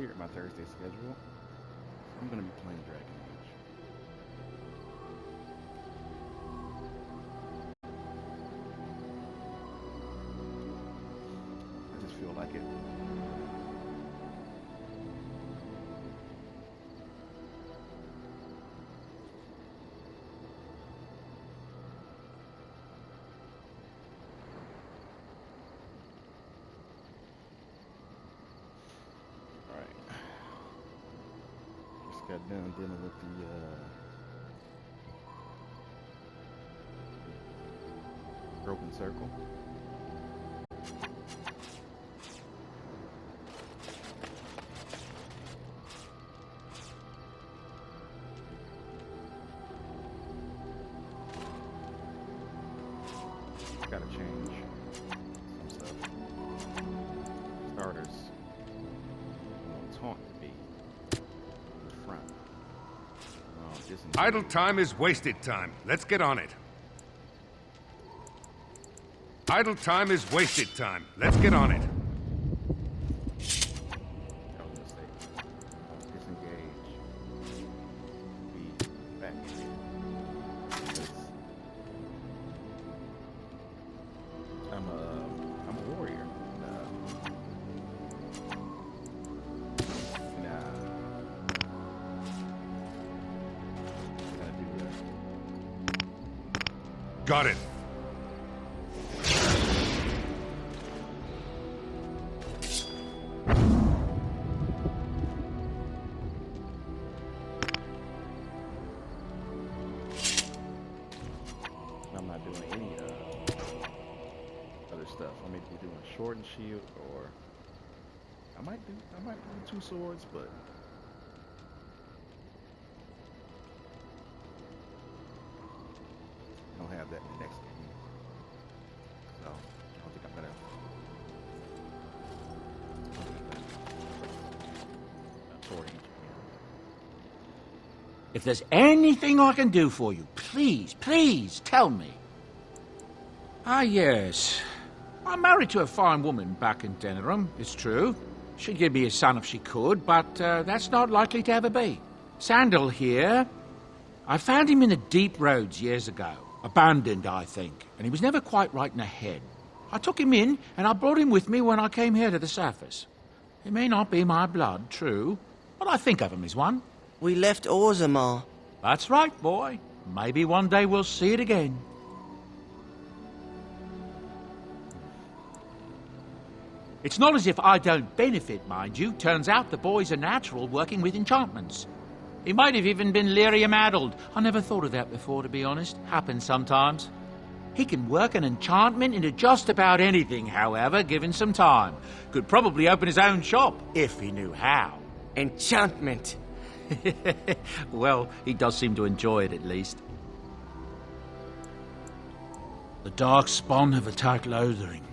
cleared my Thursday schedule. I'm gonna be playing Dragon Age. I just feel like it. Got done dealing with the broken circle. Gotta change some stuff. Starters, taunt to be front. Idle time is wasted time. Let's get on it. Idle time is wasted time. Let's get on it. Disengage. Be back in here. I'm a warrior. Got it. I'm not doing any other stuff. I may be doing sword and shield, or I might do 2 swords, but I don't have that in the next game. So I don't think I'm gonna sword each again. If there's anything I can do for you, please tell me. Ah, yes. I'm married to a fine woman back in Denerim, it's true. She'd give me a son if she could, but that's not likely to ever be. Sandal here. I found him in the deep roads years ago. Abandoned, I think, and he was never quite right in the head. I took him in, and I brought him with me when I came here to the surface. He may not be my blood, true, but I think of him as one. We left Orzammar. That's right, boy. Maybe one day we'll see it again. It's not as if I don't benefit, mind you. Turns out the boy's a natural working with enchantments. He might have even been lyrium-addled. I never thought of that before, to be honest. Happens sometimes. He can work an enchantment into just about anything, however, given some time. Could probably open his own shop, if he knew how. Enchantment. Well, he does seem to enjoy it, at least. The Darkspawn have attacked Lothering.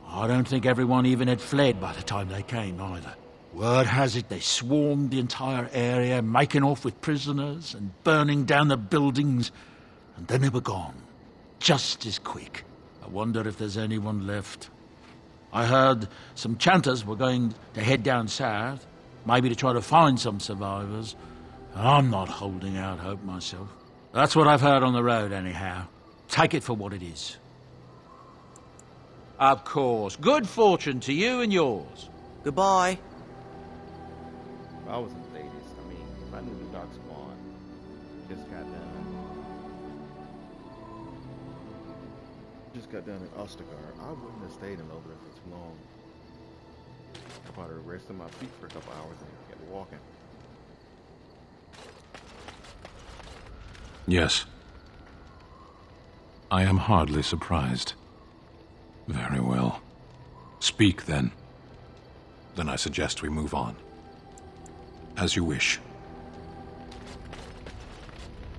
I don't think everyone even had fled by the time they came, either. Word has it they swarmed the entire area, making off with prisoners and burning down the buildings, and then they were gone. Just as quick. I wonder if there's anyone left. I heard some chanters were going to head down south, maybe to try to find some survivors. I'm not holding out hope myself. That's what I've heard on the road, anyhow. Take it for what it is. Of course. Good fortune to you and yours. Goodbye. If I was in Thedas, I mean, if I knew the Darkspawn just got done in Ostagar, I wouldn't have stayed in Lothering for too long. I probably rested my feet for a couple hours and kept walking. Yes. I am hardly surprised. Very well. Speak, then. Then I suggest we move on. As you wish.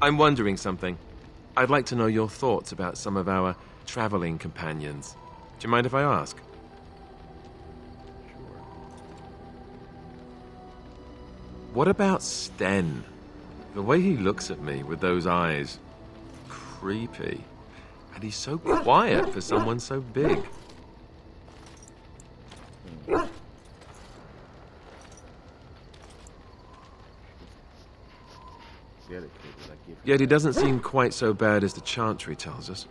I'm wondering something. I'd like to know your thoughts about some of our traveling companions. Do you mind if I ask? Sure. What about Sten? The way he looks at me with those eyes. Creepy. And he's so quiet for someone so big. dedicated. I give him Yet he that. doesn't seem quite so bad as the Chantry tells us.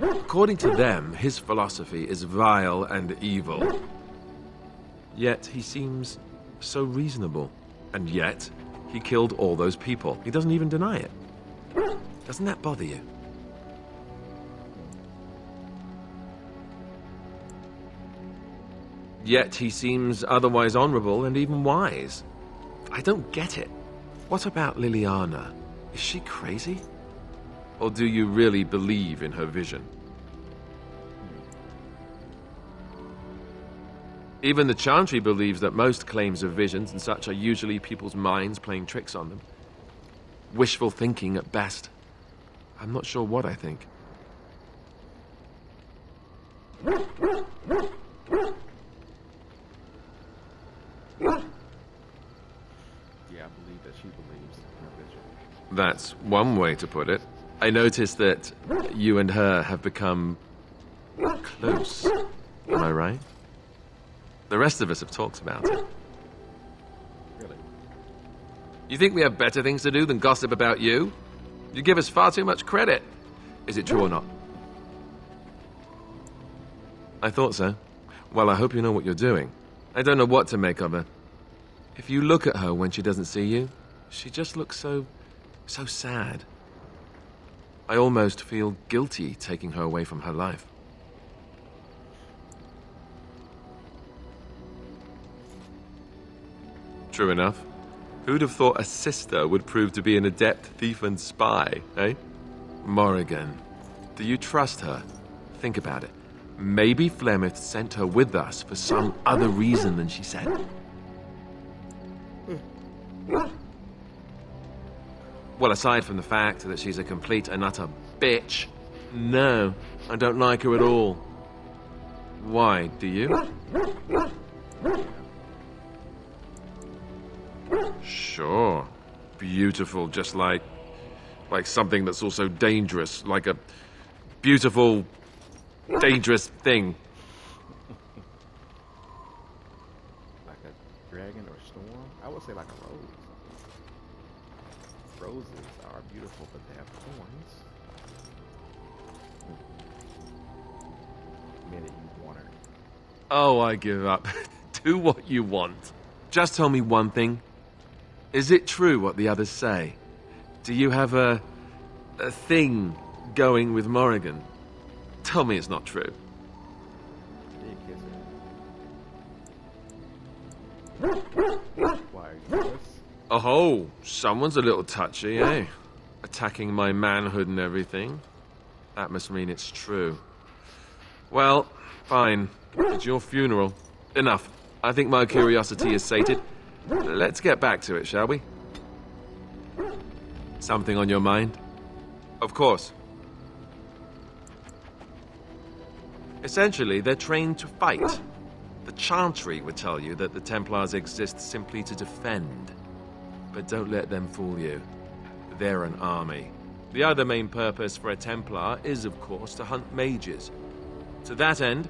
According to them, his philosophy is vile and evil. Yet he seems so reasonable. And yet, he killed all those people. He doesn't even deny it. Doesn't that bother you? Yet he seems otherwise honorable and even wise. I don't get it. What about Liliana? Is she crazy? Or do you really believe in her vision? Even the Chantry believes that most claims of visions and such are usually people's minds playing tricks on them. Wishful thinking at best. I'm not sure what I think. Yeah, I believe that she believes in her vision. That's one way to put it. I noticed that you and her have become close. Am I right? The rest of us have talked about it. Really? You think we have better things to do than gossip about you? You give us far too much credit. Is it true or not? I thought so. Well, I hope you know what you're doing. I don't know what to make of her. If you look at her when she doesn't see you, she just looks so sad. I almost feel guilty taking her away from her life. True enough. Who'd have thought a sister would prove to be an adept thief and spy, eh? Morrigan, do you trust her? Think about it. Maybe Flemeth sent her with us for some other reason than she said. Well, aside from the fact that she's a complete and utter bitch, no, I don't like her at all. Why, do you? Sure. Beautiful, just like something that's also dangerous, like a beautiful, dangerous thing. Like a dragon or storm? I would say like a rose. Roses are beautiful, but they have thorns. Minute you want her. Oh, I give up. Do what you want. Just tell me one thing. Is it true what the others say? Do you have a thing going with Morrigan? Tell me it's not true. Did kiss her. Why are you jealous? Oh, someone's a little touchy, eh? Attacking my manhood and everything. That must mean it's true. Well, fine. It's your funeral. Enough. I think my curiosity is sated. Let's get back to it, shall we? Something on your mind? Of course. Essentially, they're trained to fight. The Chantry would tell you that the Templars exist simply to defend. But don't let them fool you. They're an army. The other main purpose for a Templar is, of course, to hunt mages. To that end,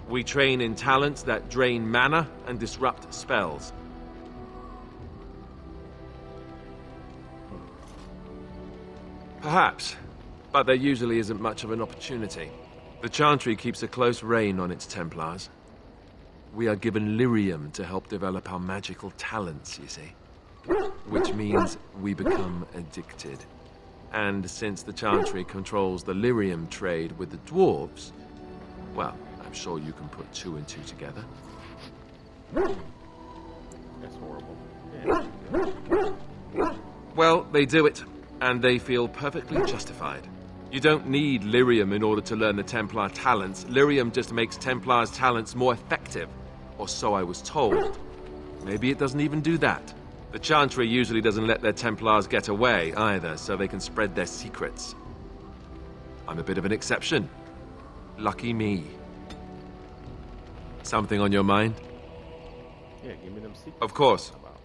we train in talents that drain mana and disrupt spells. Perhaps, but there usually isn't much of an opportunity. The Chantry keeps a close rein on its Templars. We are given lyrium to help develop our magical talents, you see. Which means we become addicted. And since the Chantry controls the lyrium trade with the dwarves, well, I'm sure you can put two and two together. That's horrible. Yeah. Well, they do it, and they feel perfectly justified. You don't need lyrium in order to learn the Templar talents. Lyrium just makes Templars' talents more effective, or so I was told. Maybe it doesn't even do that. The Chantry usually doesn't let their Templars get away either, so they can spread their secrets. I'm a bit of an exception. Lucky me. Something on your mind? Yeah, give me them secrets. Of course. About.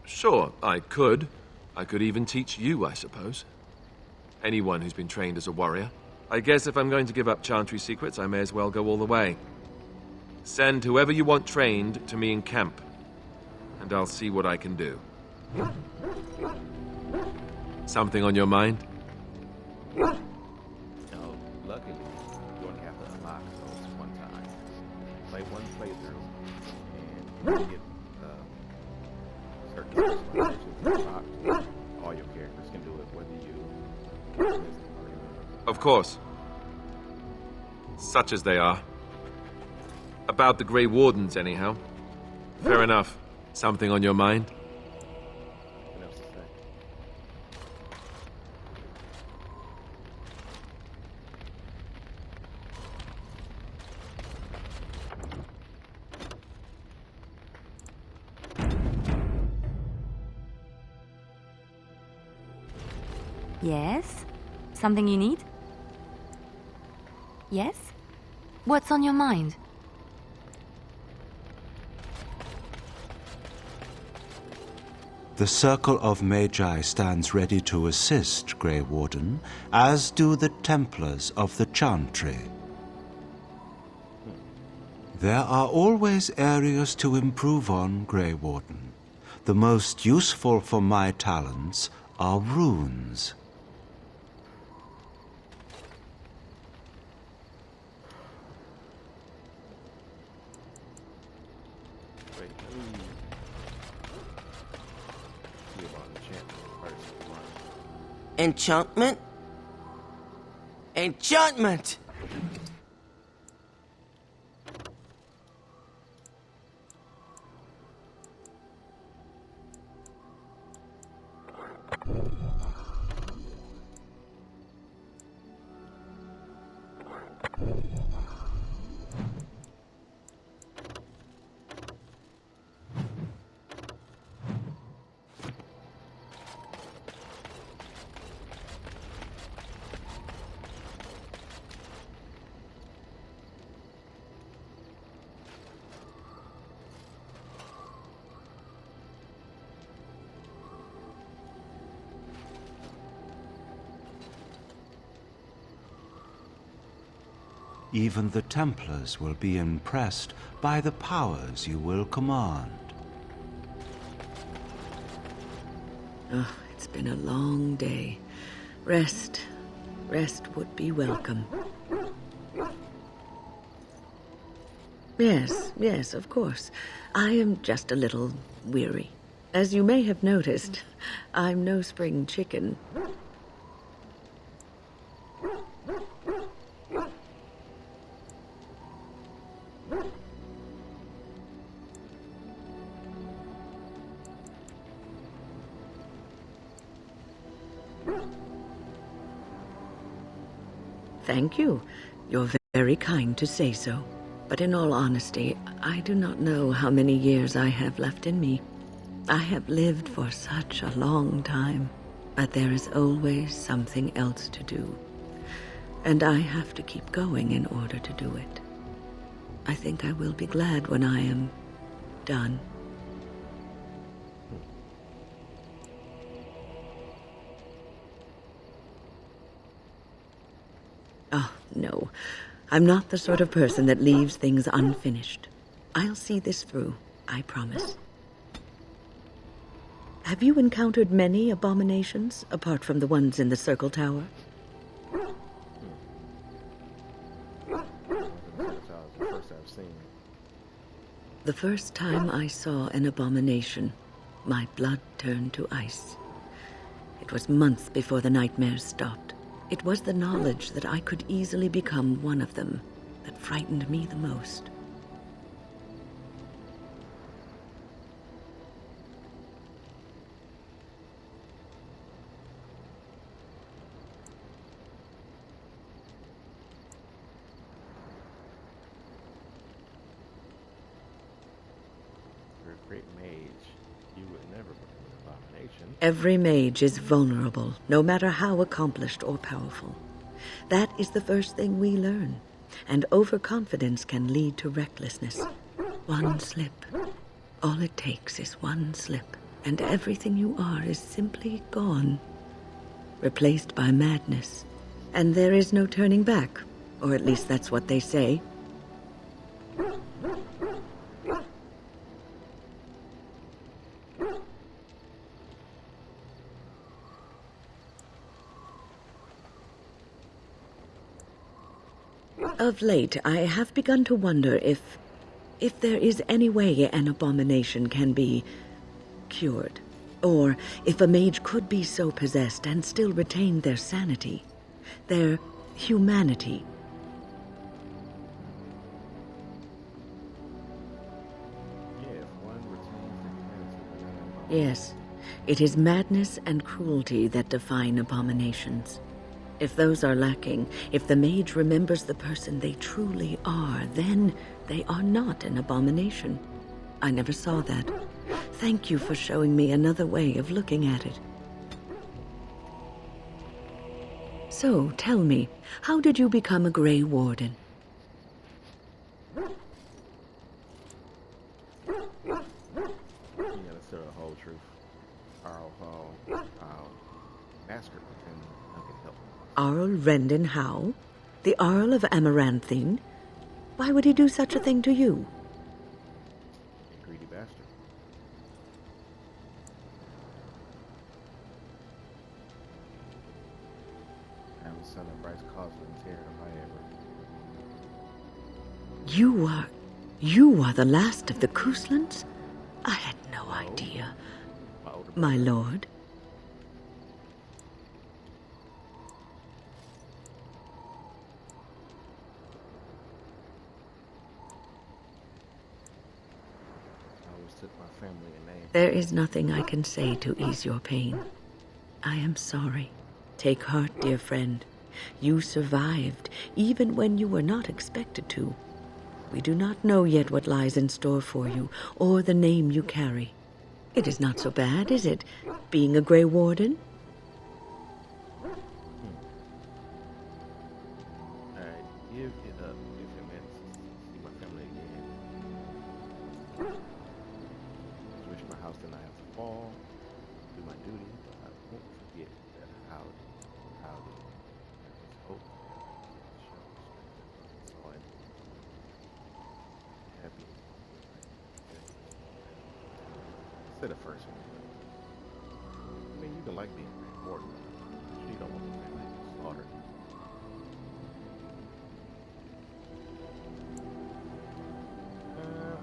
Sure, I could. I could even teach you, I suppose. Anyone who's been trained as a warrior. I guess if I'm going to give up Chantry secrets, I may as well go all the way. Send whoever you want trained to me in camp, and I'll see what I can do. Something on your mind? No, luckily, you only have to unlock those one time. Play one playthrough, and you get certain specializations unlocked. All your characters can do it, whether you... Of course. Such as they are. About the Grey Wardens, anyhow. Fair enough. Something on your mind? Nothing else to say. Yes? Something you need? Yes? What's on your mind? The Circle of Magi stands ready to assist, Grey Warden, as do the Templars of the Chantry. There are always areas to improve on, Grey Warden. The most useful for my talents are runes. Wait, let me see about enchantment first. Enchantment? Enchantment! Even the Templars will be impressed by the powers you will command. Oh, it's been a long day. Rest would be welcome. Yes, of course. I am just a little weary. As you may have noticed, I'm no spring chicken. Thank you. You're very kind to say so. But in all honesty, I do not know how many years I have left in me. I have lived for such a long time, but there is always something else to do. And I have to keep going in order to do it. I think I will be glad when I am done. Oh, no. I'm not the sort of person that leaves things unfinished. I'll see this through, I promise. Have you encountered many abominations, apart from the ones in the Circle Tower? The first I've seen. The first time I saw an abomination, my blood turned to ice. It was months before the nightmares stopped. It was the knowledge that I could easily become one of them that frightened me the most. You're a great mage. You would never become an abomination. Every mage is vulnerable, no matter how accomplished or powerful. That is the first thing we learn, and overconfidence can lead to recklessness. One slip. All it takes is one slip, and everything you are is simply gone, replaced by madness. And there is no turning back, or at least that's what they say. Of late, I have begun to wonder if there is any way an abomination can be cured, or if a mage could be so possessed and still retain their sanity, their humanity. Yeah, if one retains the humanity of the Yes, it is madness and cruelty that define abominations. If those are lacking, if the mage remembers the person they truly are, then they are not an abomination. I never saw that. Thank you for showing me another way of looking at it. So, tell me, how did you become a Grey Warden? Yeah, let's tell the whole truth. Arl massacred within Duncan Hill. Arl Rendon Howe? The Arl of Amaranthine? Why would he do such a thing to you? A greedy bastard. I'm the son of Bryce Causland, Terran of Viagra. You are the last of the Couslands? I had no idea. My older My brother. lord. I always took my family and name. There is nothing I can say to ease your pain. I am sorry. Take heart, dear friend. You survived, even when you were not expected to. We do not know yet what lies in store for you, or the name you carry. It is not so bad, is it, being a Grey Warden? I'd give it up if it meant to see my family again. I wish my house did not have to fall. Do my duty, but I won't forget that howdy. I just hope that show strength so I'm happy. Say the first one. I mean, you can like being Grey Warden, but you don't want the family to be slaughtered.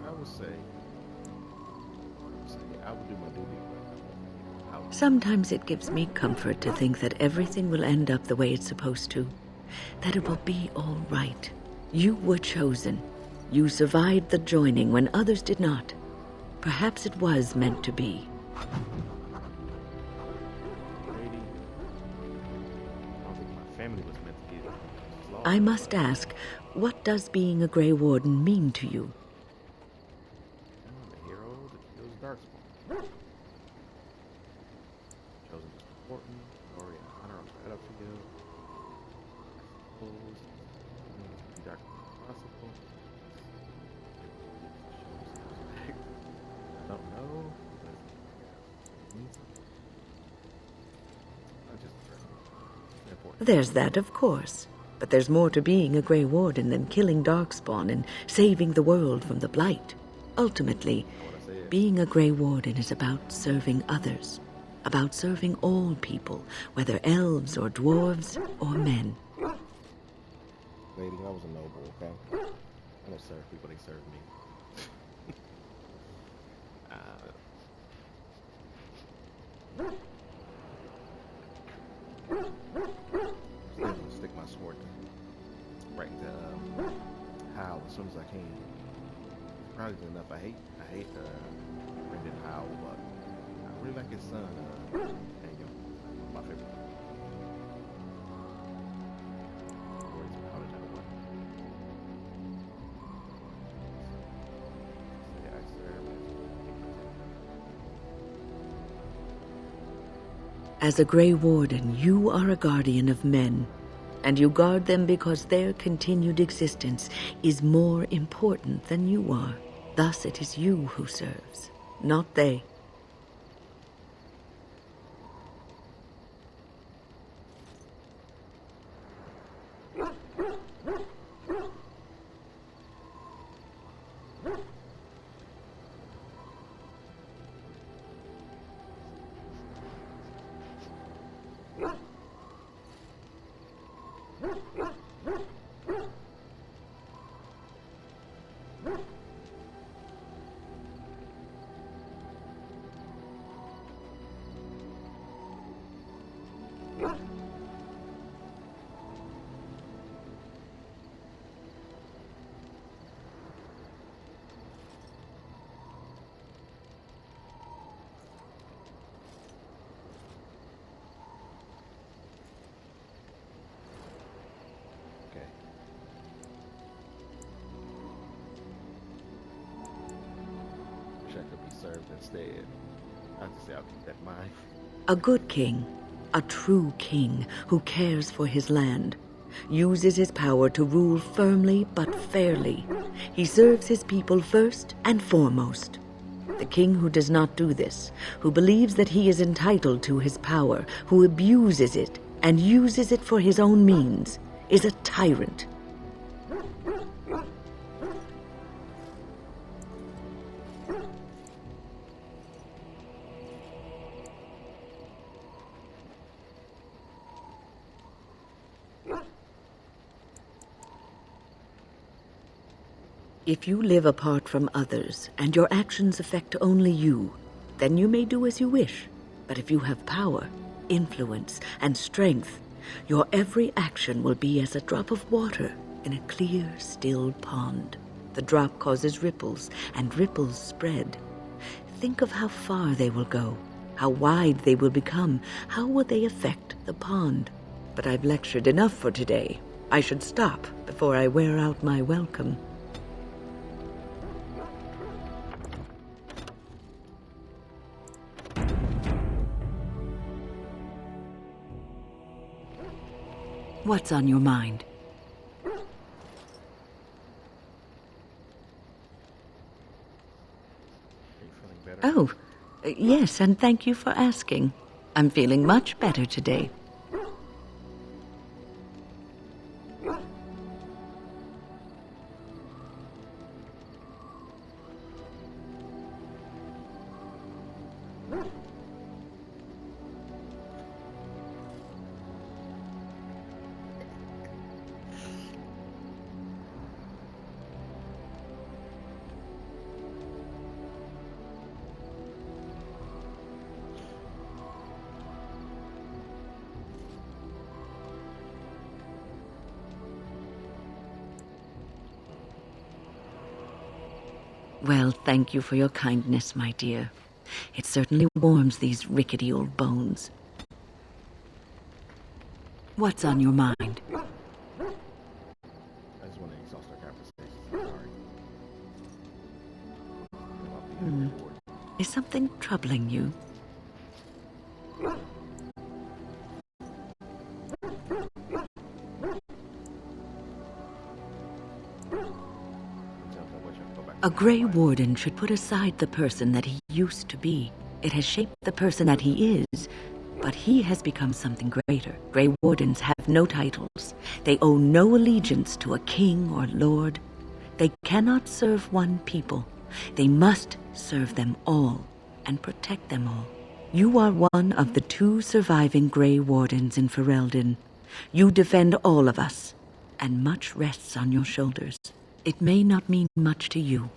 I would say I would do my duty, but I won't. Sometimes it gives me comfort to think that everything will end up the way it's supposed to. That it will be all right. You were chosen. You survived the joining when others did not. Perhaps it was meant to be. Brady, I don't think my family was meant to be slaughtered. I must ask, what does being a Grey Warden mean to you? I'm a hero that kills Darkspawn. Chosen as important, glory and honor on the battlefield. I suppose to be dark as possible. I don't know. But it means something. I just it's important. There's that, of course. But there's more to being a Grey Warden than killing Darkspawn and saving the world from the Blight. Ultimately, being a Grey Warden is about serving others. About serving all people, whether elves or dwarves or men. Lady, I was a noble, okay? I don't serve people, they serve me. I'm gonna stick my sword right into Hal as soon as I can. Probably good enough. I hate Brendan Howell, but I really like his son, Daniel. One of my favorite. Stories of how to do it. So, yeah, I serve as a protector. As a Grey Warden, you are a guardian of men, and you guard them because their continued existence is more important than you are. Thus it is you who serves, not they. Okay. Wish I could be served instead. I have to say I'll keep that in mind. A good king, a true king who cares for his land, uses his power to rule firmly but fairly. He serves his people first and foremost. The king who does not do this, who believes that he is entitled to his power, who abuses it and uses it for his own means, is a tyrant. If you live apart from others, and your actions affect only you, then you may do as you wish. But if you have power, influence, and strength, your every action will be as a drop of water in a clear, still pond. The drop causes ripples, and ripples spread. Think of how far they will go, how wide they will become, how will they affect the pond. But I've lectured enough for today. I should stop before I wear out my welcome. What's on your mind? Are you feeling better? Oh, yes, and thank you for asking. I'm feeling much better today. Well, thank you for your kindness, my dear. It certainly warms these rickety old bones. What's on your mind? I just want to exhaust our conversation. Sorry. About being a reward. Is something troubling you? A Grey Warden should put aside the person that he used to be. It has shaped the person that he is, but he has become something greater. Grey Wardens have no titles. They owe no allegiance to a king or lord. They cannot serve one people. They must serve them all and protect them all. You are one of the 2 surviving Grey Wardens in Ferelden. You defend all of us, and much rests on your shoulders. It may not mean much to you,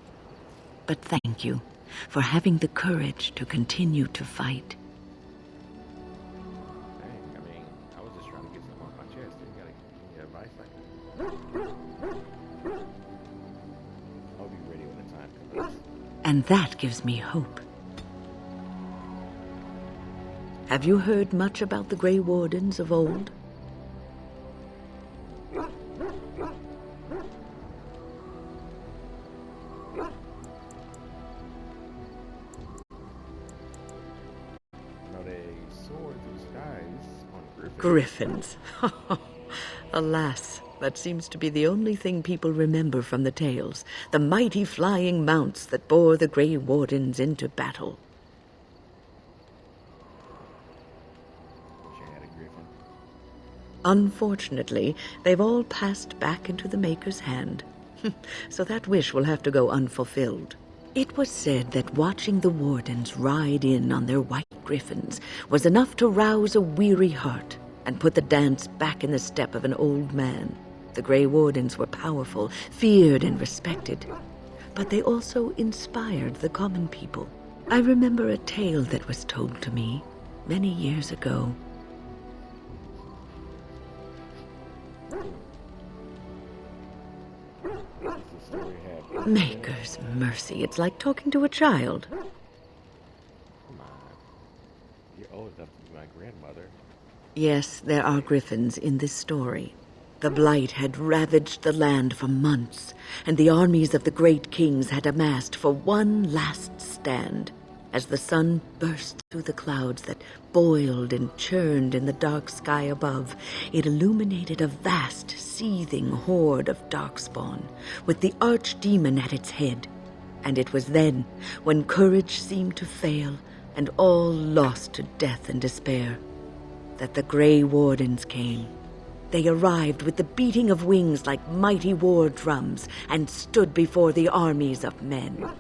but thank you for having the courage to continue to fight. Dang, I mean, I was just trying to get something off my chest. You gotta give me advice like that. I'll be ready when the time comes. And that gives me hope. Have you heard much about the Grey Wardens of old? Griffins. Alas, that seems to be the only thing people remember from the tales. The mighty flying mounts that bore the Grey Wardens into battle. Wish I had a griffin. Unfortunately, they've all passed back into the Maker's hand. So that wish will have to go unfulfilled. It was said that watching the Wardens ride in on their white griffins was enough to rouse a weary heart and put the dance back in the step of an old man. The Grey Wardens were powerful, feared and respected. but they also inspired the common people. I remember a tale that was told to me many years ago. What's the story have? Maker's mercy, it's like talking to a child. Come on. You're old enough to be my grandmother. Yes, there are griffins in this story. The blight had ravaged the land for months, and the armies of the great kings had amassed for one last stand. As the sun burst through the clouds that boiled and churned in the dark sky above, it illuminated a vast, seething horde of darkspawn, with the archdemon at its head. And it was then, when courage seemed to fail, and all lost to death and despair, that the Grey Wardens came. They arrived with the beating of wings like mighty war drums and stood before the armies of men.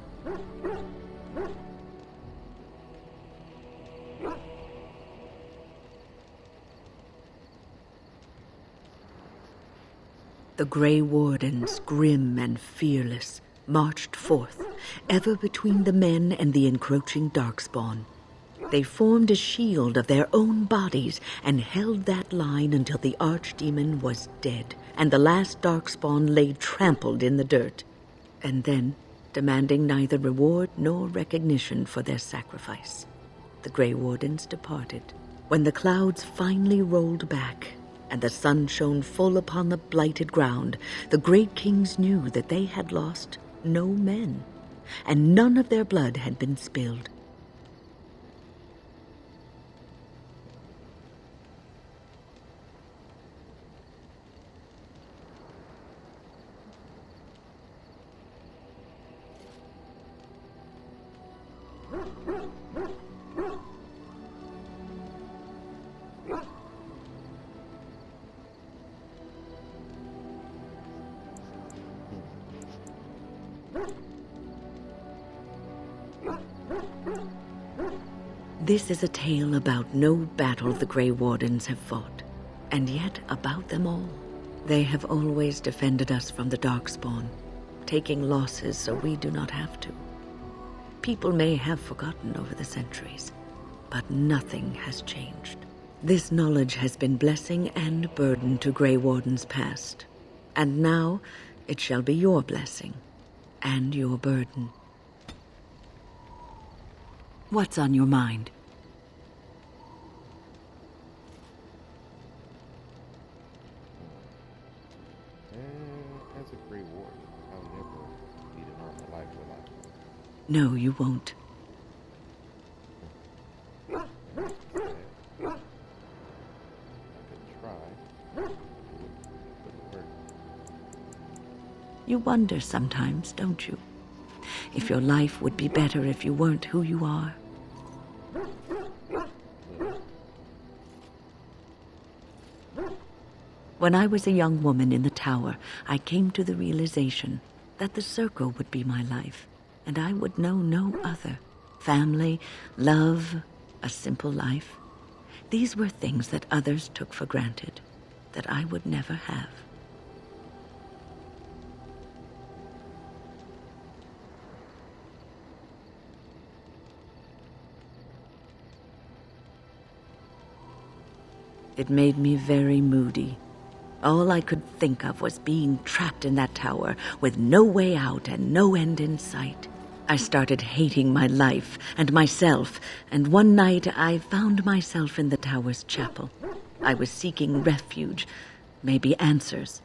The Grey Wardens, grim and fearless, marched forth, ever between the men and the encroaching darkspawn. They formed a shield of their own bodies and held that line until the archdemon was dead and the last darkspawn lay trampled in the dirt. And then, demanding neither reward nor recognition for their sacrifice, the Grey Wardens departed. When the clouds finally rolled back and the sun shone full upon the blighted ground, the great kings knew that they had lost no men, and none of their blood had been spilled. This is a tale about no battle the Grey Wardens have fought, and yet about them all. They have always defended us from the Darkspawn, taking losses so we do not have to. People may have forgotten over the centuries, but nothing has changed. This knowledge has been blessing and burden to Grey Wardens past, and now it shall be your blessing and your burden. What's on your mind? As a Grey Warden, I'll never lead a normal life, will I? No, you won't. I could try. It wouldn't work. You wonder sometimes, don't you? If your life would be better if you weren't who you are. When I was a young woman in the tower, I came to the realization that the circle would be my life, and I would know no other. Family, love, a simple life. These were things that others took for granted, that I would never have. It made me very moody. All I could think of was being trapped in that tower with no way out and no end in sight. I started hating my life and myself, and one night I found myself in the tower's chapel. I was seeking refuge, maybe answers.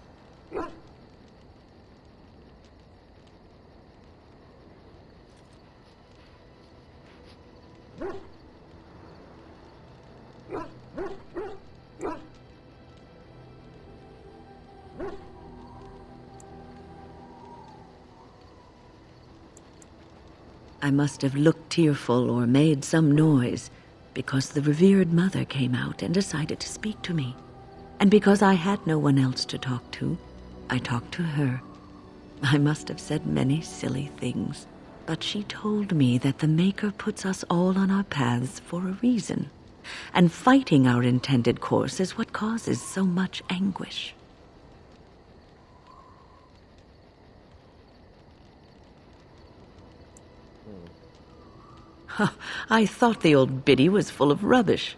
I must have looked tearful or made some noise, because the revered mother came out and decided to speak to me. And because I had no one else to talk to, I talked to her. I must have said many silly things, but she told me that the Maker puts us all on our paths for a reason, and fighting our intended course is what causes so much anguish. I thought the old biddy was full of rubbish.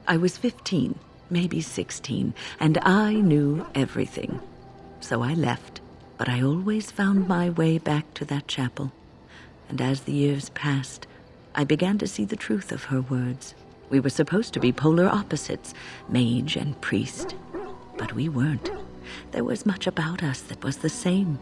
I was 15, maybe 16, and I knew everything. So I left, but I always found my way back to that chapel. And as the years passed, I began to see the truth of her words. We were supposed to be polar opposites, mage and priest. But we weren't. There was much about us that was the same.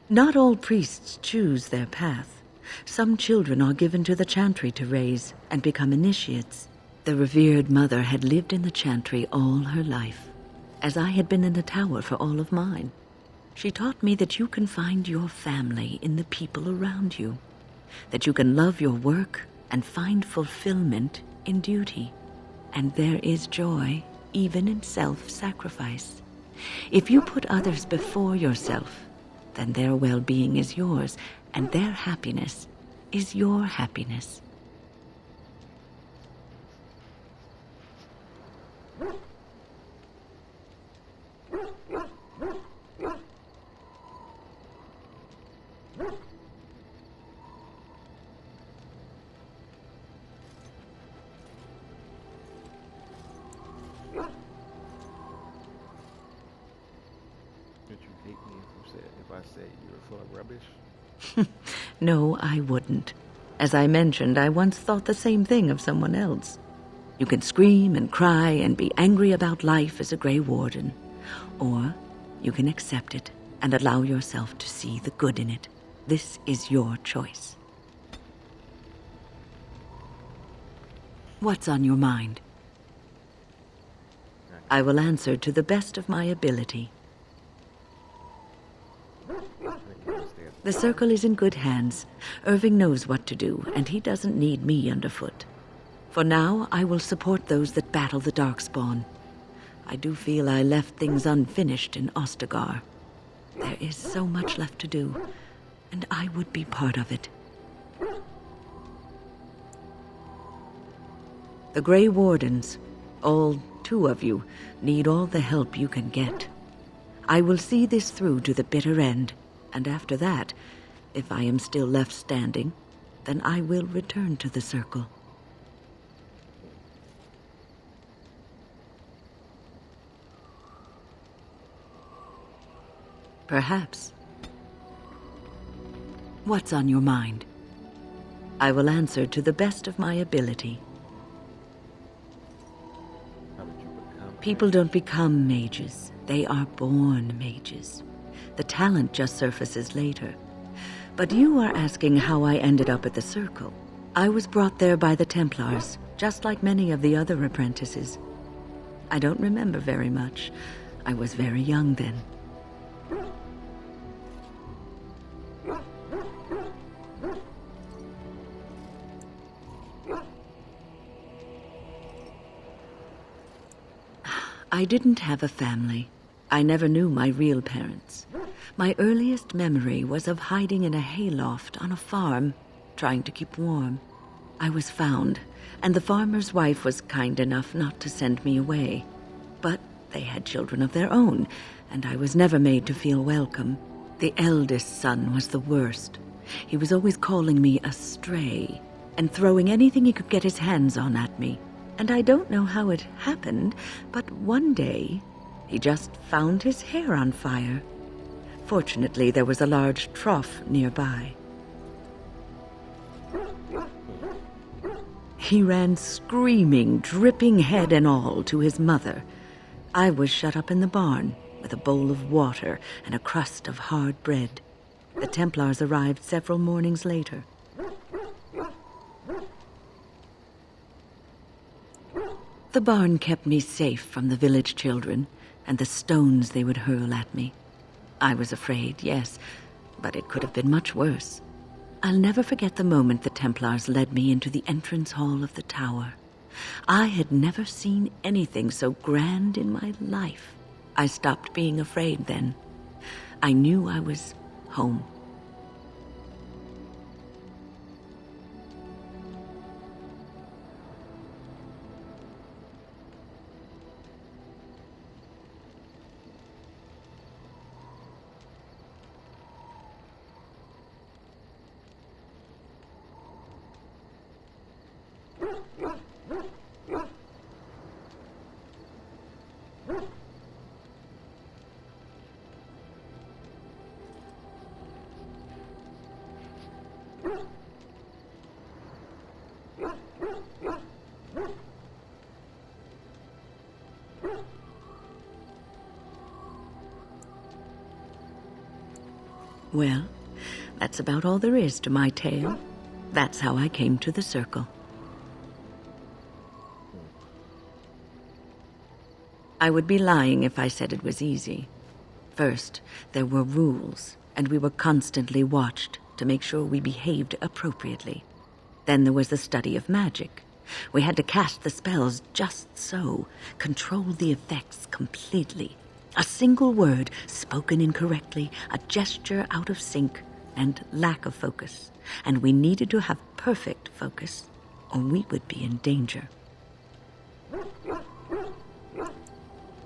Not all priests choose their path. Some children are given to the chantry to raise and become initiates. The revered mother had lived in the chantry all her life, as I had been in the tower for all of mine. She taught me that you can find your family in the people around you, that you can love your work and find fulfillment in duty, and there is joy even in self-sacrifice. If you put others before yourself, then their well-being is yours, and their happiness is your happiness. Would you hate me if I said you were full of rubbish? No, I wouldn't. As I mentioned, I once thought the same thing of someone else. You can scream and cry and be angry about life as a Grey Warden, or you can accept it and allow yourself to see the good in it. This is your choice. What's on your mind? I will answer to the best of my ability. The circle is in good hands. Irving knows what to do, and he doesn't need me underfoot. For now, I will support those that battle the Darkspawn. I do feel I left things unfinished in Ostagar. There is so much left to do, and I would be part of it. The Grey Wardens, all 2 of you, need all the help you can get. I will see this through to the bitter end, and after that, if I am still left standing, then I will return to the circle. Perhaps. What's on your mind? I will answer to the best of my ability. How did you become? People don't become mages. They are born mages. The talent just surfaces later. But you are asking how I ended up at the Circle. I was brought there by the Templars, just like many of the other apprentices. I don't remember very much. I was very young then. I didn't have a family. I never knew my real parents. My earliest memory was of hiding in a hayloft on a farm, trying to keep warm. I was found, and the farmer's wife was kind enough not to send me away. But they had children of their own, and I was never made to feel welcome. The eldest son was the worst. He was always calling me a stray, and throwing anything he could get his hands on at me. And I don't know how it happened, but one day, he just found his hair on fire. Fortunately, there was a large trough nearby. He ran screaming, dripping head and all, to his mother. I was shut up in the barn with a bowl of water and a crust of hard bread. The Templars arrived several mornings later. The barn kept me safe from the village children and the stones they would hurl at me. I was afraid, yes, but it could have been much worse. I'll never forget the moment the Templars led me into the entrance hall of the tower. I had never seen anything so grand in my life. I stopped being afraid then. I knew I was home. Well, that's about all there is to my tale. That's how I came to the circle. I would be lying if I said it was easy. First, there were rules, and we were constantly watched to make sure we behaved appropriately. Then there was the study of magic. We had to cast the spells just so, control the effects completely. A single word spoken incorrectly, a gesture out of sync, and lack of focus. And we needed to have perfect focus, or we would be in danger.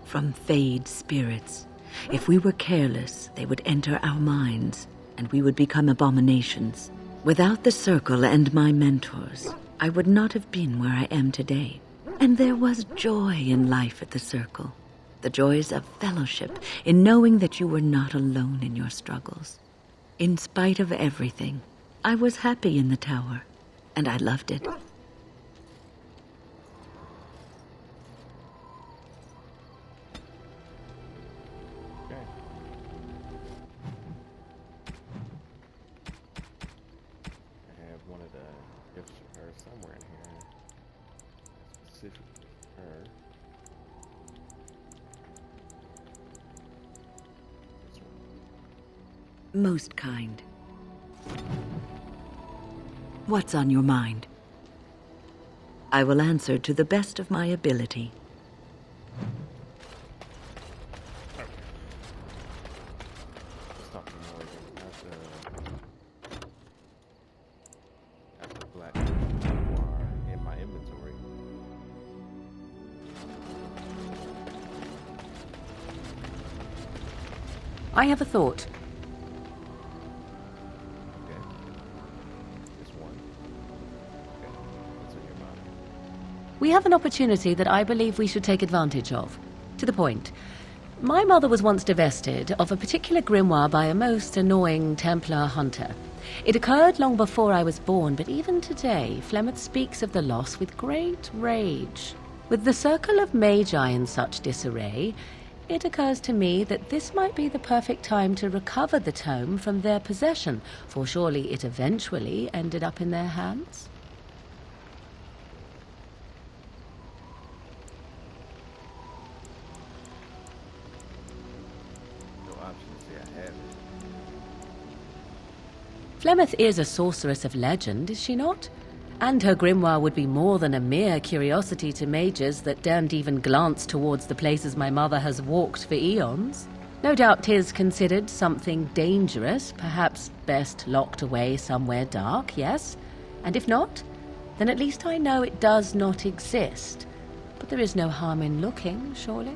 From Fade spirits. If we were careless, they would enter our minds, and we would become abominations. Without the circle and my mentors, I would not have been where I am today. And there was joy in life at the circle. The joys of fellowship, in knowing that you were not alone in your struggles. In spite of everything, I was happy in the tower, and I loved it. Okay. I have one of the gifts for her somewhere in here. Specifically for her. This one. Most kind. What's on your mind? I will answer to the best of my ability. Stop the noise. That's the black noir in my inventory. I have a thought. Okay. Just one. Okay. What's on your mind? We have an opportunity that I believe we should take advantage of. To the point. My mother was once divested of a particular grimoire by a most annoying Templar hunter. It occurred long before I was born, but even today, Flemeth speaks of the loss with great rage. With the circle of magi in such disarray, it occurs to me that this might be the perfect time to recover the tome from their possession, for surely it eventually ended up in their hands. No option to say I have it. Flemeth is a sorceress of legend, is she not? And her grimoire would be more than a mere curiosity to mages that daren't even glance towards the places my mother has walked for eons. No doubt 'tis considered something dangerous, perhaps best locked away somewhere dark, yes? And if not, then at least I know it does not exist. But there is no harm in looking, surely?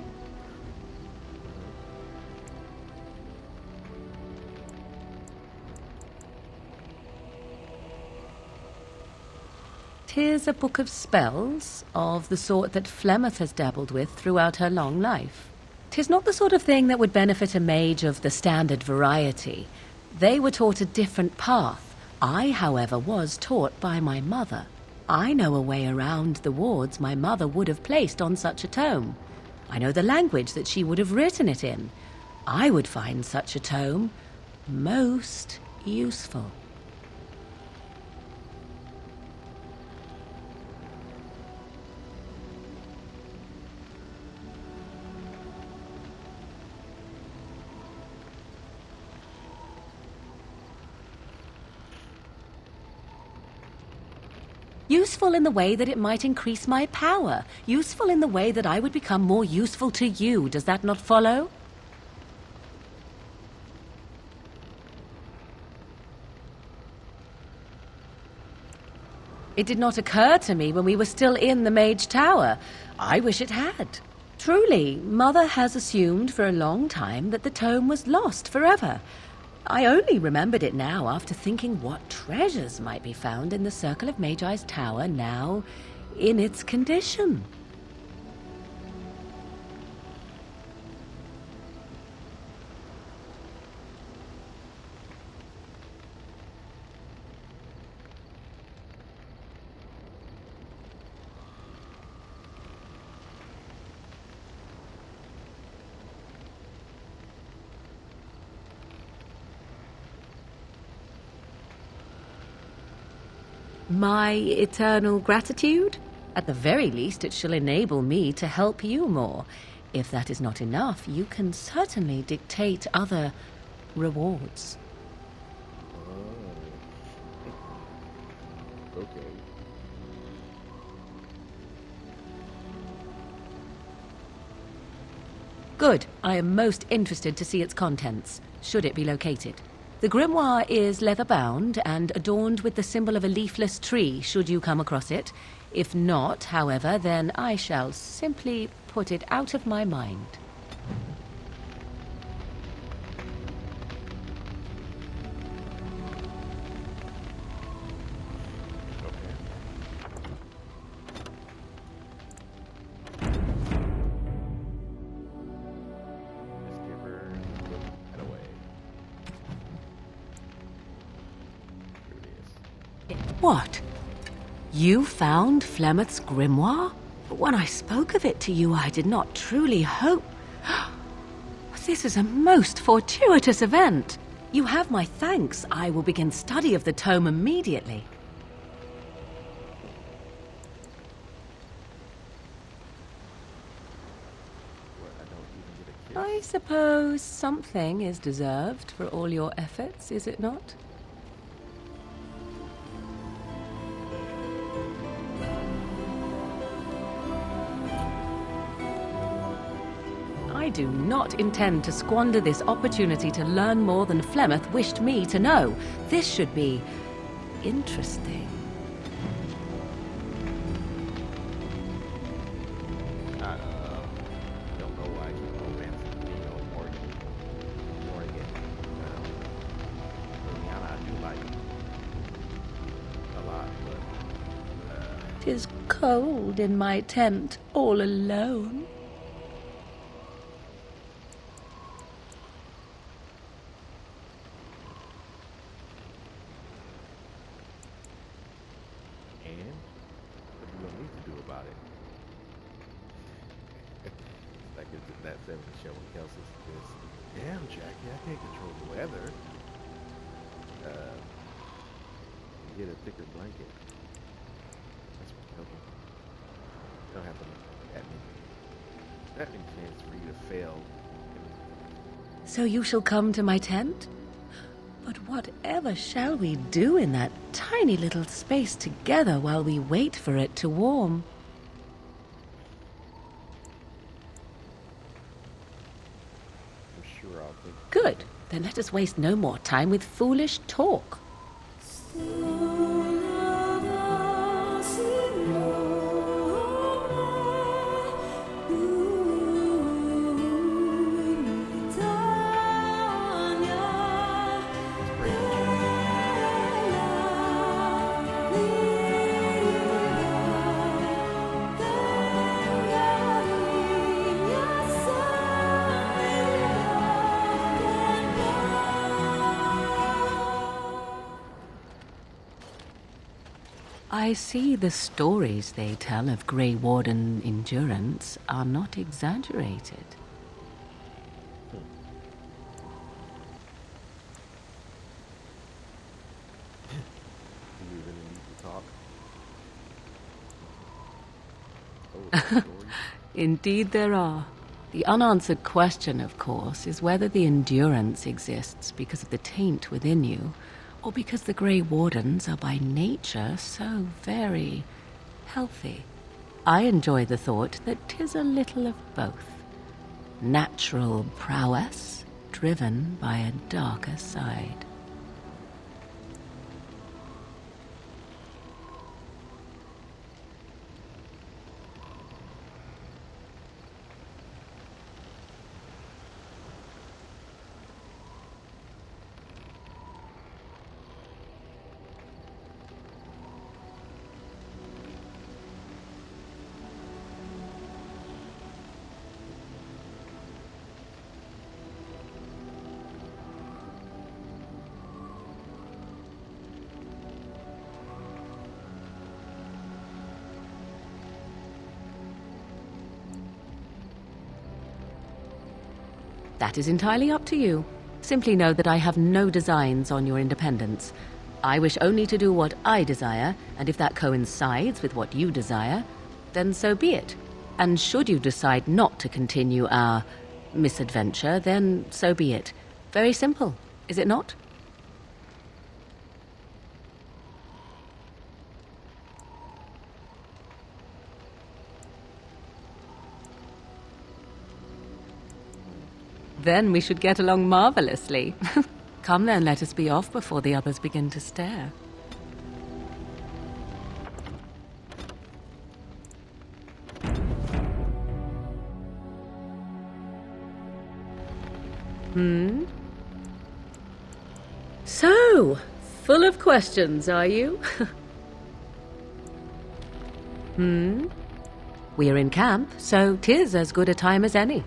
Here's a book of spells, of the sort that Flemeth has dabbled with throughout her long life. 'Tis not the sort of thing that would benefit a mage of the standard variety. They were taught a different path. I, however, was taught by my mother. I know a way around the wards my mother would have placed on such a tome. I know the language that she would have written it in. I would find such a tome most useful. Useful in the way that it might increase my power. Useful in the way that I would become more useful to you. Does that not follow? It did not occur to me when we were still in the Mage Tower. I wish it had. Truly, Mother has assumed for a long time that the tome was lost forever. I only remembered it now after thinking what treasures might be found in the Circle of Magi's tower now in its condition. My eternal gratitude? At the very least, it shall enable me to help you more. If that is not enough, you can certainly dictate other rewards. Okay. Good. I am most interested to see its contents, should it be located. The grimoire is leather-bound and adorned with the symbol of a leafless tree, should you come across it. If not, however, then I shall simply put it out of my mind. Let's give her that away. Here it is. What? You found Flemeth's grimoire? But when I spoke of it to you, I did not truly hope... This is a most fortuitous event. You have my thanks. I will begin study of the tome immediately. What, I don't even get a kiss? I suppose something is deserved for all your efforts, is it not? I do not intend to squander this opportunity to learn more than Flemeth wished me to know. This should be interesting. I don't know why I keep romancing, Morgan. Liliana, I do like a lot, but 'Tis cold in my tent, all alone. and what do you want me to do about it? Like it's in that 70 show when Kelsey says, "Damn, Jackie, I can't control the weather." Get a thicker blanket. That's what helping. You don't have to make that many chance for you to fail. So you shall come to my tent? But whatever shall we do in that tiny little space together while we wait for it to warm? I'm sure I'll think. Good. Then let us waste no more time with foolish talk. I see the stories they tell of Grey Warden endurance are not exaggerated. Do we really need to talk? Oh, stories? Indeed there are. The unanswered question, of course, is whether the endurance exists because of the taint within you, or because the Grey Wardens are by nature so very healthy. I enjoy the thought that 'tis a little of both. Natural prowess, driven by a darker side. That is entirely up to you. Simply know that I have no designs on your independence. I wish only to do what I desire, and if that coincides with what you desire, then so be it. And should you decide not to continue our misadventure, then so be it. Very simple, is it not? Then we should get along marvelously. Come then, let us be off before the others begin to stare. So, full of questions, are you? We're in camp, so 'tis as good a time as any.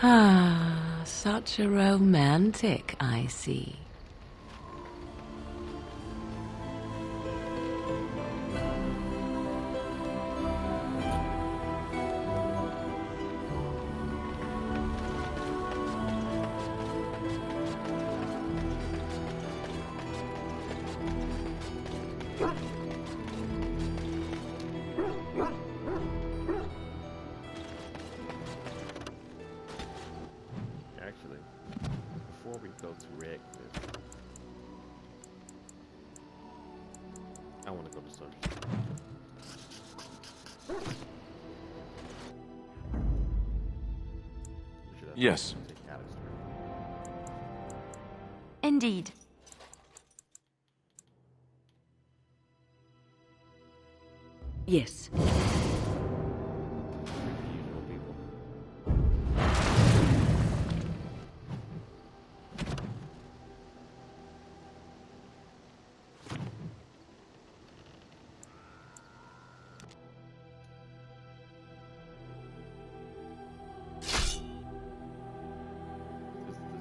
Ah, such a romantic, I see. Actually, before we go to wreck this, I want to go to social. Yes. Indeed. Yes.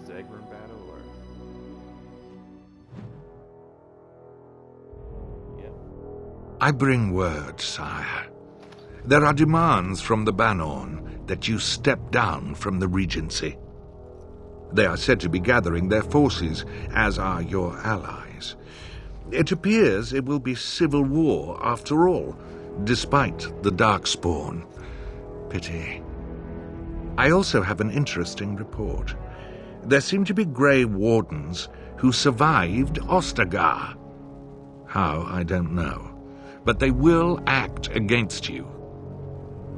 The Zagran battle, or yeah. I bring word, sire. There are demands from the Banorn that you step down from the Regency. They are said to be gathering their forces, as are your allies. It appears it will be civil war after all, despite the Darkspawn. Pity. I also have an interesting report. There seem to be Grey Wardens who survived Ostagar. How, I don't know. But they will act against you.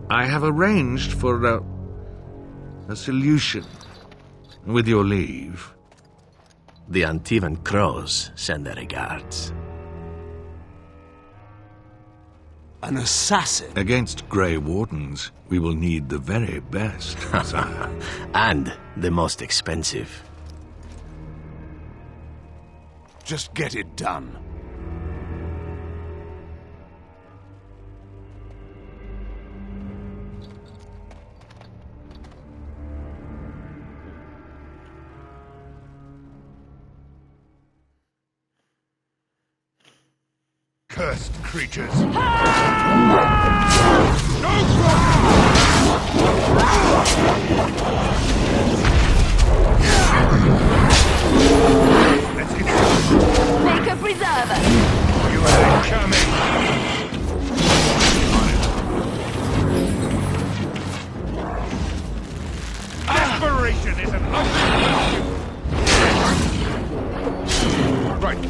I have arranged for a solution, with your leave. The Antivan Crows send their regards. An assassin? Against Grey Wardens, we will need the very best, sire. And the most expensive. Just get it done. Cursed creatures! Make a preserver! You ain't coming! Desperation is an ugly virtue! Right.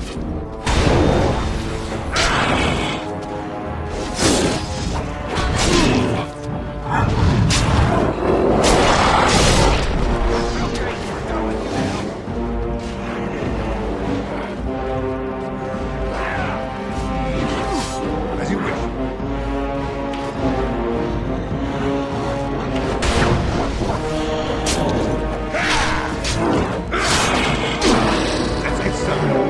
As you wish. Let's get started.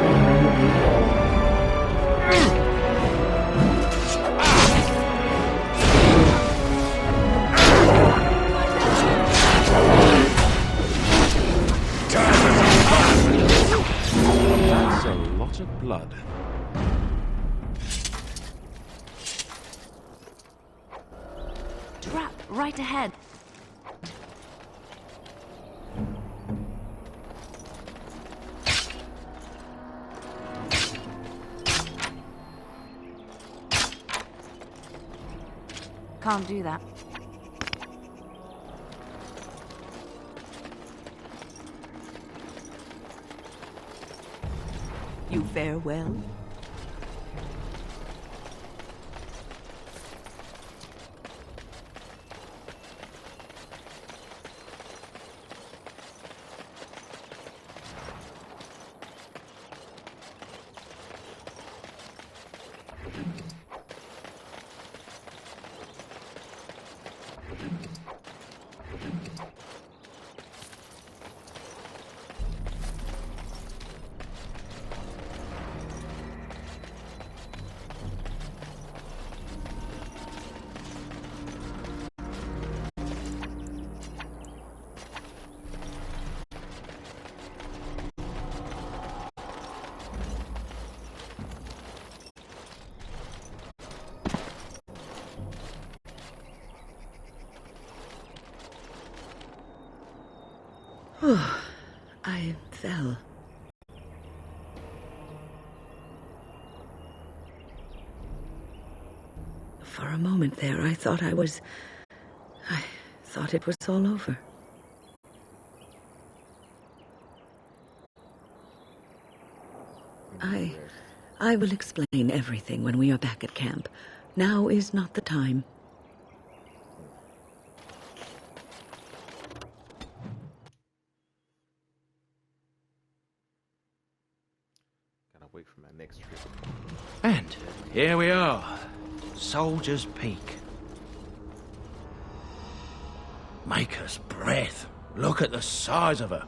straight ahead. Can't do that. You fare well? I fell. For a moment there, I thought I thought it was all over. I will explain everything when we are back at camp. Now is not the time. Gotta wait for my next trip. And here we are. Soldier's Peak. Maker's breath. Look at the size of her.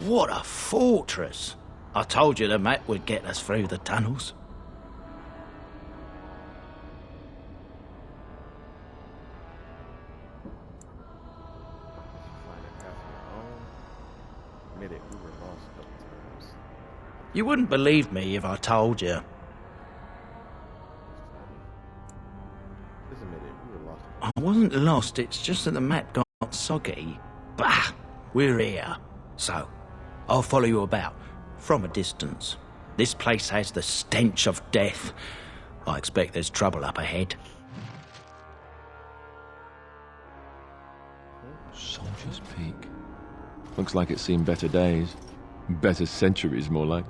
What a fortress. I told you the map would get us through the tunnels. Admit it, we were lost a couple times. You wouldn't believe me if I told you. Just admit it, we were lost. I wasn't lost, it's just that the map got soggy. Bah! We're here. So, I'll follow you about, from a distance. This place has the stench of death. I expect there's trouble up ahead. Soldier's Peak. Looks like it's seen better days. Better centuries, more like.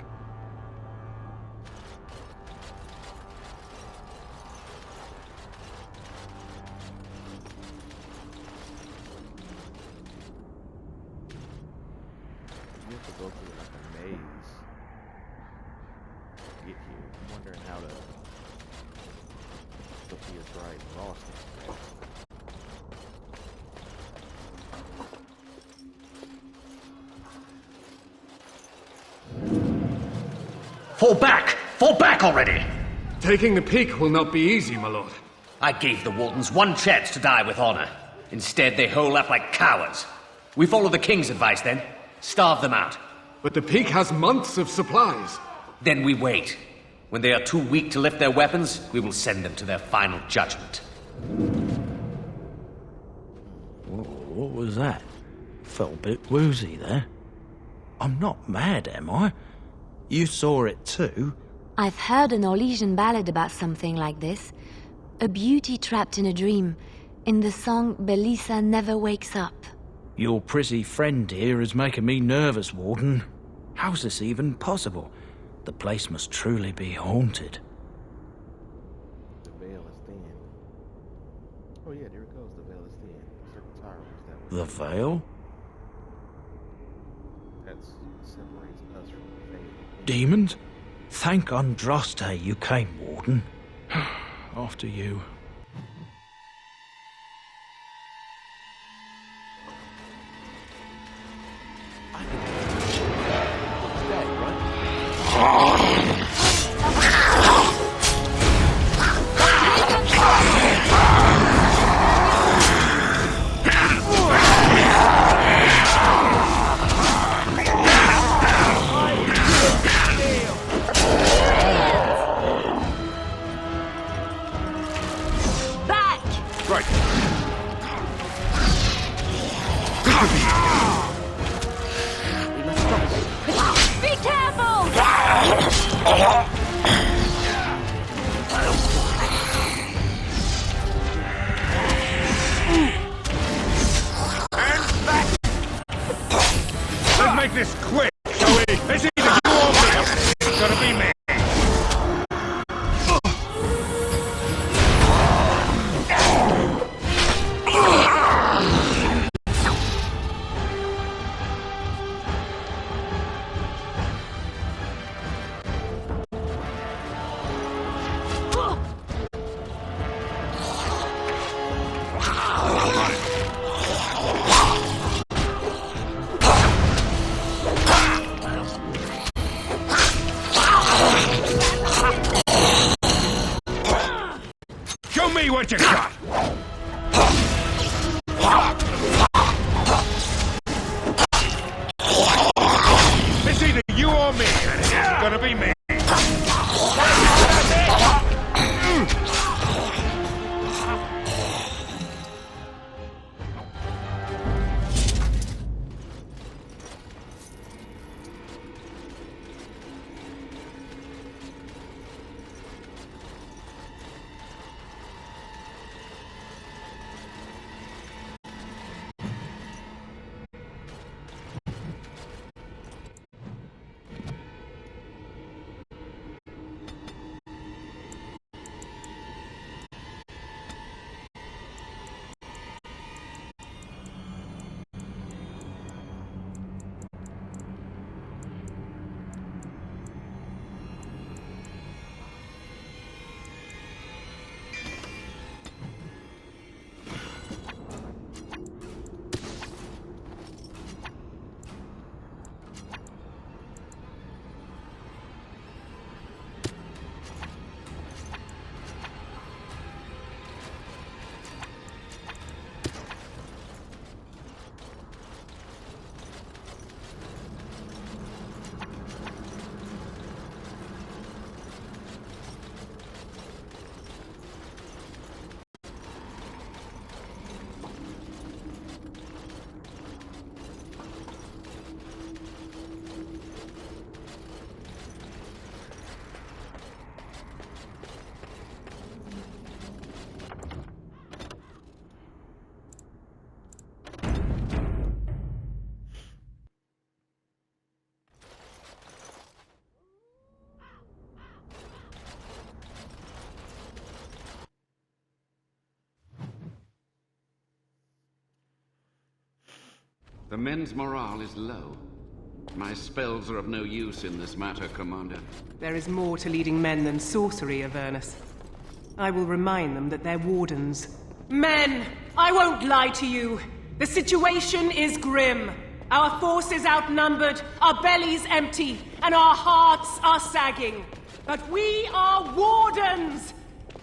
You have to go through like a maze to get here. I'm wondering how to Sophia's right lost it. Fall back! Fall back already! Taking the peak will not be easy, my lord. I gave the Wardens one chance to die with honor. Instead, they hole up like cowards. We follow the King's advice, then. Starve them out. But the peak has months of supplies. Then we wait. When they are too weak to lift their weapons, we will send them to their final judgment. What was that? Felt a bit woozy there. I'm not mad, am I? You saw it too? I've heard a Norwegian ballad about something like this. A beauty trapped in a dream. In the song, Belisa never wakes up. Your prissy friend here is making me nervous, Warden. How's this even possible? The place must truly be haunted. The veil is thin. Oh yeah, there it goes. The veil is thin. Circle Tower was that way. The veil? That separates us from the veil. Demons? Thank Andraste you came, Warden. After you. make this quick, shall we? It's either you or me. It's gonna be me. Show me what you got! It's either you or me, and it's gonna be me. The men's morale is low. My spells are of no use in this matter, Commander. There is more to leading men than sorcery, Avernus. I will remind them that they're wardens. Men! I won't lie to you! The situation is grim. Our forces outnumbered, our bellies empty, and our hearts are sagging. But we are wardens!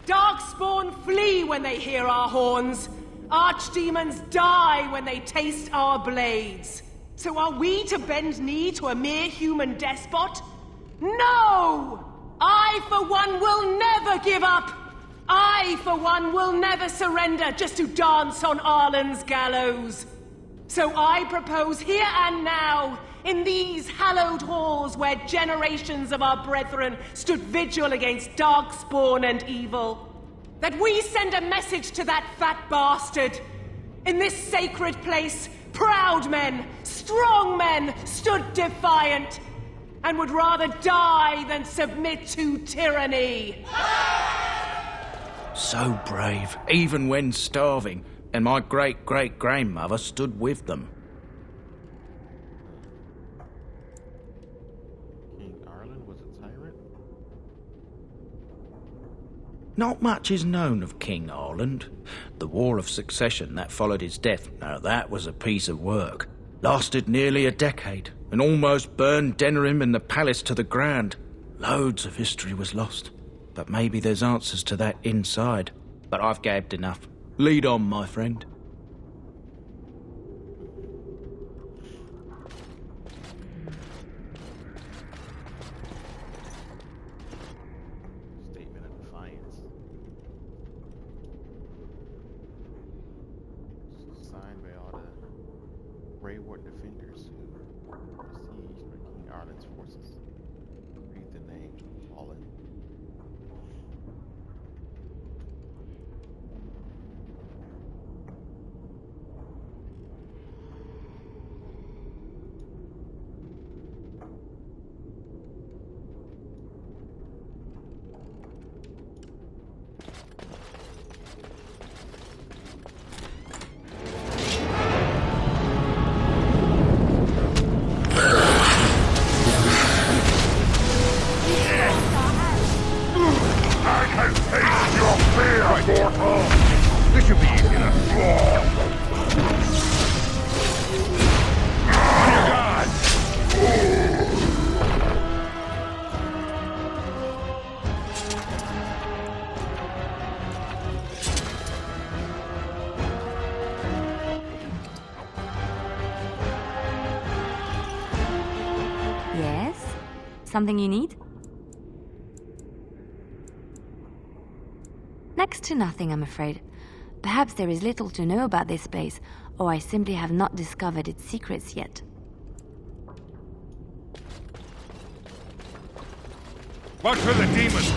Darkspawn flee when they hear our horns. Archdemons die when they taste our blades. So are we to bend knee to a mere human despot? No! I, for one, will never give up! I, for one, will never surrender just to dance on Arlen's gallows. So I propose here and now, in these hallowed halls where generations of our brethren stood vigil against darkspawn and evil, that we send a message to that fat bastard. In this sacred place, proud men, strong men stood defiant, and would rather die than submit to tyranny. So brave, even when starving, and my great-great-grandmother stood with them. King Arlen was a tyrant? Not much is known of King Arland. The War of Succession that followed his death, now that was a piece of work. Lasted nearly a decade, and almost burned Denerim and the palace to the ground. Loads of history was lost, but maybe there's answers to that inside. But I've gabbed enough. Lead on, my friend. Statement of defiance. Signed by all the Grey Warden defenders who were besieged by King Arlen's forces. Read the name, Fallen. Something you need? Next to nothing, I'm afraid. Perhaps there is little to know about this place, or I simply have not discovered its secrets yet. Watch for the demons!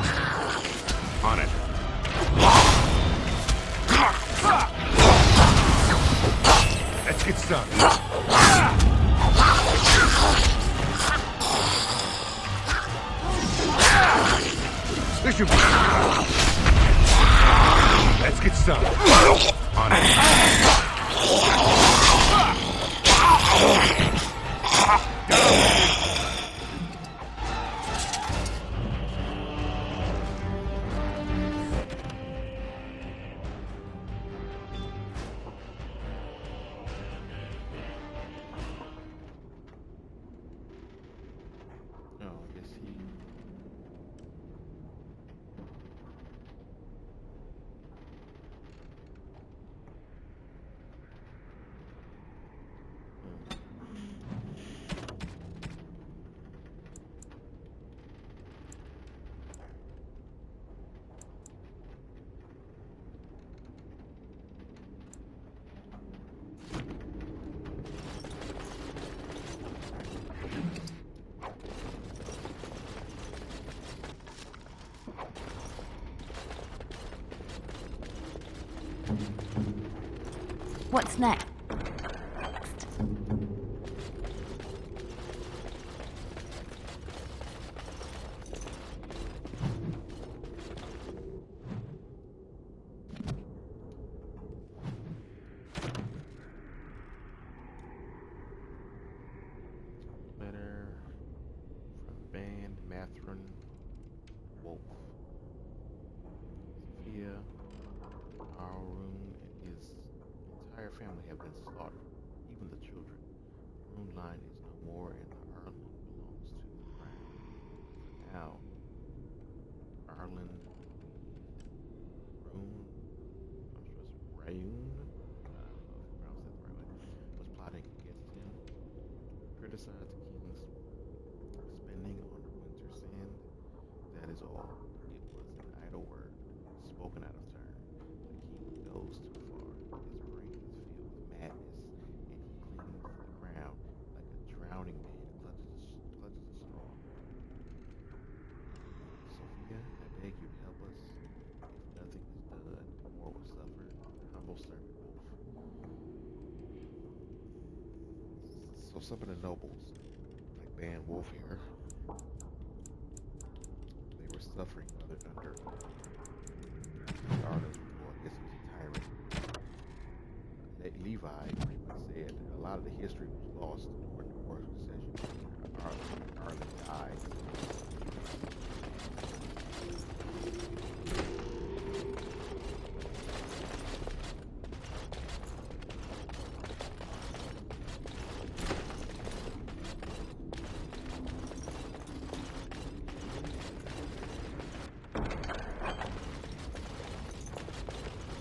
On it. Let's get started. This should be... Let's get started. On it. What's next? Letter from Band Mathrin Wolf. Sophia, Arun, and his entire family have been slaughtered, even the children. Rune line is no more, and the Arlen belongs to the crown. For now, Arlen, Rune, I'm sure it's Rayun, I don't know if I pronounced that the right way, was plotting against him, criticized the king's spending on winter sand. That is all. It was an idle word, spoken out of turn. The king goes too far. His brain is filled with madness, and he clings to the ground like a drowning man clutches a straw. Sophia, I beg you to help us. If nothing is done, more will suffer. Humble servant Wolf. So some of the nobles, like Ban Wolf here, they were suffering under Arlen's rule. I guess he was a tyrant. Levi pretty much said that a lot of the history was lost when the war succession. Arlen died.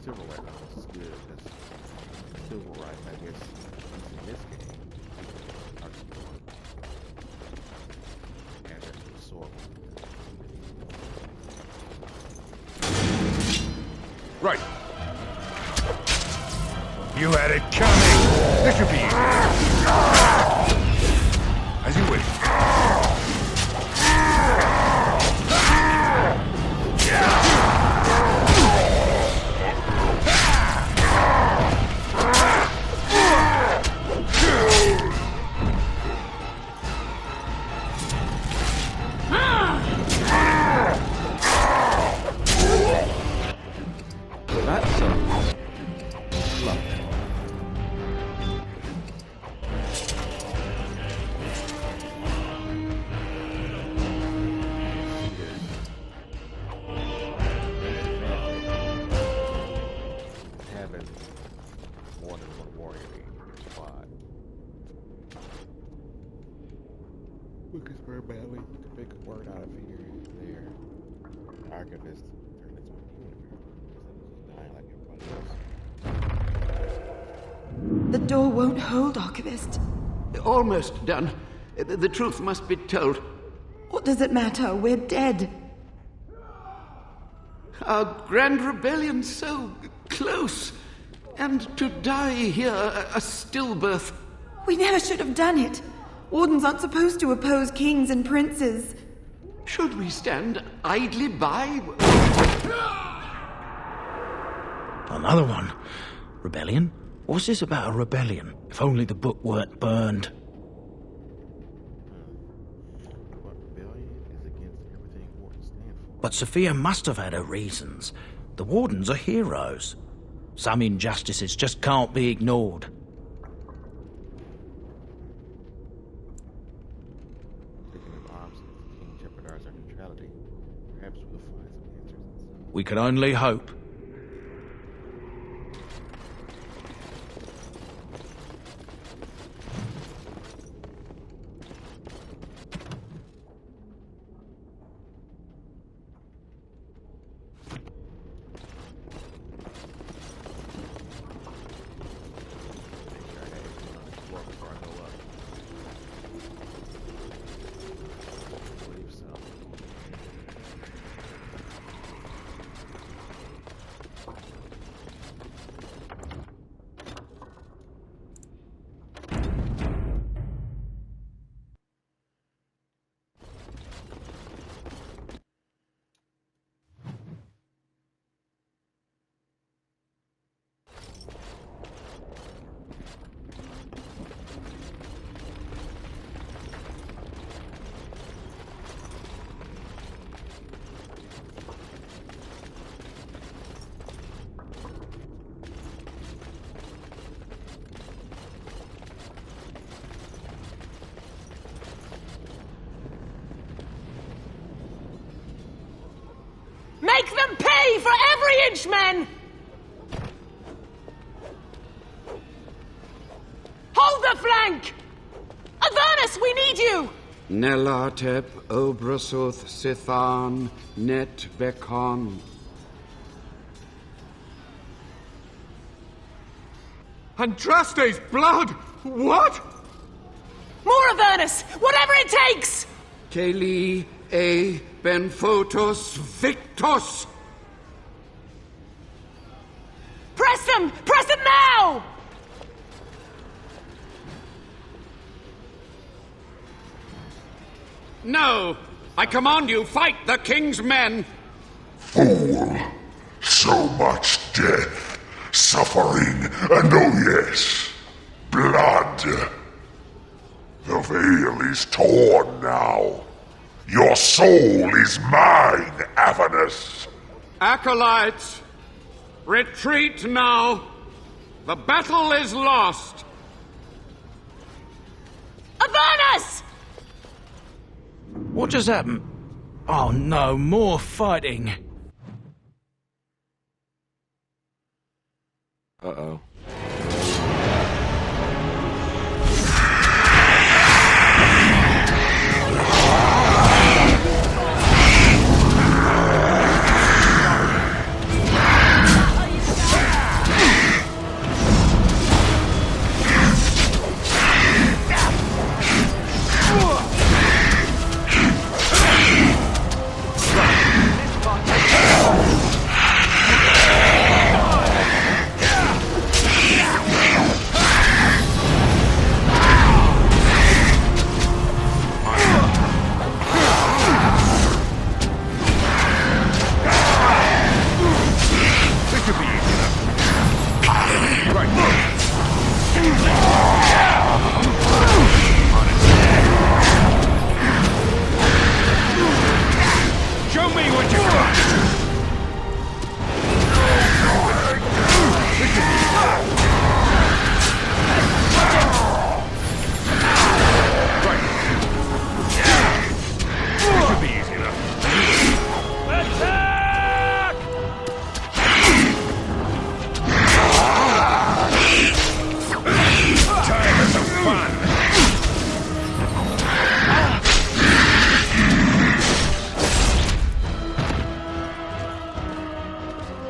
Civil rights is good because civil rights, I guess, in this game, are still added to the soil. Right. You had it coming. This should be easy. As you wish. That's lovely. Having more than one warrior in your squad. Lucasburg Valley, you can make a word out of here and there. The archivist turned into a demon apparently, instead of just dying like everybody else. The door won't hold, Archivist. Almost done. The truth must be told. What does it matter? We're dead. Our grand rebellion so close. And to die here, a stillbirth. We never should have done it. Wardens aren't supposed to oppose kings and princes. Should we stand idly by? Another one. Rebellion? What's this about a rebellion? If only the book weren't burned. What rebellion is against everything Wardens stand for? But Sophia must have had her reasons. The Wardens are heroes. Some injustices just can't be ignored. Picking up arms against the king jeopardize our neutrality. Perhaps we'll find some answers in some. We can only hope. Make them pay for every inch, men! Hold the flank! Avernus, we need you! Nelatep, Obrasoth, Sithan, Net, Bekon. Andraste's blood! What? More Avernus! Whatever it takes! Keli, E, Benfotos, Victos! Press them! Press them now! No! I command you, fight the king's men! Fool! So much death, suffering, and oh yes, blood. The veil is torn now. Your soul is mine, Avernus. Acolytes, retreat now. The battle is lost. Avernus! What just happened? Oh no, more fighting. Uh-oh.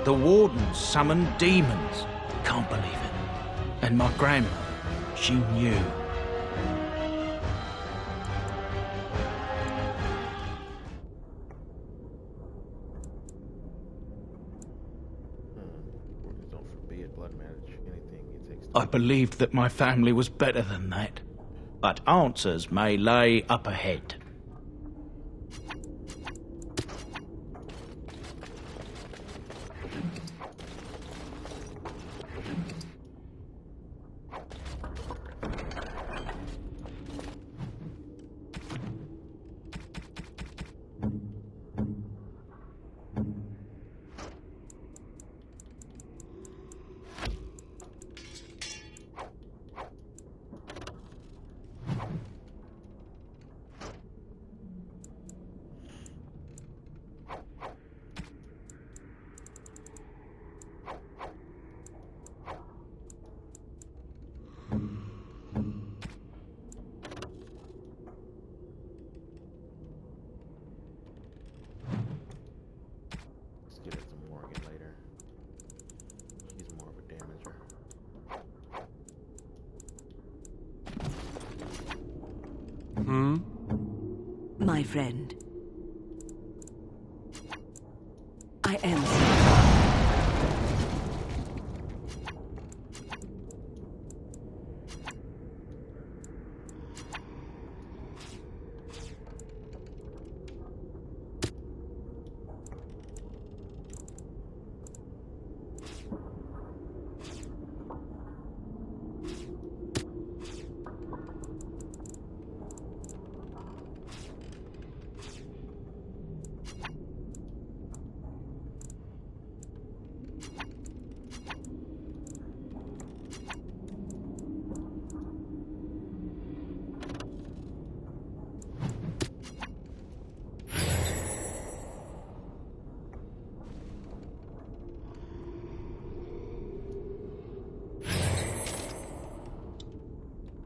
The Wardens summoned demons. Can't believe it. And my grandma, she knew. I believed that my family was better than that. But answers may lay up ahead. Let's get it to Morgan later. She's more of a damager. My friend. I am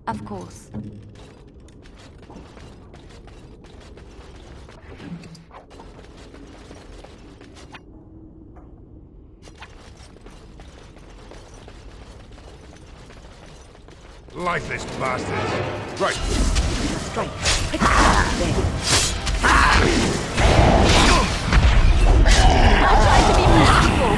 Of course. Lifeless bastards. Right. straight. There. I'll try to be merciful.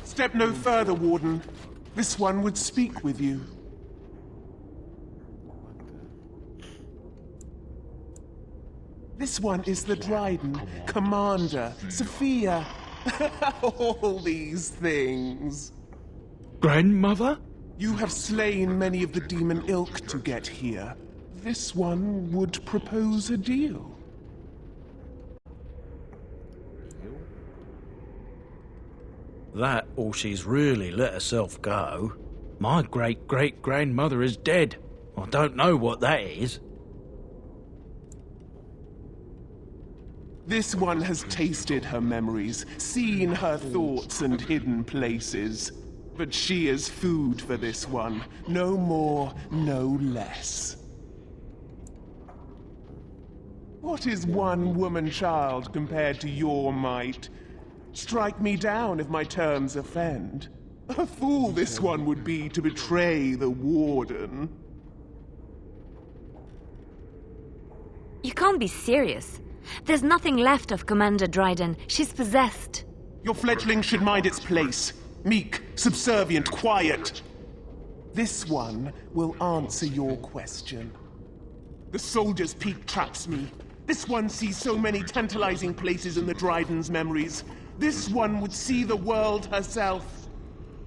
Step no further, Warden. This one would speak with you. This one is the Dryden, Commander, Sophia. All these things. Grandmother? You have slain many of the demon ilk to get here. This one would propose a deal. That, or she's really let herself go. My great-great-grandmother is dead. I don't know what that is. This one has tasted her memories, seen her thoughts and hidden places. But she is food for this one. No more, no less. What is one woman-child compared to your might? Strike me down if my terms offend. A fool this one would be to betray the Warden. You can't be serious. There's nothing left of Commander Dryden. She's possessed. Your fledgling should mind its place. Meek, subservient, quiet. This one will answer your question. The Soldier's Peak traps me. This one sees so many tantalizing places in the Dryden's memories. This one would see the world herself.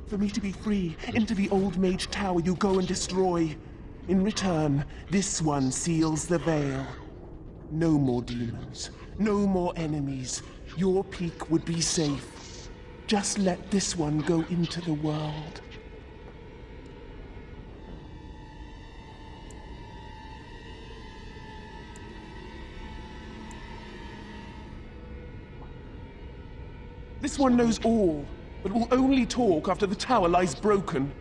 For me to be free, into the Old Mage Tower you go and destroy. In return, this one seals the veil. No more demons, no more enemies. Your peak would be safe. Just let this one go into the world. This one knows all, but will only talk after the tower lies broken.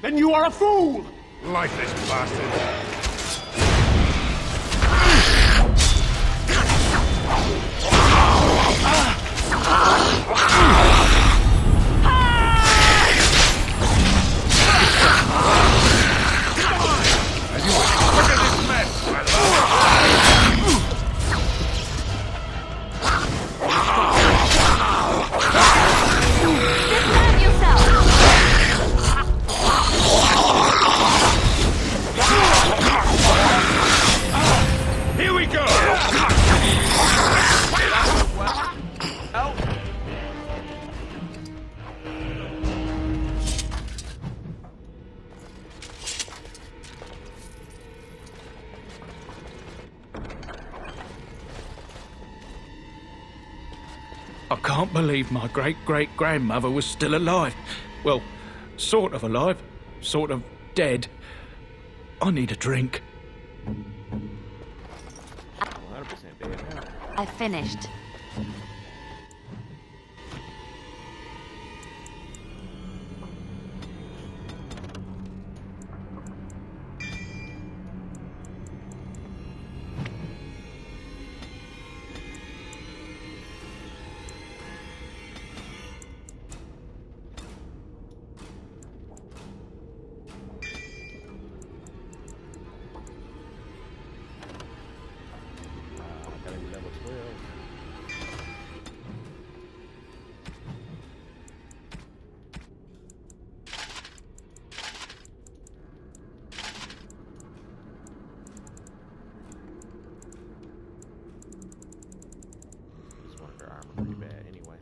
Then you are a fool! Lifeless bastard! I can't believe my great-great-grandmother was still alive. Well, sort of alive, sort of dead. I need a drink. 100% dead now. I finished. Gotta be level 12. This one, her armor pretty bad anyway.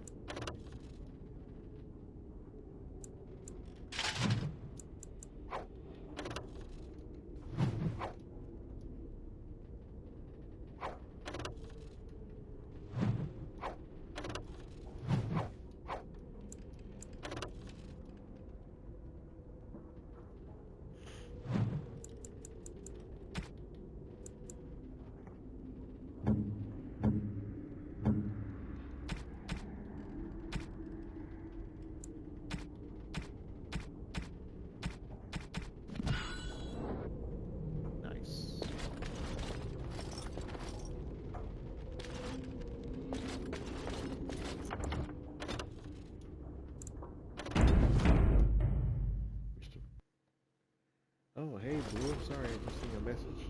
Oh, hey, Blue. Sorry, I just seen your message.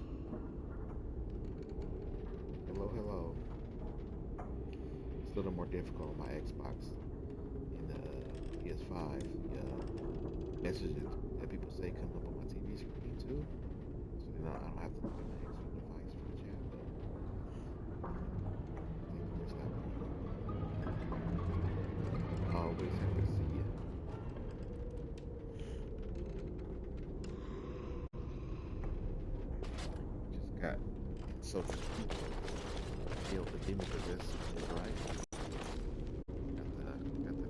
Hello, hello. It's a little more difficult on my Xbox. In the PS5, the messages that people say come up on my TV screen too. So then I don't have to look at my extra device for the chat, but what's happening? Always happy to see you. Got so killed the demon possessed, right? Got the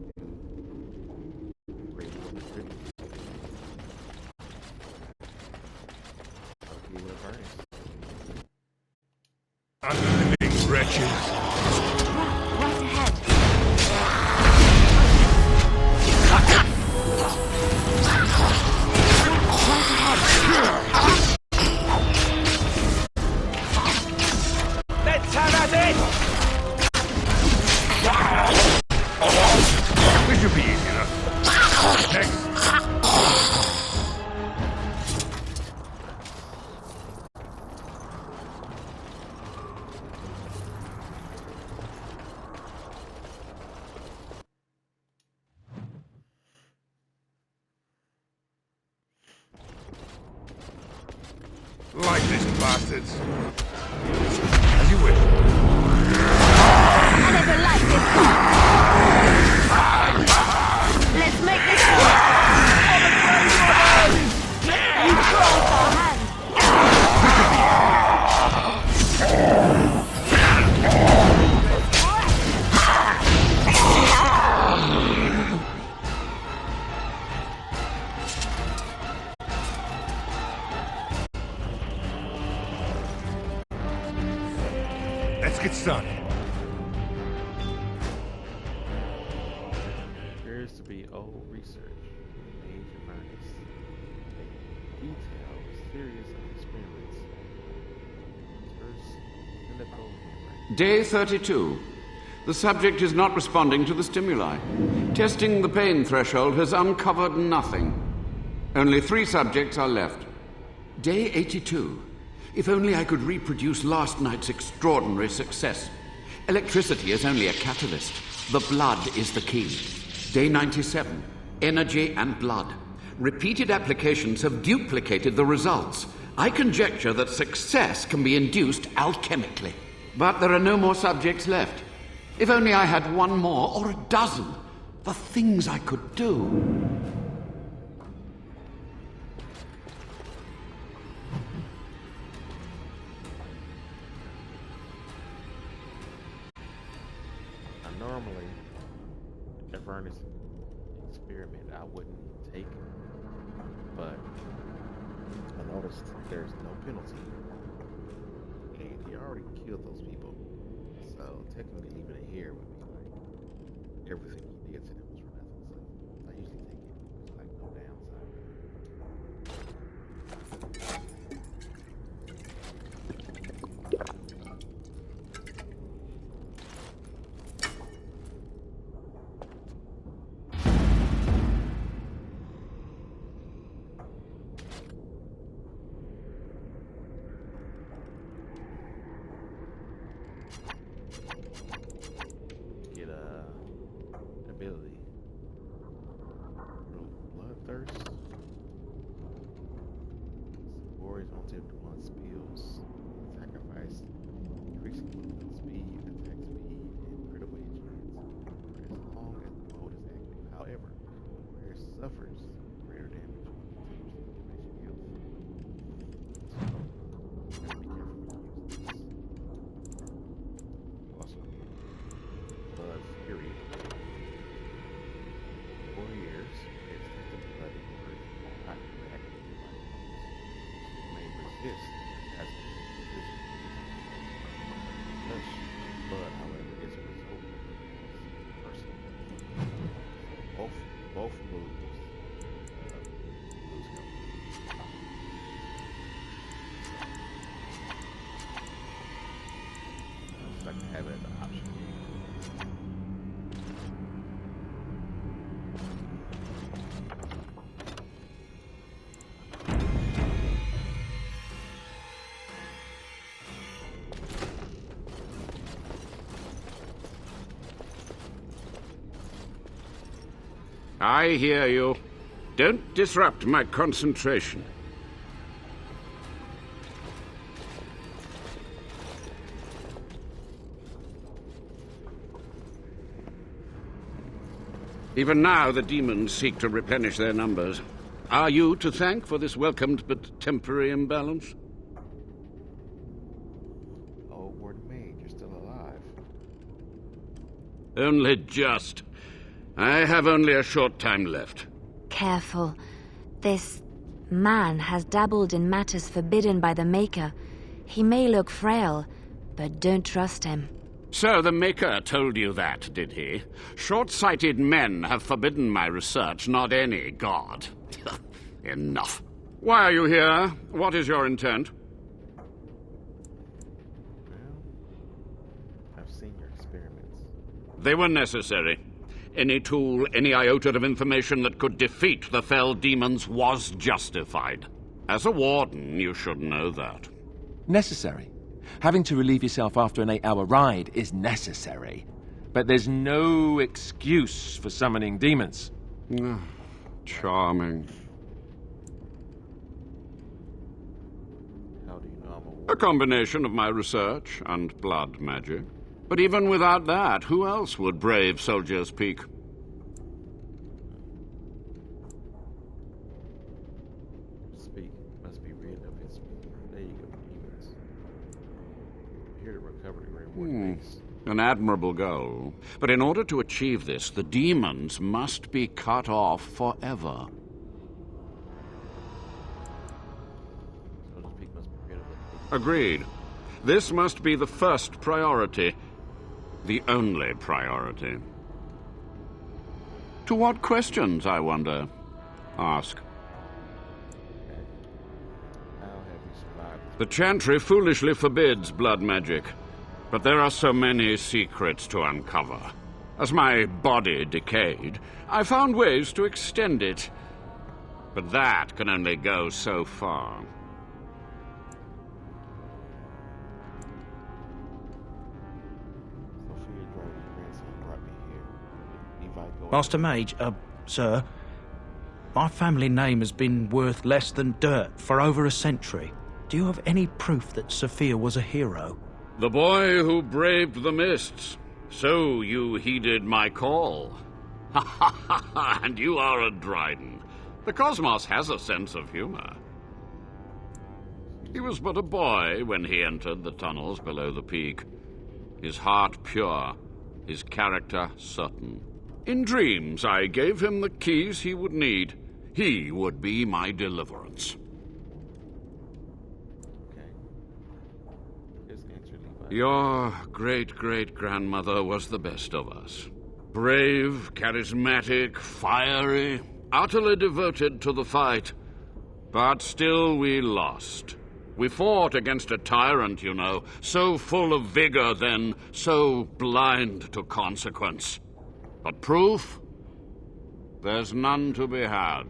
new Great Warden Tribute. Okay, with Ernest. Unliving wretches. Right ahead. Let's have at it! This should be easy enough. Next. Like this, bastards. As you wish. I never liked this part. Let's make this work. You crawl for a hand. get started. Appears to be old research. Age of Ernest. They detail a series of experiments. First, clinical handwriting. Day 32. The subject is not responding to the stimuli. Testing the pain threshold has uncovered nothing. Only 3 subjects are left. Day 82. If only I could reproduce last night's extraordinary success. Electricity is only a catalyst. The blood is the key. Day 97. Energy and blood. Repeated applications have duplicated the results. I conjecture that success can be induced alchemically. But there are no more subjects left. If only I had 1 more, or a dozen. The things I could do. Normally, a furnace experiment I wouldn't take, but I noticed there's no penalty, and he already killed those people, so technically leaving it here would be like everything he did to them was for nothing, so I usually take it. There's like no downside. Ability. Bloodthirst. Horizontal one spills. Sacrifice. Increasing movement speed, attack speed, and critical hit chance for as long as the mode is active. However, where it suffers greater damage when it continues to health. So, you gotta be careful when you use this. Also, Blood Fury. 4 years, it's the bloody word, not back in your body. It may resist as a decision. Flesh, blood, however, is a result of the personal death. So both moves lose health. It's like to have it as an option. I hear you. Don't disrupt my concentration. Even now, the demons seek to replenish their numbers. Are you to thank for this welcomed but temporary imbalance? Oh, Warden Mage, you're still alive. Only just. I have only a short time left. Careful. This man has dabbled in matters forbidden by the Maker. He may look frail, but don't trust him. So the Maker told you that, did he? Short-sighted men have forbidden my research, not any god. Enough. Why are you here? What is your intent? Well, I've seen your experiments. They were necessary. Any tool, any iota of information that could defeat the fell demons was justified. As a warden, you should know that. Necessary. Having to relieve yourself after an 8-hour ride is necessary. But there's no excuse for summoning demons. Charming. How do you know I'm a warden? A combination of my research and blood magic. But even without that, who else would brave Soldier's Peak? Speak must be rid of his plague of demons. Here to recovery Warden Base. An admirable goal. But in order to achieve this, the demons must be cut off forever. Soldier's Peak must be rid of the Agreed. This must be the first priority. The only priority. To what questions, I wonder? Ask. The Chantry foolishly forbids blood magic, but there are so many secrets to uncover. As my body decayed, I found ways to extend it. But that can only go so far. Master Mage, sir, my family name has been worth less than dirt for over a century. Do you have any proof that Sophia was a hero? The boy who braved the mists. So you heeded my call. Ha ha ha ha, and you are a Dryden. The cosmos has a sense of humor. He was but a boy when he entered the tunnels below the peak. His heart pure, his character certain. In dreams, I gave him the keys he would need. He would be my deliverance. Your great-great-grandmother was the best of us. Brave, charismatic, fiery, utterly devoted to the fight. But still we lost. We fought against a tyrant, you know, so full of vigor then, so blind to consequence. But proof? There's none to be had.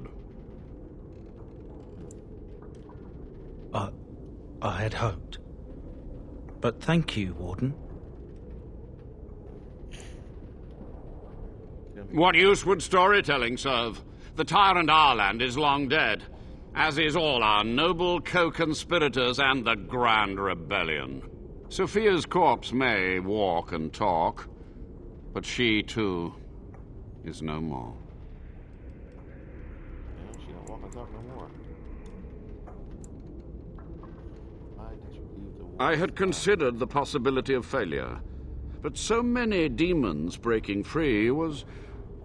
I had hoped. But thank you, Warden. What use would storytelling serve? The tyrant Arland is long dead, as is all our noble co-conspirators and the Grand Rebellion. Sophia's corpse may walk and talk, but she, too, is no more. She don't walk and talk no more. Why did you leave the war? I had considered the possibility of failure, but so many demons breaking free was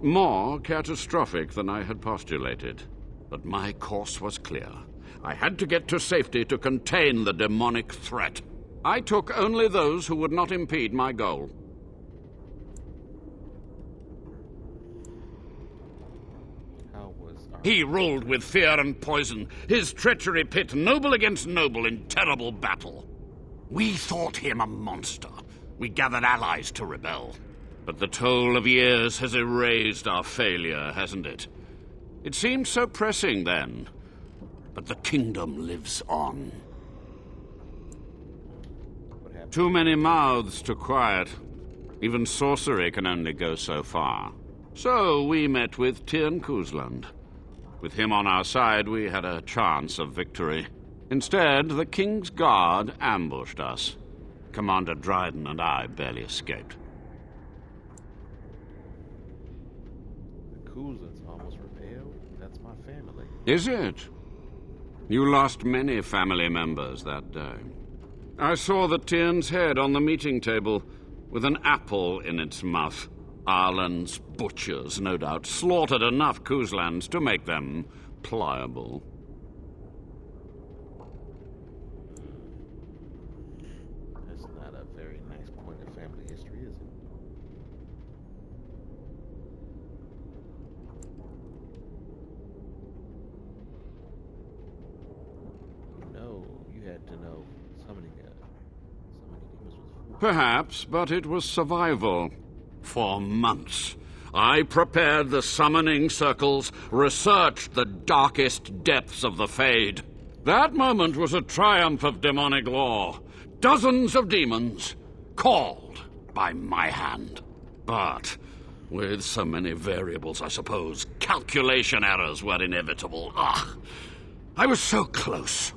more catastrophic than I had postulated. But my course was clear. I had to get to safety to contain the demonic threat. I took only those who would not impede my goal. He ruled with fear and poison, his treachery pit noble against noble in terrible battle. We thought him a monster. We gathered allies to rebel. But the toll of years has erased our failure, hasn't it? It seemed so pressing then, but the kingdom lives on. Too many mouths to quiet. Even sorcery can only go so far. So we met with Tyrn Kuzland. With him on our side, we had a chance of victory. Instead, the King's Guard ambushed us. Commander Dryden and I barely escaped. The Kuzlands almost rebelled? That's my family. Is it? You lost many family members that day. I saw the Tyrn's head on the meeting table, with an apple in its mouth. Arland's butchers, no doubt, slaughtered enough Kuzlands to make them pliable. That's not a very nice point of family history, is it? You know, you had to know summoning demons was... Perhaps, but it was survival. For months, I prepared the summoning circles, researched the darkest depths of the Fade. That moment was a triumph of demonic law. Dozens of demons, called by my hand. But with so many variables, I suppose, calculation errors were inevitable. I was so close.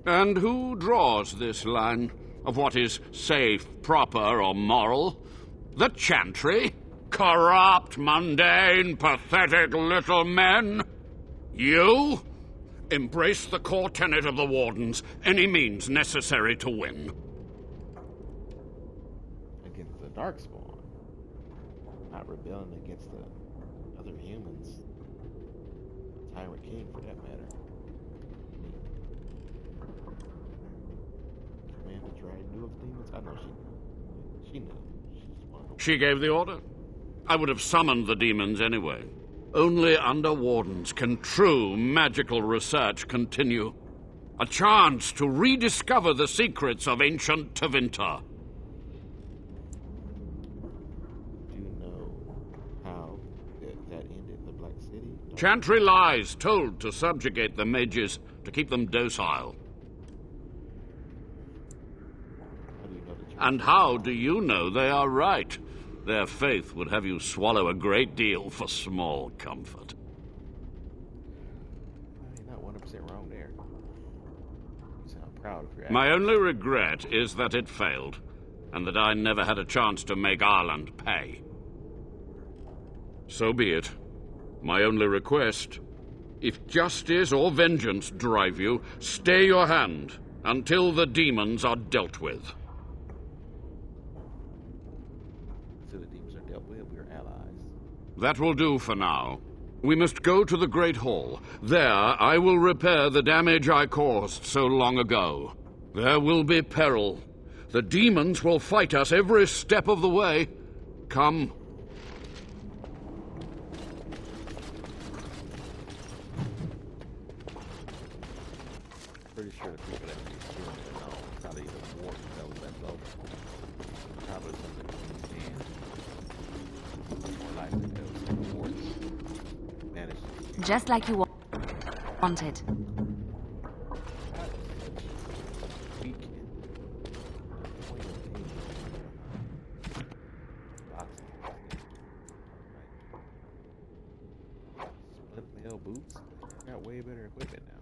And who draws this line of what is safe, proper, or moral? The Chantry? Corrupt, mundane, pathetic little men? You? Embrace the core tenet of the Wardens, any means necessary to win. Against the Darkspawn, not rebelling against the other humans. Tyrant King, for that matter. Commander Dryden knew of demons? I know she knew. She knew. She gave the order. I would have summoned the demons anyway. Only under Wardens can true magical research continue. A chance to rediscover the secrets of ancient Tevinter. Do you know how that ended the Black City? Chantry lies told to subjugate the mages, to keep them docile. And how do you know they are right? Their faith would have you swallow a great deal for small comfort. You're not 100% wrong there. You sound proud of your My only regret is that it failed, and that I never had a chance to make Ireland pay. So be it. My only request, if justice or vengeance drive you, stay your hand until the demons are dealt with. That will do for now. We must go to the Great Hall. There, I will repair the damage I caused so long ago. There will be peril. The demons will fight us every step of the way. Come. Pretty sure the people that he's killing are known. Probably the war that was left over. Probably something in his hands. More likely that was the war managed. Just like you wanted. Split mail boots. Got way better equipment now.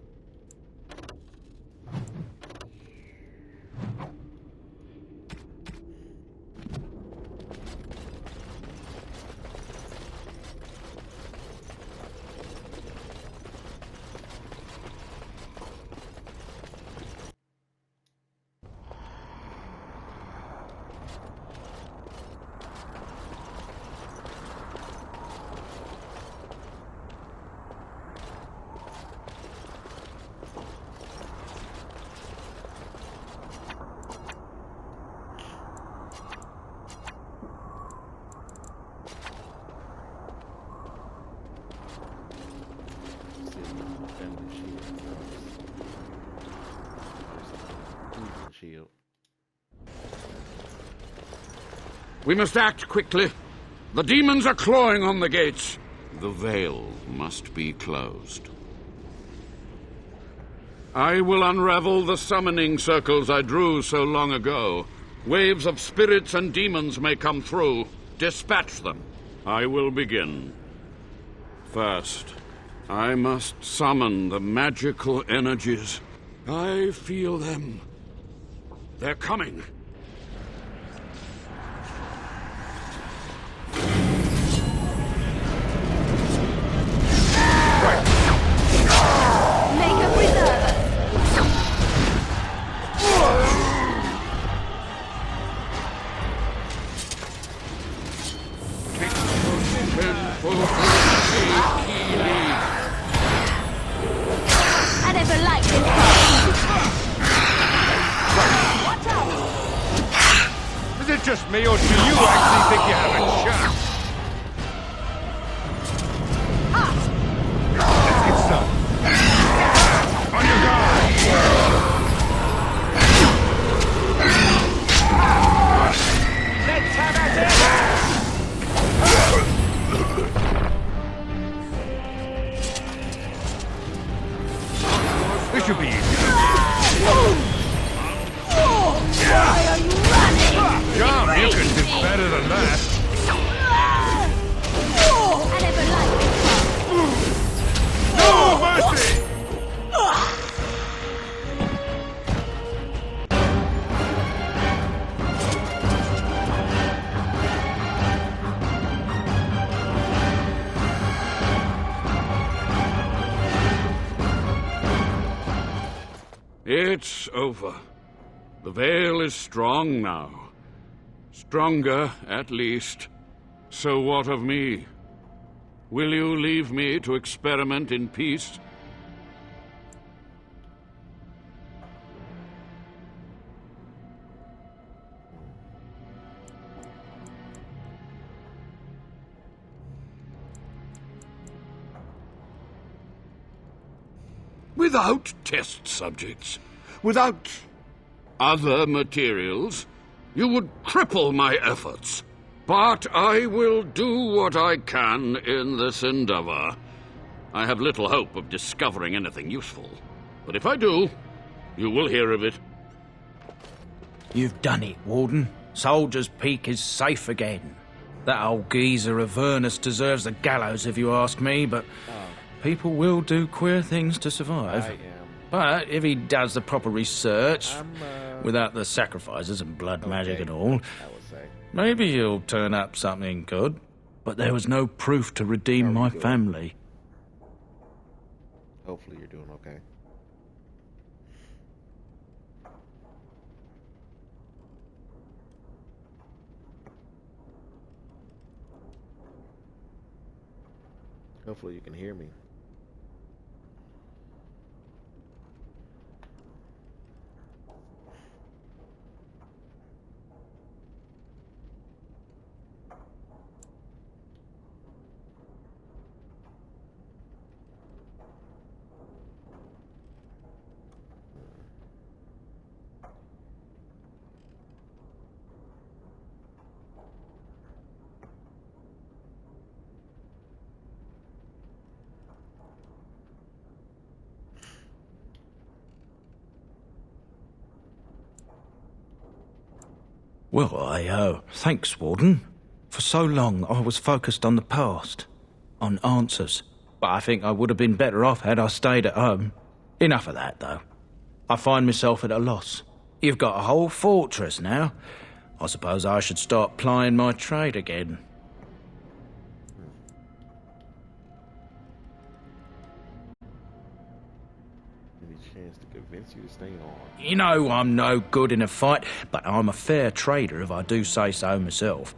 We must act quickly. The demons are clawing on the gates. The veil must be closed. I will unravel the summoning circles I drew so long ago. Waves of spirits and demons may come through. Dispatch them. I will begin. First, I must summon the magical energies. I feel them. They're coming. I never liked this Is it just me, or do you actually think you have a chance? Let's get started. On your guard! Let's have at it! This should be easy. Why are you running? Jump, you can do better than that. I never liked No mercy! It's over. The veil is strong now. Stronger, at least. So what of me? Will you leave me to experiment in peace? Without test subjects, without other materials, you would cripple my efforts. But I will do what I can in this endeavor. I have little hope of discovering anything useful. But if I do, you will hear of it. You've done it, Warden. Soldier's Peak is safe again. That old geezer Avernus deserves the gallows if you ask me, but people will do queer things to survive. But if he does the proper research, without the sacrifices and blood magic and all, maybe he'll turn up something good. But there was no proof to redeem my family. Hopefully you're doing okay. Hopefully you can hear me. Well, thanks, Warden. For so long, I was focused on the past, on answers. But I think I would have been better off had I stayed at home. Enough of that, though. I find myself at a loss. You've got a whole fortress now. I suppose I should start plying my trade again. Any chance to convince you to stay on? You know I'm no good in a fight, but I'm a fair trader if I do say so myself.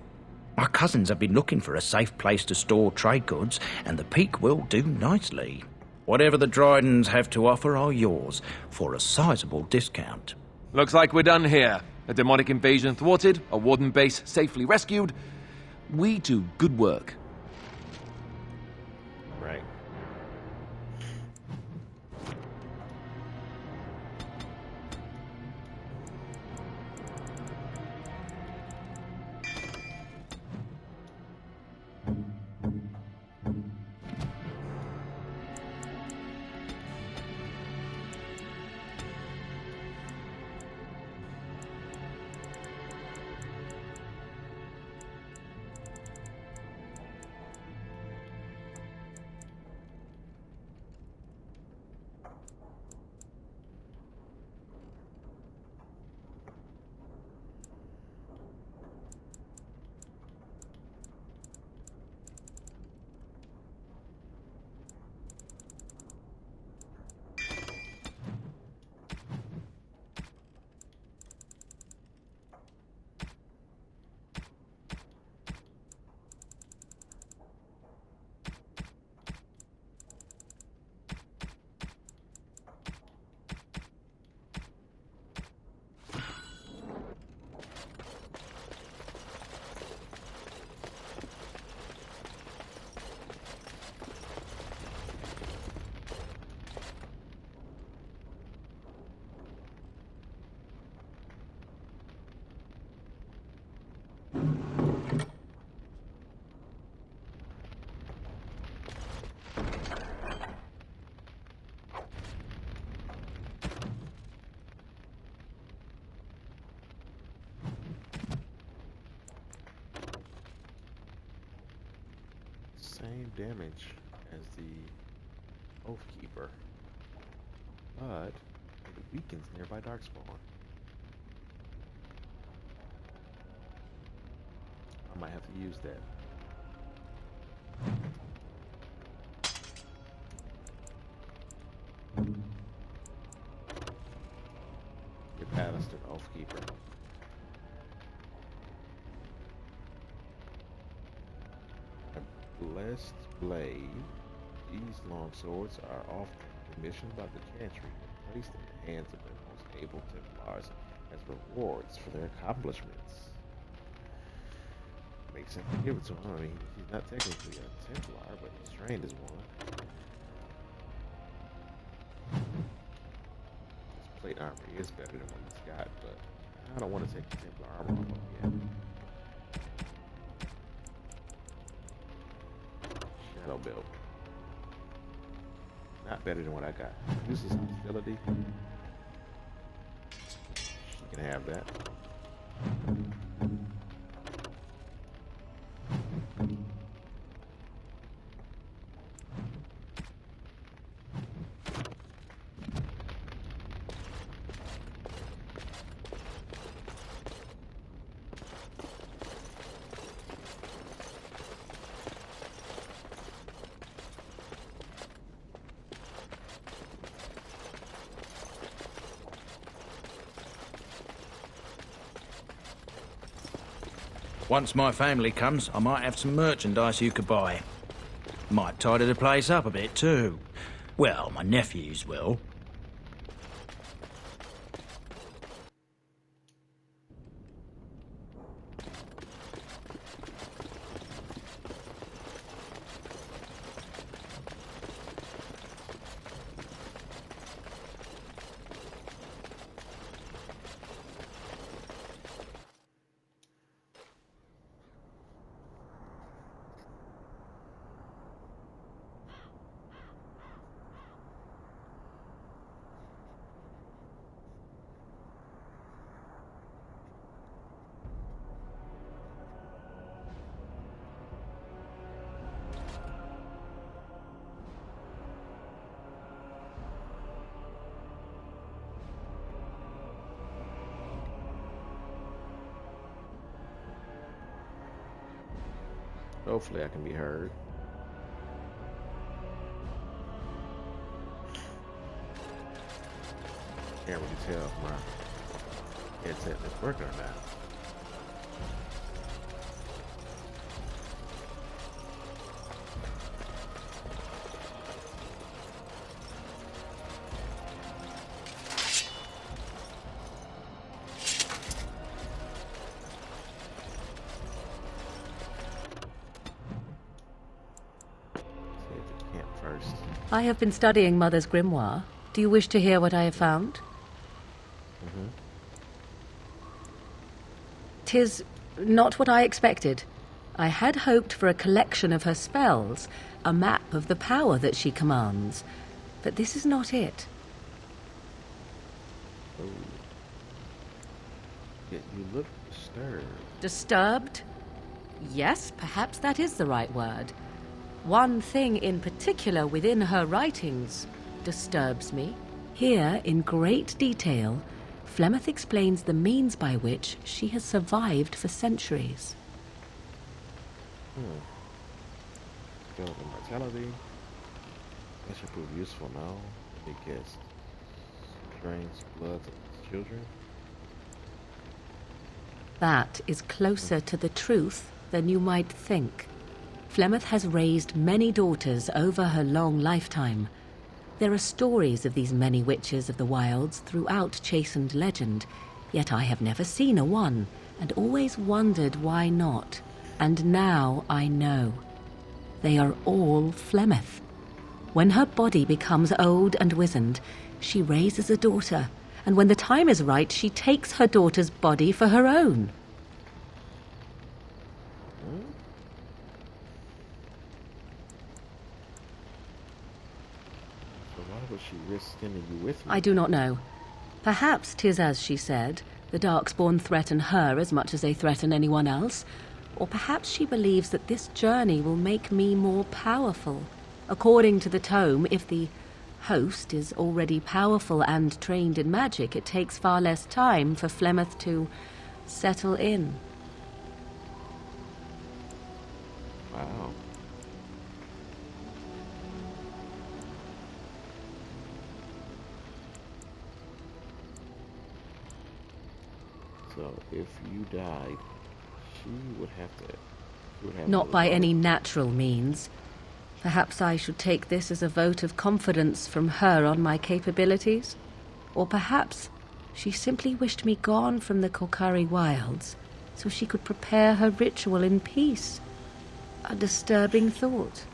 My cousins have been looking for a safe place to store trade goods, and the Peak will do nicely. Whatever the Drydens have to offer are yours, for a sizable discount. Looks like we're done here. A demonic invasion thwarted, a Warden base safely rescued. We do good work. Right. Same damage as the Oathkeeper, but it weakens nearby Darkspawn. I might have to use that. Get Patterson, Oathkeeper. Ooh, blessed blade. These long swords are often commissioned by the Chantry and placed in the hands of their most able Templars as rewards for their accomplishments. Makes sense to give it to him. I mean, he's not technically a Templar, but he's trained as one. His plate armor is better than what he's got, but I don't want to take the Templar armor off him yet. Shadow belt. Not better than what I got. Uses hostility. She can have that. Once my family comes, I might have some merchandise you could buy. Might tidy the place up a bit too. Well, my nephews will. Hopefully I can be heard. Can't really tell if my headset is working or not. I have been studying Mother's grimoire. Do you wish to hear what I have found? Mm-hmm. 'Tis not what I expected. I had hoped for a collection of her spells, a map of the power that she commands. But this is not it. Oh. Yet you look disturbed. Disturbed? Yes, perhaps that is the right word. One thing in particular within her writings disturbs me. Here, in great detail, Flemeth explains the means by which she has survived for centuries. Skill of immortality. That should prove useful now. It gets drains blood to children. That is closer to the truth than you might think. Flemeth has raised many daughters over her long lifetime. There are stories of these many witches of the wilds throughout chastened legend, yet I have never seen a one, and always wondered why not. And now I know. They are all Flemeth. When her body becomes old and wizened, she raises a daughter, and when the time is right, she takes her daughter's body for her own. Was she risking you with me? I do not know. Perhaps 'tis as she said, the Darkspawn threaten her as much as they threaten anyone else. Or perhaps she believes that this journey will make me more powerful. According to the tome, if the host is already powerful and trained in magic, it takes far less time for Flemeth to settle in. Wow. So if you died, she would have to Not by any natural means. Perhaps I should take this as a vote of confidence from her on my capabilities. Or perhaps she simply wished me gone from the Korcari wilds so she could prepare her ritual in peace. A disturbing thought.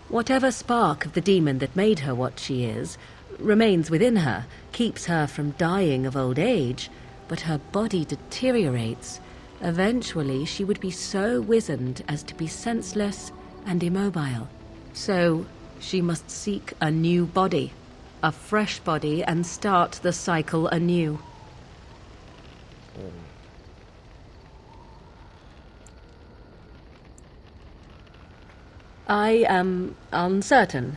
Whatever spark of the demon that made her what she is remains within her, keeps her from dying of old age, but her body deteriorates. Eventually, she would be so wizened as to be senseless and immobile. So, she must seek a new body, a fresh body, and start the cycle anew. I am uncertain.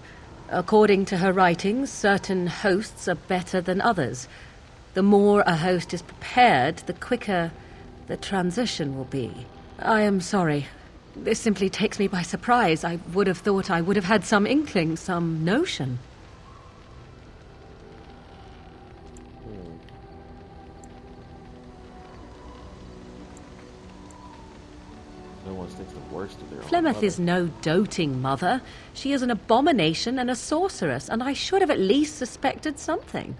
According to her writings, certain hosts are better than others. The more a host is prepared, the quicker the transition will be. I am sorry. This simply takes me by surprise. I would have thought I would have had some inkling, some notion. No one thinks the worst of their own Flemeth mother. is no doting mother. She is an abomination and a sorceress, and I should have at least suspected something.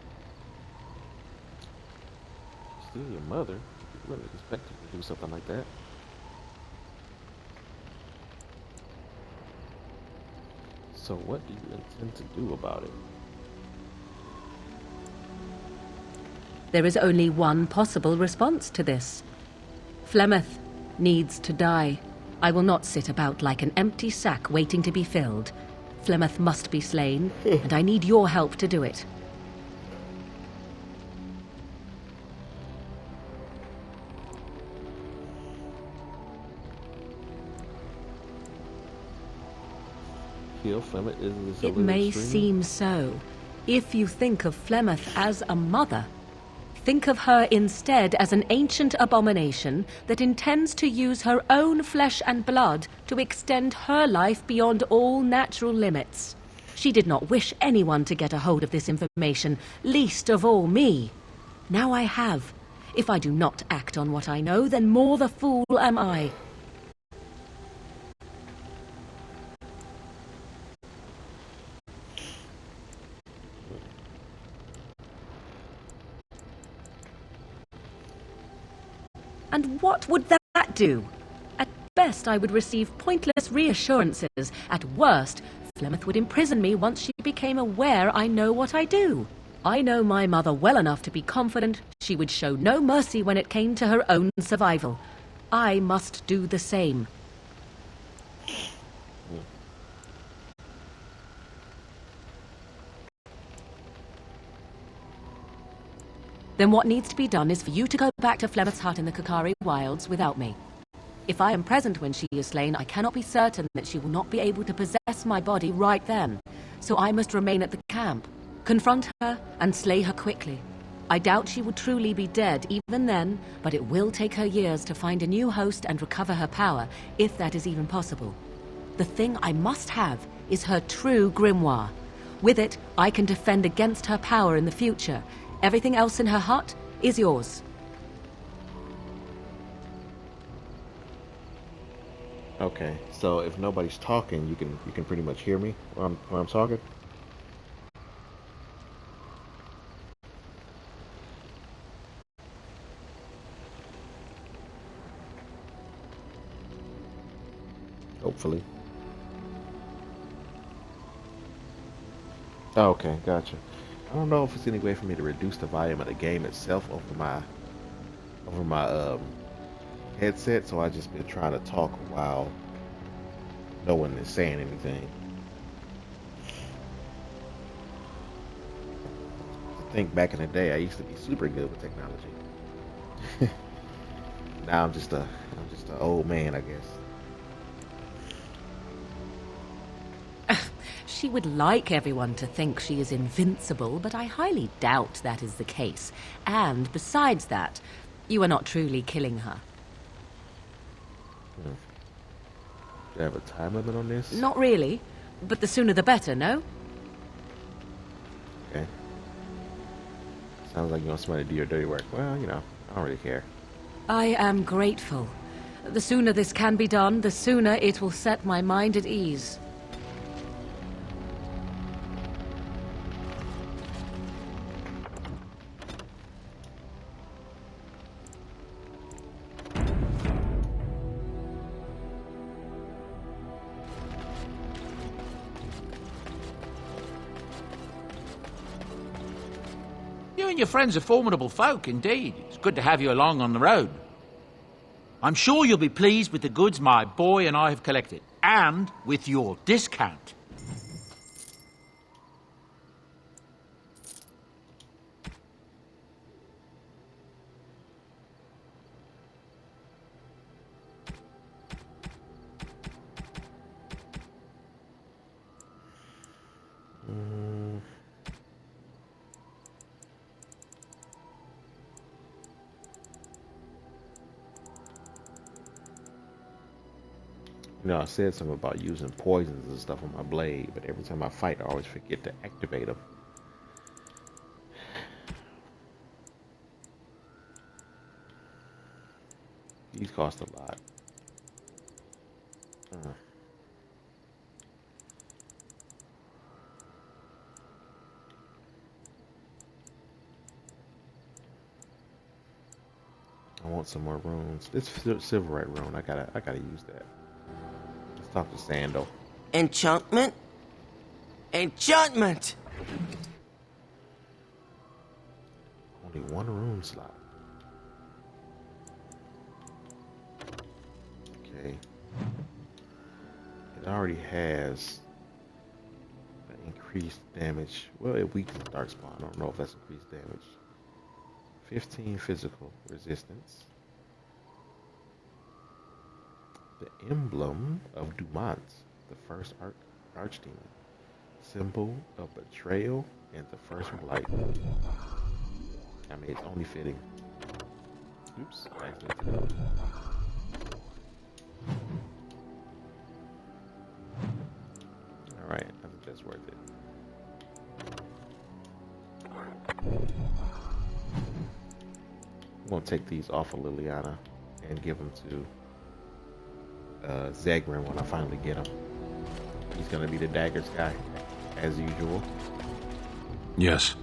Still your mother. You wouldn't expect her to do something like that. So what do you intend to do about it? There is only one possible response to this. Flemeth needs to die. I will not sit about like an empty sack waiting to be filled. Flemeth must be slain, and I need your help to do it. Feel Flemeth is It may seem so. If you think of Flemeth as a mother, think of her instead as an ancient abomination that intends to use her own flesh and blood to extend her life beyond all natural limits. She did not wish anyone to get a hold of this information, least of all me. Now I have. If I do not act on what I know, then more the fool am I. And what would that do? At best, I would receive pointless reassurances. At worst, Flemeth would imprison me once she became aware I know what I do. I know my mother well enough to be confident she would show no mercy when it came to her own survival. I must do the same. Then what needs to be done is for you to go back to Flemeth's hut in the Korcari wilds without me. If I am present when she is slain, I cannot be certain that she will not be able to possess my body right then. So I must remain at the camp, confront her, and slay her quickly. I doubt she will truly be dead even then, but it will take her years to find a new host and recover her power, if that is even possible. The thing I must have is her true grimoire. With it, I can defend against her power in the future. Everything else in her hut is yours. Okay, so if nobody's talking, you can pretty much hear me when I'm talking. Hopefully. Oh, okay, gotcha. I don't know if it's any way for me to reduce the volume of the game itself over my headset, so I just been trying to talk while no one is saying anything. I think back in the day I used to be super good with technology. Now I'm just an old man, I guess. She would like everyone to think she is invincible, but I highly doubt that is the case. And besides that, you are not truly killing her. Do you have a time limit on this? Not really, but the sooner the better, no? Okay. Sounds like you want somebody to do your dirty work. Well, I don't really care. I am grateful. The sooner this can be done, the sooner it will set my mind at ease. You and your friends are formidable folk, indeed. It's good to have you along on the road. I'm sure you'll be pleased with the goods my boy and I have collected, and with your discount. You know, I said something about using poisons and stuff on my blade, but every time I fight, I always forget to activate them. These cost a lot. I want some more runes. This silverite rune, I gotta use that. Let's talk to Sandal. Enchantment? Enchantment! Only one rune slot. Okay. It already has increased damage. Well, it weakens Darkspawn. I don't know if that's increased damage. 15 physical resistance. The emblem of Dumont, the first archdemon. Symbol of betrayal and the first blight. I mean, it's only fitting. Oops, I accidentally did that. Alright, I think that's worth it. I'm gonna take these off of Liliana and give them to Zagrin when I finally get him. He's gonna be the daggers guy, as usual. Yes.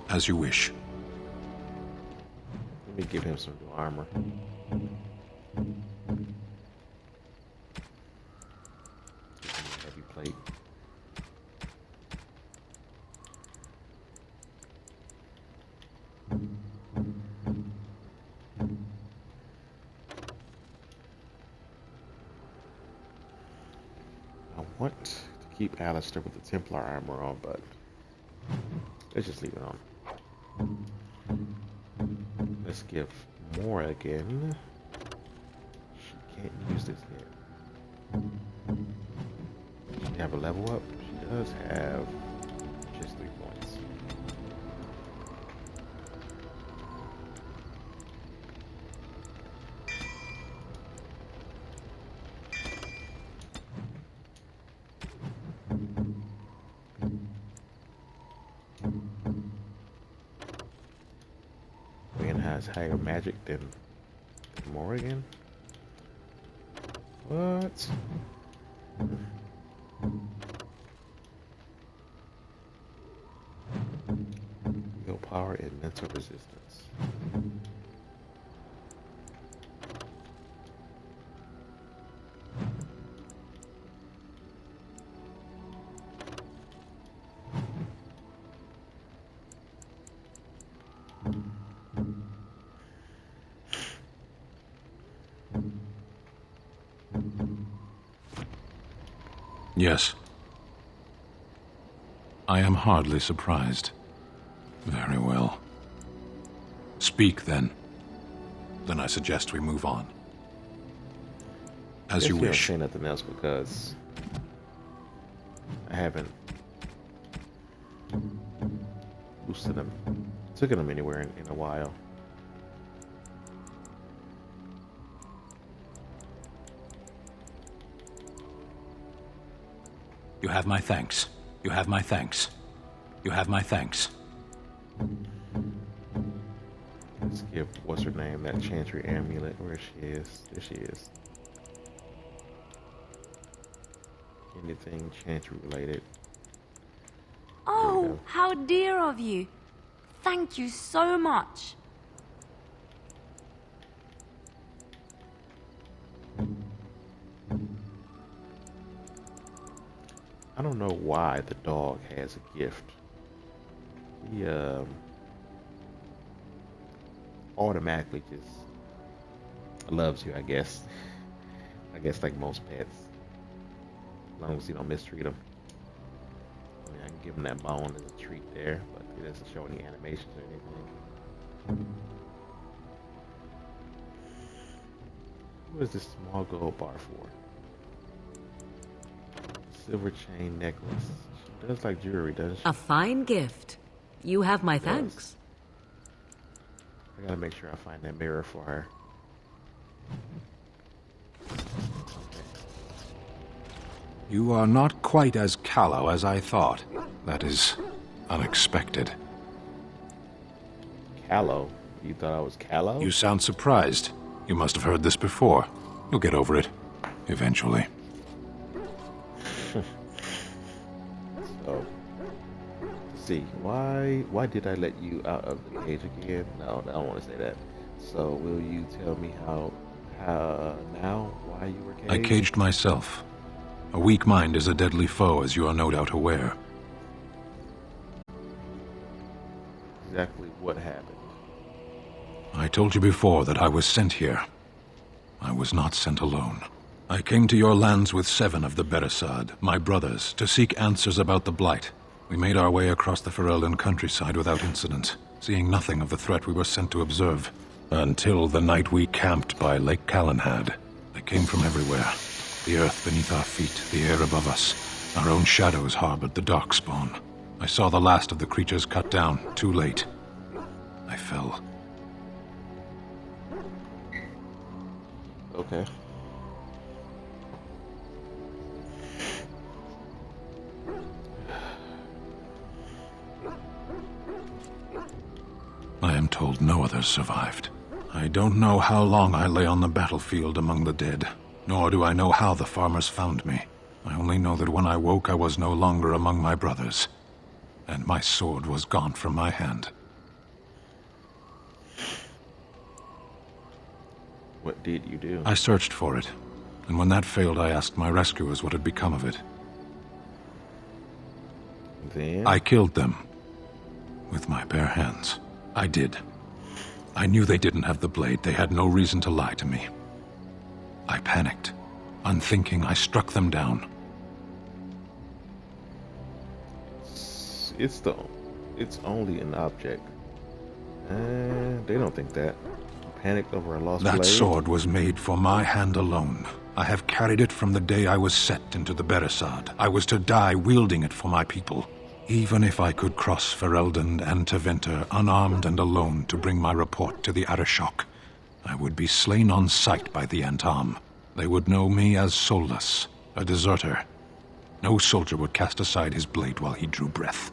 As you wish. Let me give him some new armor. Heavy plate. I want to keep Alistair with the Templar armor on, but let's just leave it on. Let's give Mora again. She can't use this yet. Does she have a level up? She does have just 3 points. Ryan has higher magic than Morrigan? What? Willpower and mental resistance. Yes. I am hardly surprised. Very well. Speak, then. Then I suggest we move on. As you wish. I can't say nothing else because I haven't boosted them, taken them anywhere in a while. You have my thanks. You have my thanks. You have my thanks. Let's give, what's her name, that Chantry amulet. Where she is. There she is. Anything Chantry related. Oh, how dear of you. Thank you so much. I don't know why the dog has a gift. He automatically just loves you, I guess. I guess like most pets. As long as you don't mistreat them. I mean, I can give him that bone as a treat there, but it doesn't show any animations or anything. What is this small gold bar for? Silver chain necklace. She does like jewelry, doesn't she? A fine gift. You have my She does. thanks. I gotta make sure I find that mirror for her. You are not quite as callow as I thought. That is unexpected. Callow? You thought I was callow? You sound surprised. You must have heard this before. You'll get over it. Eventually. So, let's see, why did I let you out of the cage again? No, I don't want to say that. So, will you tell me how now why you were caged? I caged myself. A weak mind is a deadly foe, as you are no doubt aware. Exactly what happened? I told you before that I was sent here. I was not sent alone. I came to your lands with 7 of the Beresad, my brothers, to seek answers about the Blight. We made our way across the Ferelden countryside without incident, seeing nothing of the threat we were sent to observe. Until the night we camped by Lake Calenhad. They came from everywhere. The earth beneath our feet, the air above us. Our own shadows harbored the Darkspawn. I saw the last of the creatures cut down, too late. I fell. Okay. I am told no others survived. I don't know how long I lay on the battlefield among the dead, nor do I know how the farmers found me. I only know that when I woke I was no longer among my brothers, and my sword was gone from my hand. What did you do? I searched for it, and when that failed I asked my rescuers what had become of it. Then? I killed them. With my bare hands. I did. I knew they didn't have the blade. They had no reason to lie to me. I panicked. Unthinking, I struck them down. It's only an object. They don't think that. Panicked over a lost blade? That sword was made for my hand alone. I have carried it from the day I was set into the Beresad. I was to die wielding it for my people. Even if I could cross Ferelden and Tevinter unarmed and alone to bring my report to the Arishok, I would be slain on sight by the Antam. They would know me as soulless, a deserter. No soldier would cast aside his blade while he drew breath.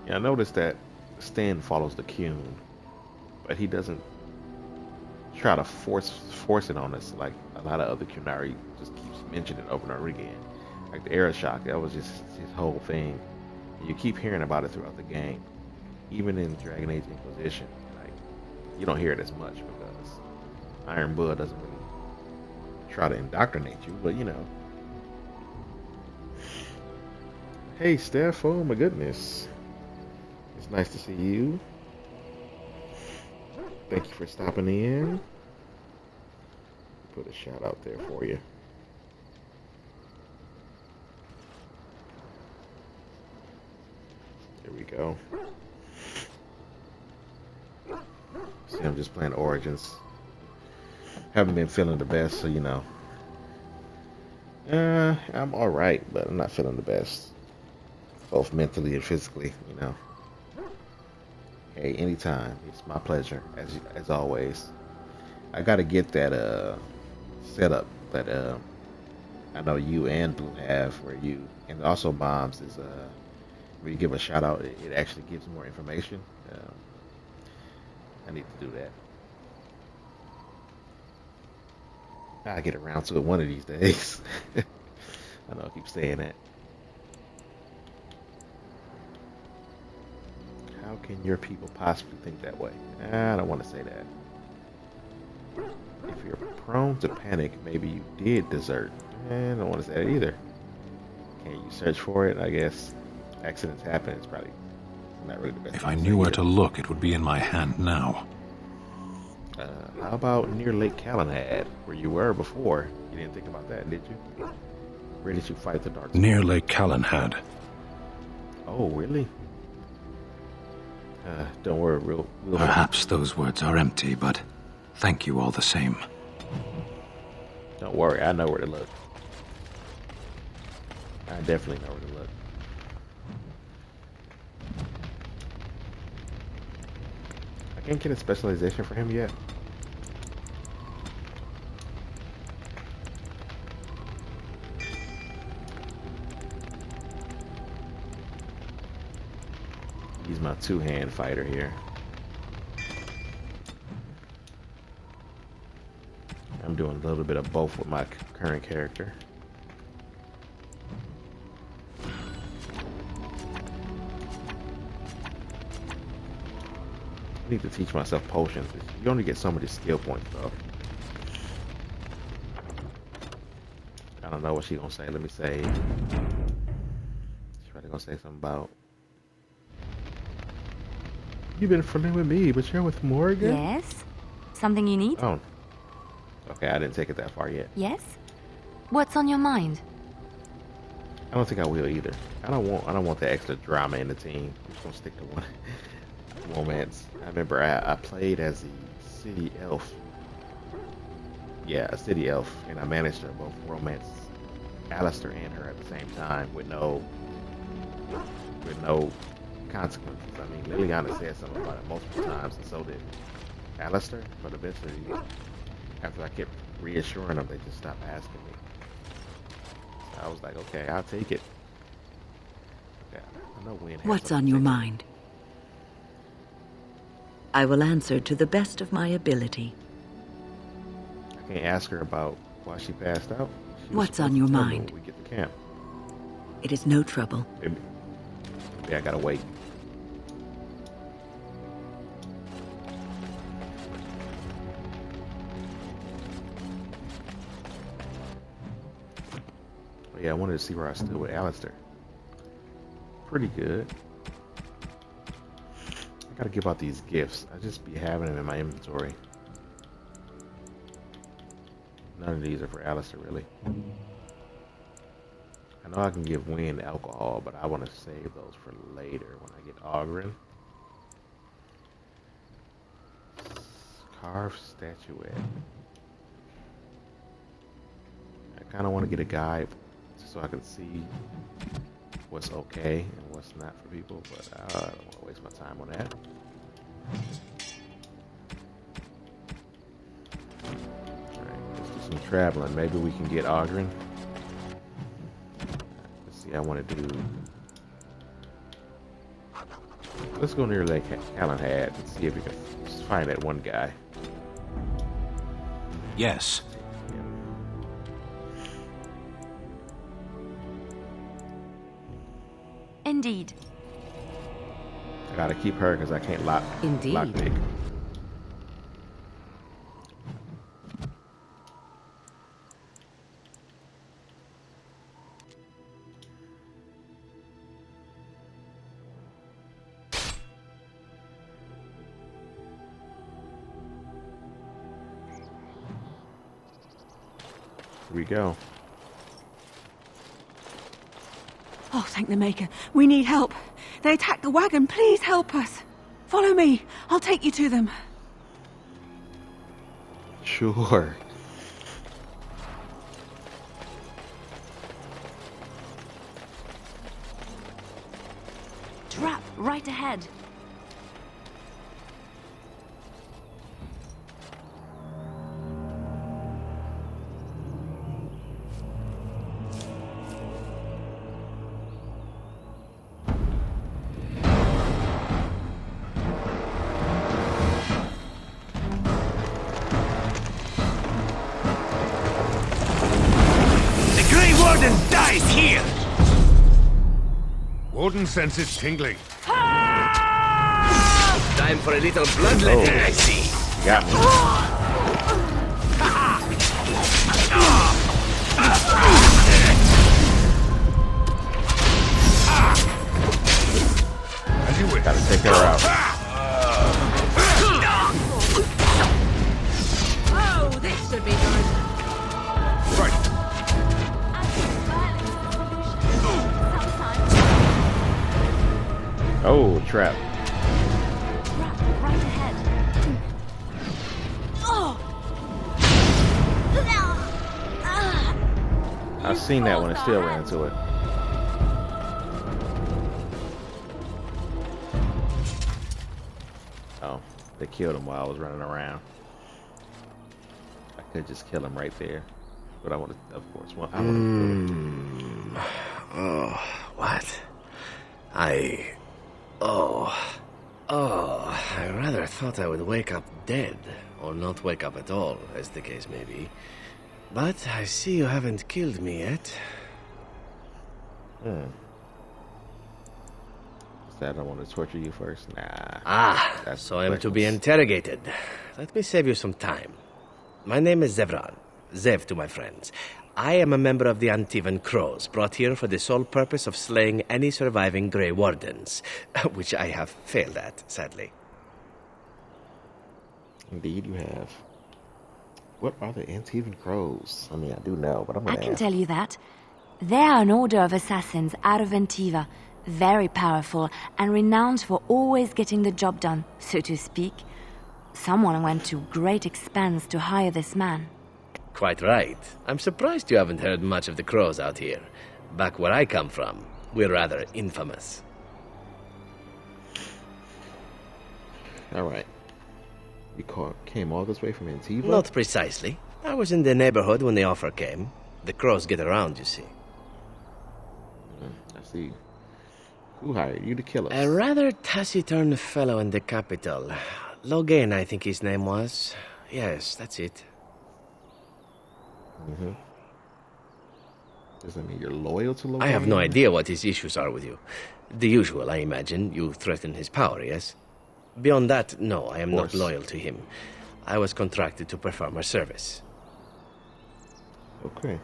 Yeah, I noticed that Stan follows the Qun, but he doesn't try to force it on us like a lot of other Qunari just keeps mentioning it over and over again. Like the Arishok, that was just his whole thing. And you keep hearing about it throughout the game. Even in Dragon Age Inquisition, like, you don't hear it as much because Iron Blood doesn't really try to indoctrinate you, but you know. Hey Steph, oh my goodness. It's nice to see you. Thank you for stopping in. Put a shout out there for you. There we go. See, I'm just playing Origins. Haven't been feeling the best, so you know. I'm alright, but I'm not feeling the best. Both mentally and physically, you know. Hey, anytime. It's my pleasure, as always. I gotta get that setup that I know you and Blue have, where you, and also Bombs is where you give a shout out, it actually gives more information. I need to do that. I'll get around to it one of these days. I know I keep saying that. How can your people possibly think that way? I don't want to say that. If you're prone to panic, maybe you did desert. I don't want to say that either. Can you search for it? I guess accidents happen. It's probably not really the best. If I knew where to look, it would be in my hand now. How about near Lake Calenhad, where you were before? You didn't think about that, did you? Where did you fight the Dark? Near Lake Calenhad. Oh, really? Don't worry, we'll Perhaps those words are empty, but thank you all the same. Don't worry, I know where to look. I definitely know where to look. I can't get a specialization for him yet. He's my two-hand fighter here. I'm doing a little bit of both with my current character. I need to teach myself potions. You only get so many skill points though. I don't know what she's gonna say. Let me say. She's probably gonna say something about, you've been flirting with me, but you're with Morgan? Yes? Something you need? Oh. Okay, I didn't take it that far yet. Yes? What's on your mind? I don't think I will either. I don't want the extra drama in the team. I'm just gonna stick to one romance. I remember I played as a city elf. Yeah, a city elf, and I managed to both romance Alistair and her at the same time with no consequences. I mean, Liliana said something about it multiple times, and so did Alistair, but eventually, after I kept reassuring them, they just stopped asking me. So I was like, okay, I'll take it. Okay, I know Wynn has What's on your mind? I will answer to the best of my ability. I can't ask her about why she passed out. What's on your mind? When we get to camp. It is no trouble. Maybe I gotta wait. But yeah, I wanted to see where I stood with Alistair. Pretty good. I gotta give out these gifts. I just be having them in my inventory. None of these are for Alistair, really. I know I can give Wynn alcohol, but I want to save those for later when I get Ogren. Carved statuette. I kind of want to get a guide so I can see what's okay and what's not for people, but I don't want to waste my time on that. Alright, let's do some traveling. Maybe we can get Ogren. Let's see, I want to do... Let's go near Lake Calenhad and see if we can find that one guy. Yes. Indeed. I gotta keep her because I can't lockpick. Here we go. Oh, thank the Maker. We need help. They attacked the wagon. Please help us. Follow me. I'll take you to them. Sure. Trap right ahead. Warden senses tingling. Time for a little bloodletting, I see. Got me. As you wish. Gotta take her out. Oh, this should be good. Right. Oh, trap. Right ahead. I've seen that one and still ran into it. Oh, they killed him while I was running around. I could just kill him right there. But I want to, of course, I want to. Oh, what? I rather thought I would wake up dead, or not wake up at all, as the case may be. But I see you haven't killed me yet. Said I want to torture you first. Nah. So I am to be interrogated. Let me save you some time. My name is Zevran. Zev to my friends. I am a member of the Antivan Crows, brought here for the sole purpose of slaying any surviving Grey Wardens, which I have failed at, sadly. Indeed, you have. What are the Antivan Crows? I mean, I do know, but I'm I gonna can ask. tell you that. They are an order of assassins out of Antiva, very powerful and renowned for always getting the job done, so to speak. Someone went to great expense to hire this man. Quite right. I'm surprised you haven't heard much of the Crows out here. Back where I come from, we're rather infamous. All right. You came all this way from Antiva? Not precisely. I was in the neighborhood when the offer came. The Crows get around, you see. I see. Who hired you to kill us? A rather taciturn fellow in the capital. Logain, I think his name was. Yes, that's it. Does that mean you're loyal to Logain? I have no idea what his issues are with you. The usual, I imagine. You threaten his power, yes? Beyond that, no, I am not loyal to him. I was contracted to perform a service. Okay.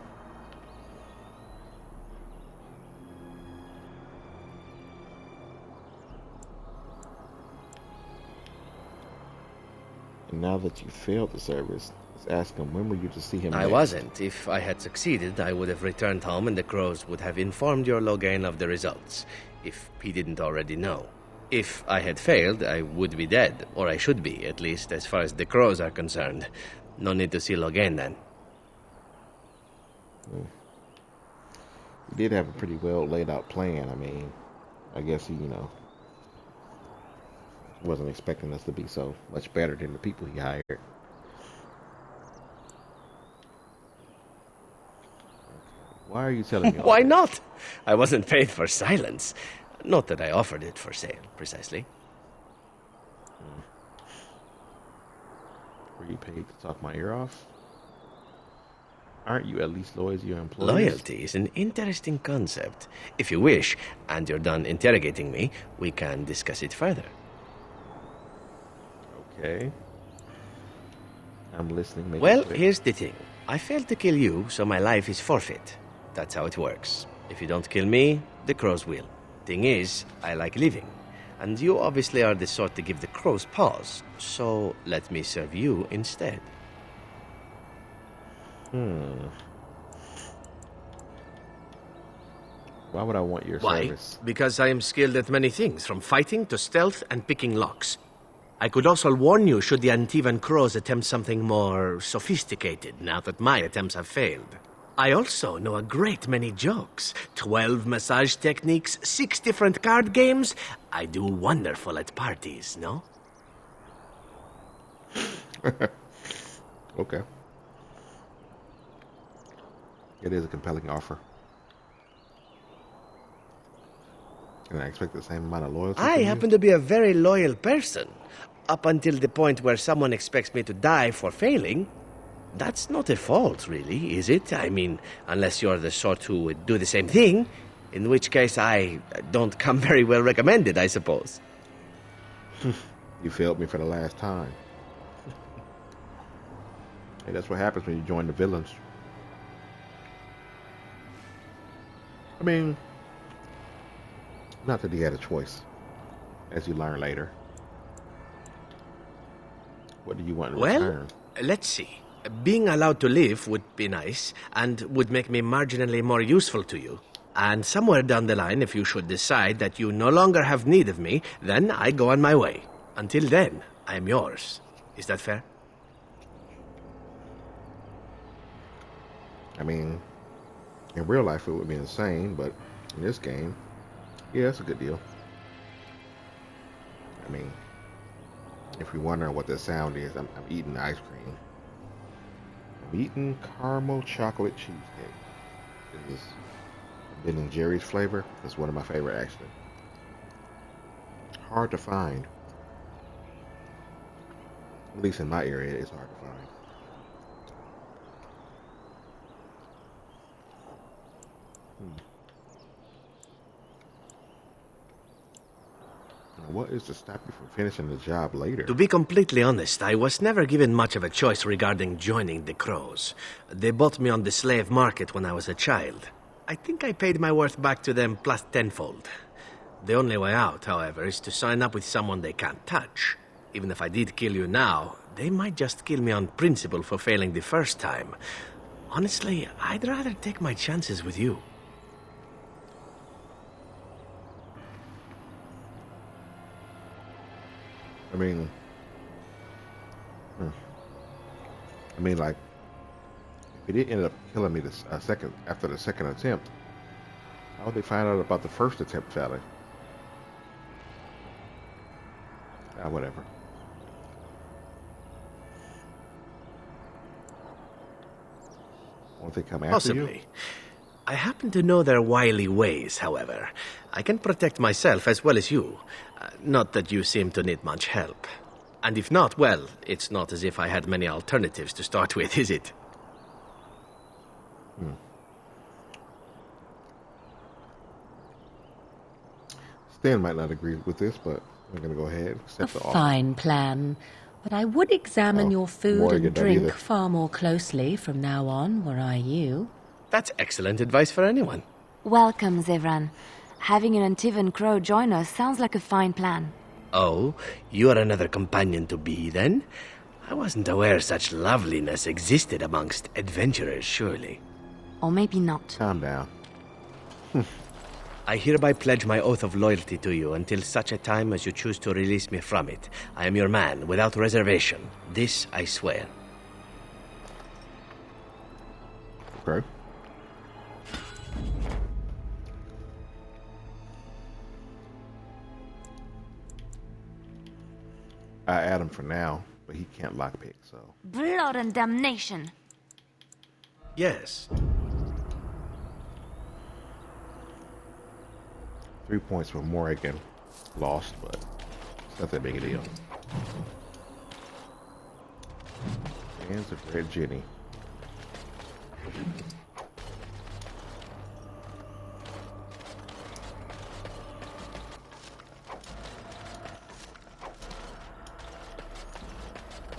And now that you failed the service, let's ask him, when were you to see him I next? wasn't. If I had succeeded, I would have returned home and the Crows would have informed your Logain of the results, if he didn't already know. If I had failed, I would be dead, or I should be, at least as far as the Crows are concerned. No need to see Logain then. You did have a pretty well laid out plan. I mean, I guess he, wasn't expecting us to be so much better than the people he hired. Why are you telling me all Why this? not? I wasn't paid for silence. Not that I offered it for sale, precisely. Were you paid to talk my ear off? Aren't you at least loyal to your employees? Loyalty is an interesting concept. If you wish, and you're done interrogating me, we can discuss it further. Okay. I'm listening. Make it Well, clear. here's the thing. I failed to kill you, so my life is forfeit. That's how it works. If you don't kill me, the Crows will. Thing is, I like living. And you obviously are the sort to give the Crows pause. So let me serve you instead. Why would I want your Why? service? Because I am skilled at many things, from fighting to stealth and picking locks. I could also warn you should the Antivan Crows attempt something more sophisticated, now that my attempts have failed. I also know a great many jokes. 12 massage techniques, 6 different card games. I do wonderful at parties, no? Okay. It is a compelling offer. And I expect the same amount of loyalty I from you? happen to be a very loyal person. Up until the point where someone expects me to die for failing. That's not a fault, really, is it? I mean, unless you're the sort who would do the same thing. In which case, I don't come very well recommended, I suppose. You failed me for the last time. Hey, that's what happens when you join the villains. I mean, not that he had a choice, as you learn later. What do you want in return? Let's see. Being allowed to live would be nice, and would make me marginally more useful to you. And somewhere down the line, if you should decide that you no longer have need of me, then I go on my way. Until then, I am yours. Is that fair? I mean, in real life it would be insane, but in this game, yeah, it's a good deal. I mean, if you're wondering what the sound is, I'm eating ice cream. I'm eating caramel chocolate cheesecake. This is Ben and Jerry's flavor. It's one of my favorite, actually. Hard to find. At least in my area, it's hard to find. What is to stop you from finishing the job later? To be completely honest, I was never given much of a choice regarding joining the Crows. They bought me on the slave market when I was a child. I think I paid my worth back to them plus tenfold. The only way out, however, is to sign up with someone they can't touch. Even if I did kill you now, they might just kill me on principle for failing the first time. Honestly, I'd rather take my chances with you. I mean, like, if he did end up killing me after the second attempt, how would they find out about the first attempt failing? Whatever. Won't they come after you? Possibly. I happen to know their wily ways, however. I can protect myself as well as you. Not that you seem to need much help. And if not, well, it's not as if I had many alternatives to start with, is it? Stan might not agree with this, but I'm going to go ahead and accept the offer. Fine plan. But I would examine your food Morgan and don't drink either. far more closely from now on, were I you. That's excellent advice for anyone. Welcome, Zevran. Having an Antivan Crow join us sounds like a fine plan. Oh, you are another companion to be, then? I wasn't aware such loveliness existed amongst adventurers, surely. Or maybe not. Calm down. I hereby pledge my oath of loyalty to you until such a time as you choose to release me from it. I am your man, without reservation. This I swear. Okay. I add him for now, but he can't lockpick, so. Blood and damnation! Yes. 3 points for Morrigan. Lost, but it's not that big a deal. Hands of Red Jenny.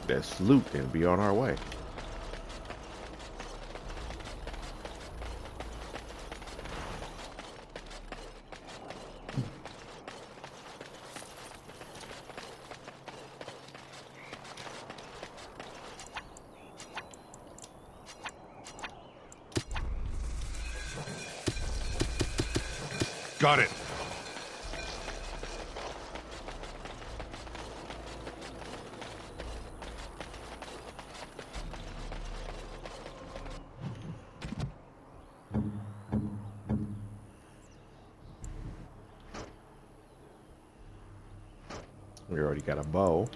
Let's loot and be on our way. Got it. We already got a bow.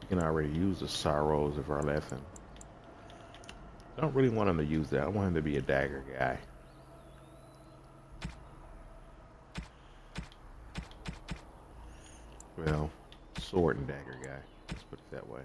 We can already use the sorrows of our lesson. I don't really want him to use that. I want him to be a dagger guy. Well, sword and dagger guy. Let's put it that way.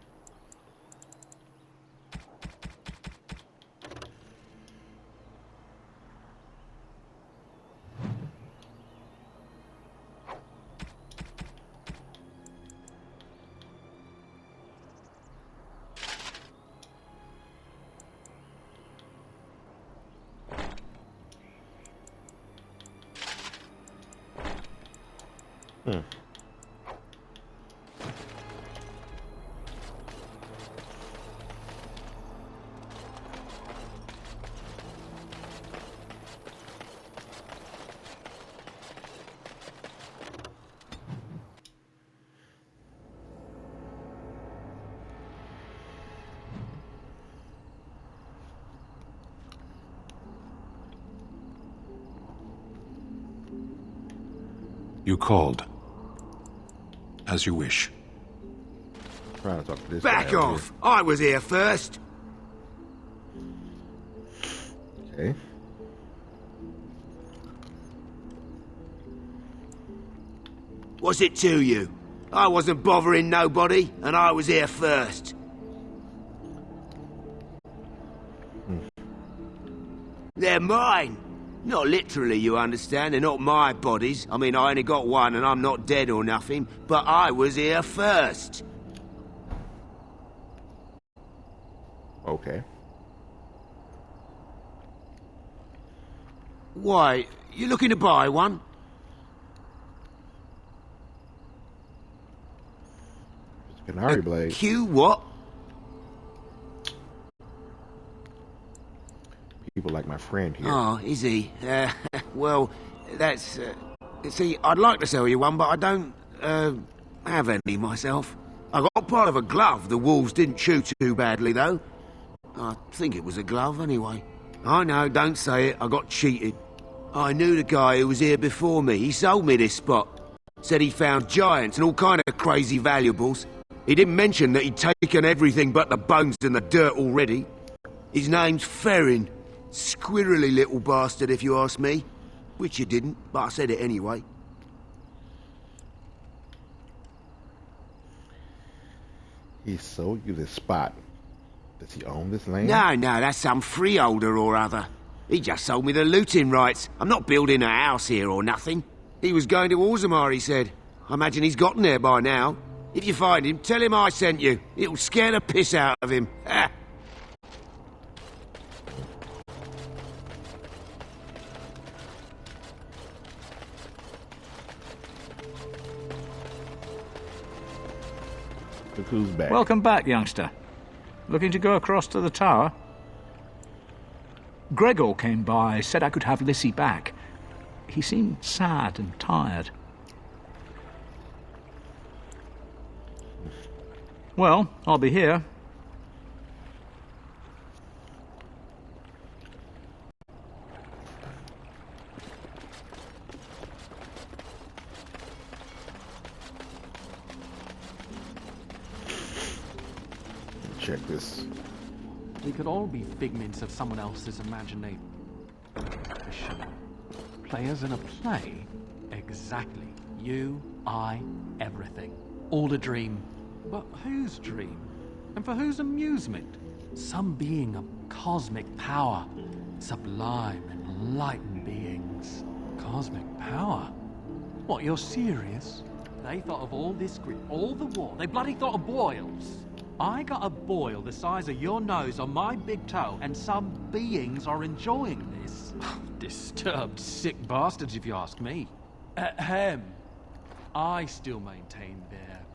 You called. As you wish. Trying to talk to this Back guy over off! I was here first! here. Okay. What's it to you? I wasn't bothering nobody, and I was here first. They're mine! Not literally, you understand. They're not my bodies. I mean, I only got one, and I'm not dead or nothing, but I was here first. Okay. Why, you looking to buy one? Canary blade. Q what? People like my friend here. Oh, is he? Well, that's... see, I'd like to sell you one, but I don't, have any myself. I got part of a glove the wolves didn't chew too badly, though. I think it was a glove, anyway. I know, don't say it. I got cheated. I knew the guy who was here before me. He sold me this spot. Said he found giants and all kind of crazy valuables. He didn't mention that he'd taken everything but the bones and the dirt already. His name's Ferrin. Squirrely little bastard, if you ask me. Which you didn't, but I said it anyway. He sold you this spot. Does he own this land? No, that's some freeholder or other. He just sold me the looting rights. I'm not building a house here or nothing. He was going to Orzammar, he said. I imagine he's gotten there by now. If you find him, tell him I sent you. It'll scare the piss out of him. Look who's back. Welcome back, youngster. Looking to go across to the tower? Gregor came by, said I could have Lissy back. He seemed sad and tired. Well, I'll be here. Check this. We could all be figments of someone else's imagination. Players in a play? Exactly. You, I, everything. All a dream. But whose dream? And for whose amusement? Some being of cosmic power. Sublime, enlightened beings. Cosmic power? What, you're serious? They thought of all this grit, all the war. They bloody thought of boils. I got a boil the size of your nose on my big toe, and some beings are enjoying this. Disturbed, sick bastards, if you ask me. Ahem. I still maintain they're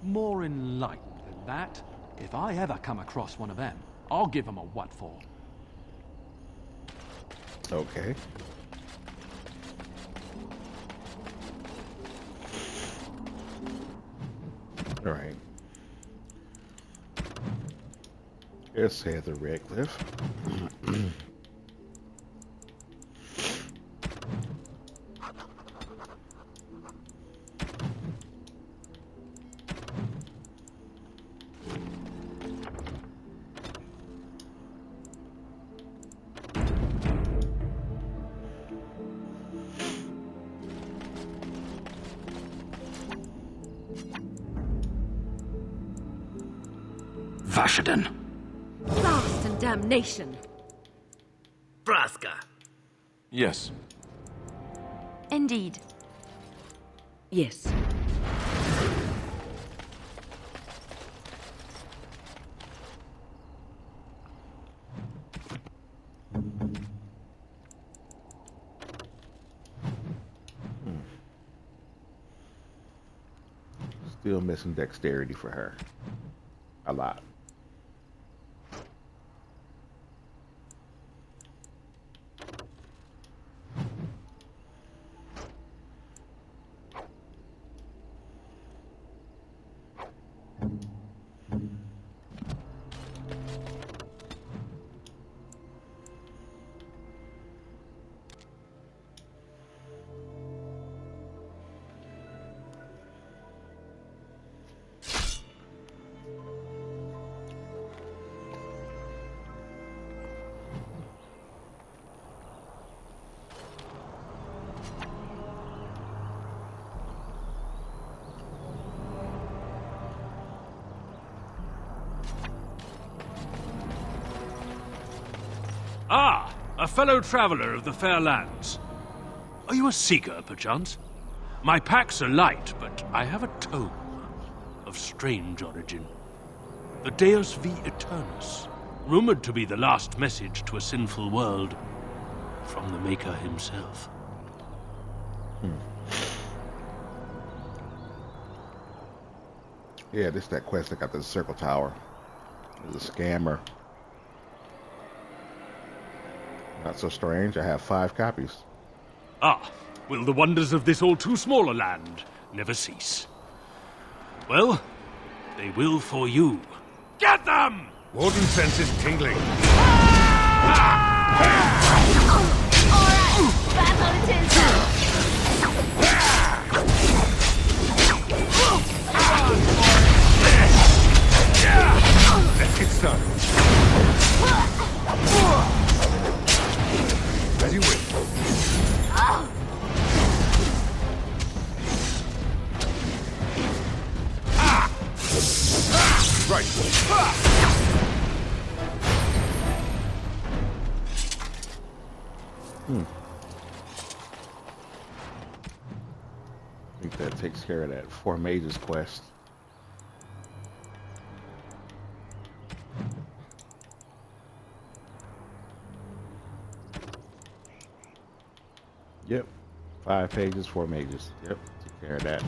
more enlightened than that. If I ever come across one of them, I'll give them a what for. Okay. All right. Here's Heather Redcliffe. Vashaden. Blast and damnation. Braska. Yes. Indeed. Yes. still missing dexterity for her. A lot. Ah, a fellow traveler of the fair lands. Are you a seeker, perchance? My packs are light, but I have a tome of strange origin. The Deus V Eternus, rumored to be the last message to a sinful world from the Maker himself. Yeah, this is that quest I got the Circle Tower. There's a scammer. Not so strange, I have 5 copies. Ah, will the wonders of this all too small a land never cease? Well, they will for you. Get them! Warden senses tingling. Let's get started. As you wish. Right. I think that takes care of that 4 mages quest. Yep. 5 pages, 4 mages. Yep. Take care of that.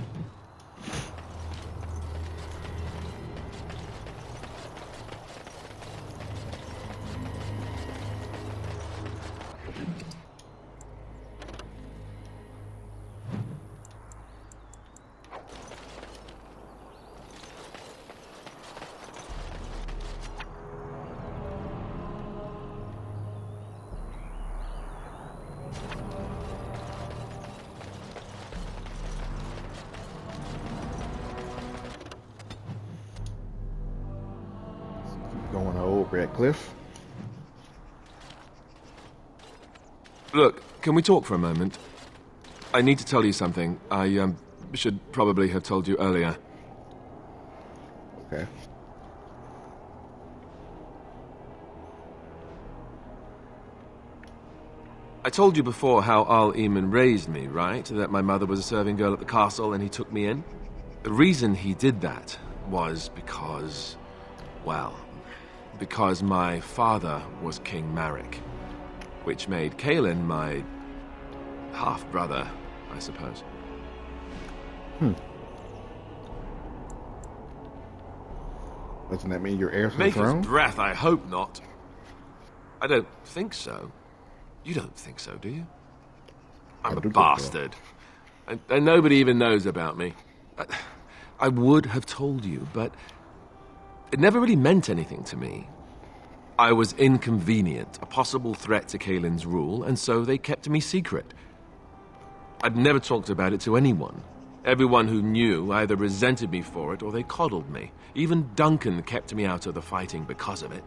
Going to Old Red Cliff. Look, can we talk for a moment? I need to tell you something. I should probably have told you earlier. Okay. I told you before how Al Eamon raised me, right? That my mother was a serving girl at the castle and he took me in. The reason he did that was because, well, because my father was King Marek, which made Kaelin my half-brother, I suppose. Doesn't that mean you're heir to the Make throne? his breath, I hope not. I don't think so. You don't think so, do you? I'm a bastard. And nobody even knows about me. I would have told you, but it never really meant anything to me. I was inconvenient, a possible threat to Kaelin's rule, and so they kept me secret. I'd never talked about it to anyone. Everyone who knew either resented me for it or they coddled me. Even Duncan kept me out of the fighting because of it.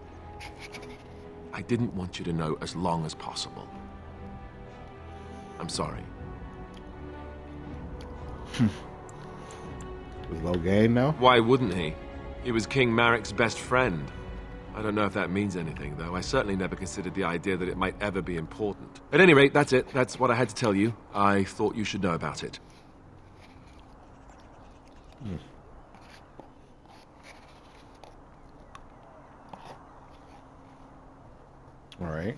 I didn't want you to know as long as possible. I'm sorry. Was Loghain now? Why wouldn't he? He was King Marek's best friend. I don't know if that means anything, though. I certainly never considered the idea that it might ever be important. At any rate, that's it. That's what I had to tell you. I thought you should know about it. All right.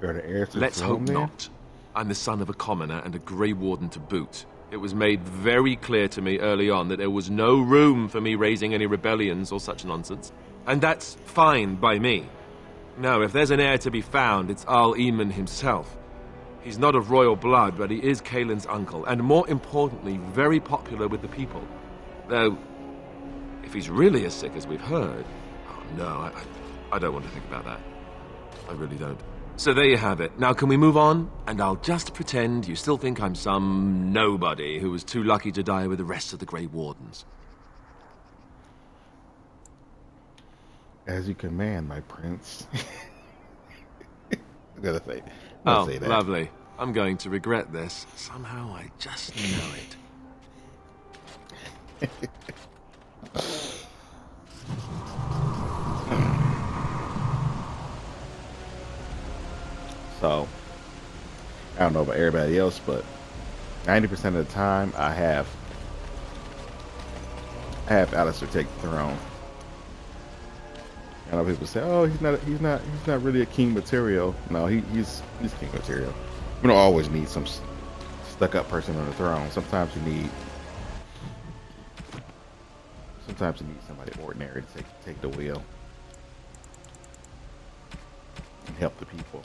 You're the heir to the Let's hope throne, then? not. I'm the son of a commoner and a Grey Warden to boot. It was made very clear to me early on that there was no room for me raising any rebellions or such nonsense. And that's fine by me. No, if there's an heir to be found, it's Arl Eamon himself. He's not of royal blood, but he is Kaelin's uncle, and more importantly, very popular with the people. Though, if he's really as sick as we've heard... Oh, no, I don't want to think about that. I really don't. So there you have it. Now can we move on? And I'll just pretend you still think I'm some nobody who was too lucky to die with the rest of the Grey Wardens. As you command, my prince. I gotta say that. Lovely. I'm going to regret this. Somehow I just know it. So, I don't know about everybody else, but 90% of the time, I have Alistair take the throne. I know people say, "Oh, he's not really a king material." No, he's king material. We don't always need some stuck-up person on the throne. Sometimes you need somebody ordinary to take the wheel and help the people.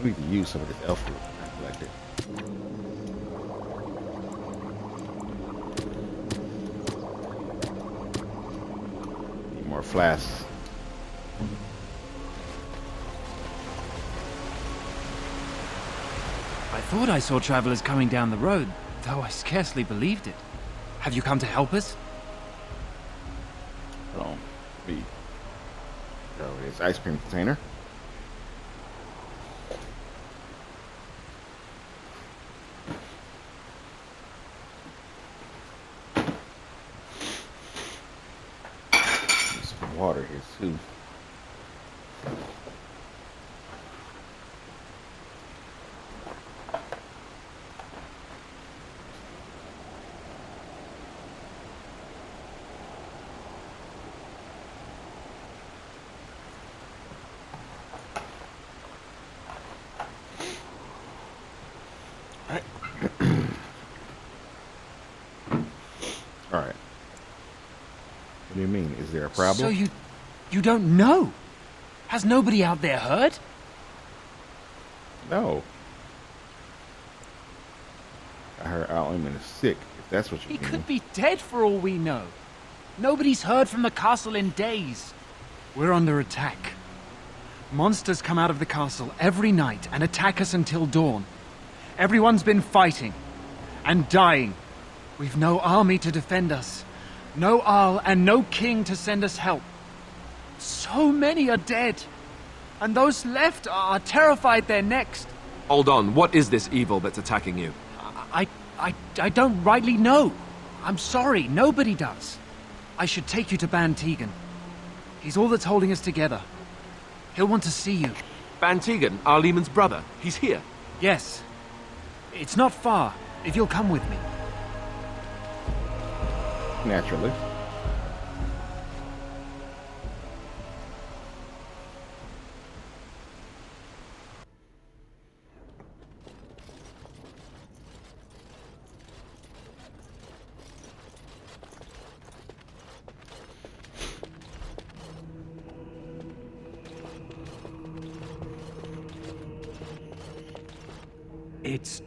We need to use some of this elf fruit I collected. Need more flasks. I thought I saw travelers coming down the road, though I scarcely believed it. Have you come to help us? So it's ice cream container. There's some water here too. Alright. What do you mean? Is there a problem? So you don't know? Has nobody out there heard? No. I heard Al Eamon is sick, if that's what you He mean. could be dead for all we know. Nobody's heard from the castle in days. We're under attack. Monsters come out of the castle every night and attack us until dawn. Everyone's been fighting and dying. We've no army to defend us, no Arl and no king to send us help. So many are dead, and those left are terrified they're next. Hold on, what is this evil that's attacking you? I don't rightly know. I'm sorry, nobody does. I should take you to Ban Tegan. He's all that's holding us together. He'll want to see you. Ban Tegan, Arl Eamon's brother. He's here. Yes. It's not far, if you'll come with me. Naturally. It's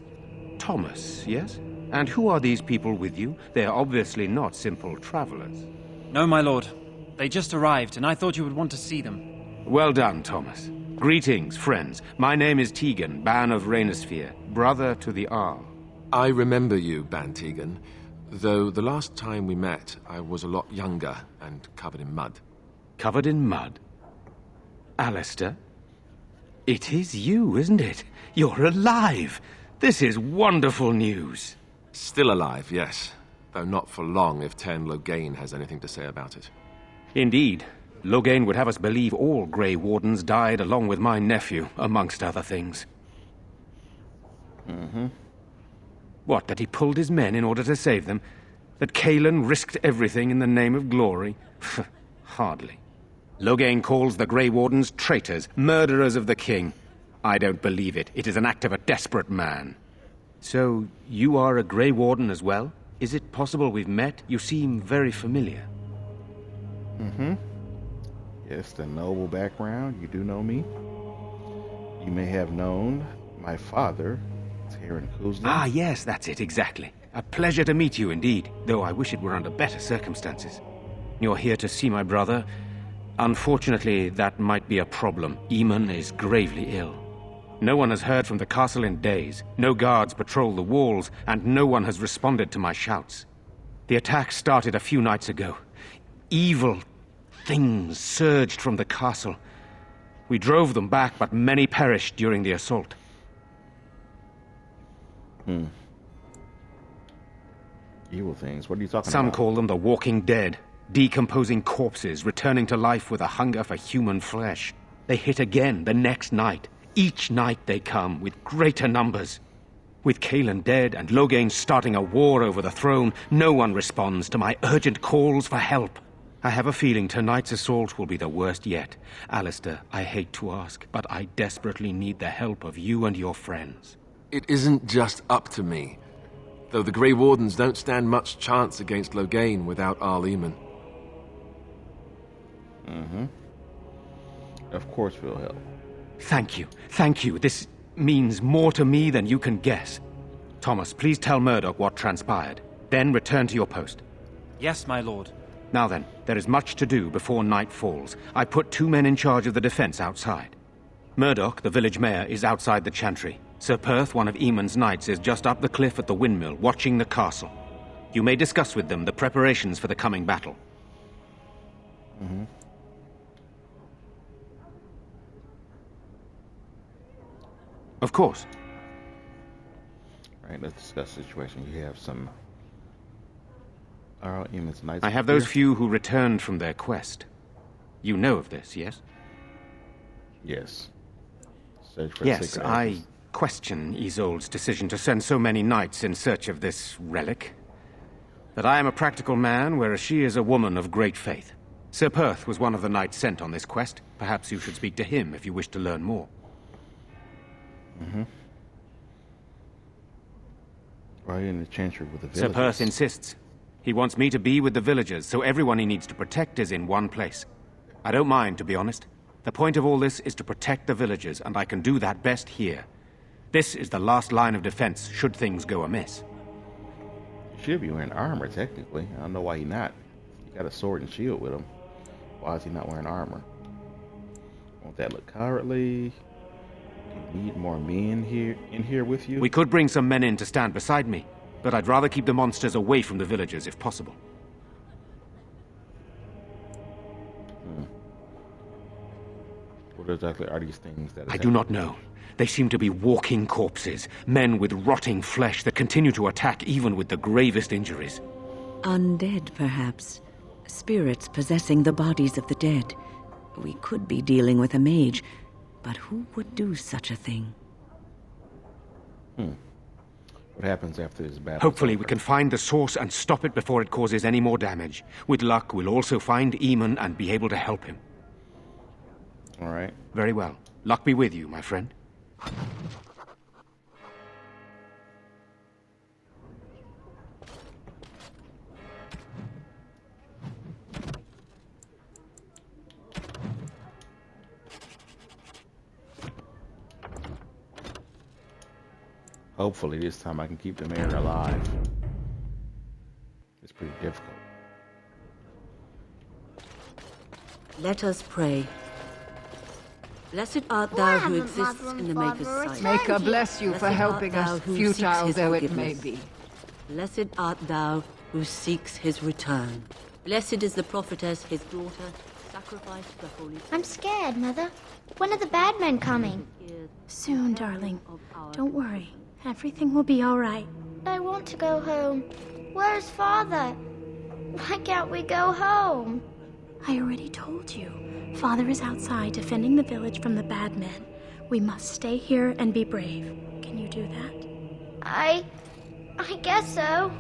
Thomas, yes? And who are these people with you? They are obviously not simple travelers. No, my lord. They just arrived, and I thought you would want to see them. Well done, Thomas. Greetings, friends. My name is Tegan, Ban of Reynisphere, brother to the Arl. I remember you, Ban Tegan, though the last time we met, I was a lot younger and covered in mud. Covered in mud? Alistair? It is you, isn't it? You're alive! This is wonderful news. Still alive, yes. Though not for long if Tern Loghain has anything to say about it. Indeed. Loghain would have us believe all Grey Wardens died along with my nephew, amongst other things. Mm-hmm. What, that he pulled his men in order to save them? That Kaelin risked everything in the name of glory? Hardly. Loghain calls the Grey Wardens traitors, murderers of the king. I don't believe it. It is an act of a desperate man. So, you are a Grey Warden as well? Is it possible we've met? You seem very familiar. Mm-hmm. Yes, the noble background. You do know me. You may have known my father, Taran Kuzlin. Ah, yes, that's it, exactly. A pleasure to meet you indeed, though I wish it were under better circumstances. You're here to see my brother. Unfortunately, that might be a problem. Eamon is gravely ill. No one has heard from the castle in days. No guards patrol the walls, and no one has responded to my shouts. The attack started a few nights ago. Evil things surged from the castle. We drove them back, but many perished during the assault. Evil things? What are you talking about? Some call them the Walking Dead. Decomposing corpses, returning to life with a hunger for human flesh. They hit again the next night. Each night they come, with greater numbers. With Cailan dead and Loghain starting a war over the throne, no one responds to my urgent calls for help. I have a feeling tonight's assault will be the worst yet. Alistair, I hate to ask, but I desperately need the help of you and your friends. It isn't just up to me. Though the Grey Wardens don't stand much chance against Loghain without Arl Eamon. Mm-hmm. Of course we'll help. Thank you. Thank you. This means more to me than you can guess. Thomas, please tell Murdoch what transpired. Then return to your post. Yes, my lord. Now then, there is much to do before night falls. I put 2 men in charge of the defense outside. Murdoch, the village mayor, is outside the chantry. Sir Perth, one of Eamon's knights, is just up the cliff at the windmill, watching the castle. You may discuss with them the preparations for the coming battle. Mm-hmm. Of course. All right, let's discuss the situation. You have some Arl Eamon's knights. I have those few who returned from their quest. You know of this, yes? Yes. Search for Yes, sacred I ashes. question Isolde's decision to send so many knights in search of this relic. That I am a practical man, whereas she is a woman of great faith. Sir Perth was one of the knights sent on this quest. Perhaps you should speak to him if you wish to learn more. Mm-hmm. Right in the chantry with the Sir villagers. Perth insists. He wants me to be with the villagers, so everyone he needs to protect is in one place. I don't mind, to be honest. The point of all this is to protect the villagers, and I can do that best here. This is the last line of defense, should things go amiss. He should be wearing armor, technically. I don't know why he's not. He got a sword and shield with him. Why is he not wearing armor? Won't that look cowardly? Do you need more men in here with you? We could bring some men in to stand beside me, but I'd rather keep the monsters away from the villagers if possible. What exactly are these things that... I do not know. They seem to be walking corpses, men with rotting flesh that continue to attack even with the gravest injuries. Undead, perhaps. Spirits possessing the bodies of the dead. We could be dealing with a mage, but who would do such a thing? What happens after this battle? Hopefully we can find the source and stop it before it causes any more damage. With luck, we'll also find Eamon and be able to help him. All right. Very well. Luck be with you, my friend. Hopefully this time I can keep the mayor alive. It's pretty difficult. Let us pray. Blessed art thou who exists in the Maker's sight. Maker bless you for helping us, futile though it may be. Blessed art thou who seeks his return. Blessed is the prophetess, his daughter, sacrificed to the holy... I'm scared, Mother. When are the bad men coming? Soon, darling. Don't worry. Everything will be all right. I want to go home. Where's Father? Why can't we go home? I already told you. Father is outside defending the village from the bad men. We must stay here and be brave. Can you do that? I guess so.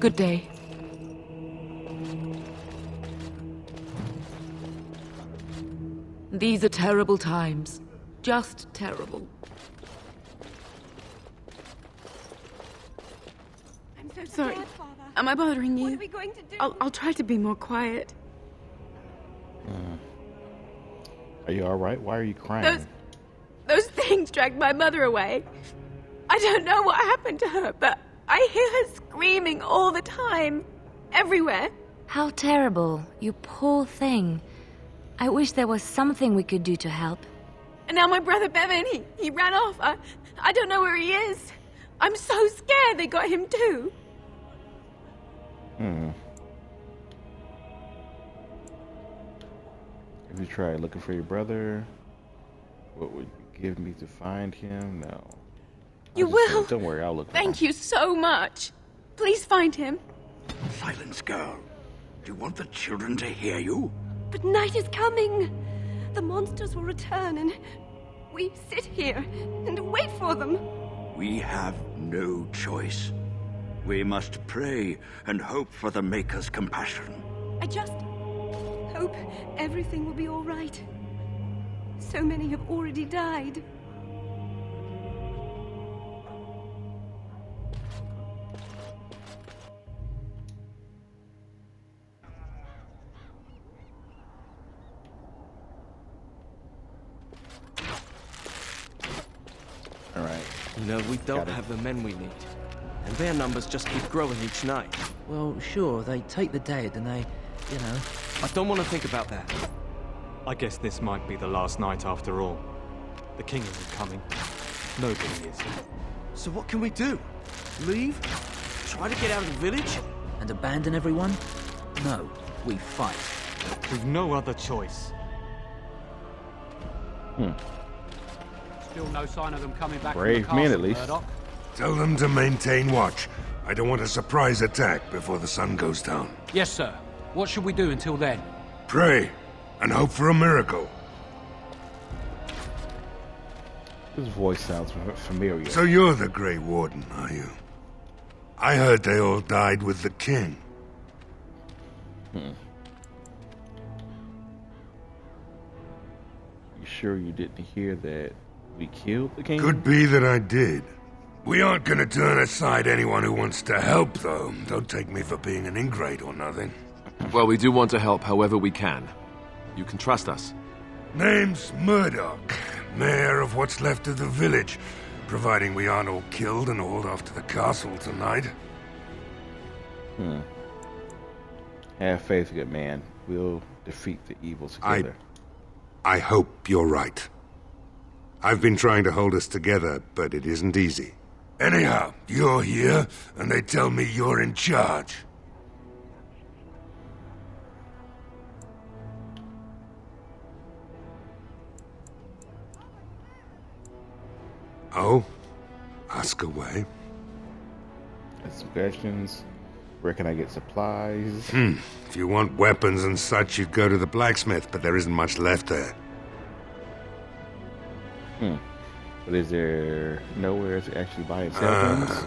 Good day. These are terrible times. Just terrible. I'm so Sorry. scared, Father. Am I bothering you? What are we going to do? I'll try to be more quiet. Are you alright? Why are you crying? Those things dragged my mother away. I don't know what happened to her, but I hear her screaming all the time. Everywhere. How terrible. You poor thing. I wish there was something we could do to help. And now my brother Bevan, he ran off. I don't know where he is. I'm so scared they got him too. Have you tried looking for your brother? What would you give me to find him? No. You will? Don't worry, I'll look for him. Thank you so much. Please find him. Silence, girl. Do you want the children to hear you? But night is coming. The monsters will return and we sit here and wait for them. We have no choice. We must pray and hope for the Maker's compassion. I just hope everything will be all right. So many have already died. Alright. You know, we don't have the men we need. And their numbers just keep growing each night. Well, sure, they take the dead and they, you know... I don't want to think about that. I guess this might be the last night after all. The king isn't coming. Nobody is. So what can we do? Leave? Try to get out of the village? And abandon everyone? No, we fight. We've no other choice. Still no sign of them coming back Brave from the men, castle, at least. Murdoch. Tell them to maintain watch. I don't want a surprise attack before the sun goes down. Yes, sir. What should we do until then? Pray, and hope for a miracle. His voice sounds familiar. So you're the Grey Warden, are you? I heard they all died with the king. You sure you didn't hear that we killed the king? Could be that I did. We aren't gonna turn aside anyone who wants to help, though. Don't take me for being an ingrate or nothing. Well, we do want to help however we can. You can trust us. Name's Murdoch, mayor of what's left of the village, providing we aren't all killed and hauled off to the castle tonight. Have faith, good man. We'll defeat the evil together. I hope you're right. I've been trying to hold us together, but it isn't easy. Anyhow, you're here, and they tell me you're in charge. Oh? Ask away. Some questions. Where can I get supplies? If you want weapons and such, you'd go to the blacksmith, but there isn't much left there. But is there nowhere to actually buy and sell things?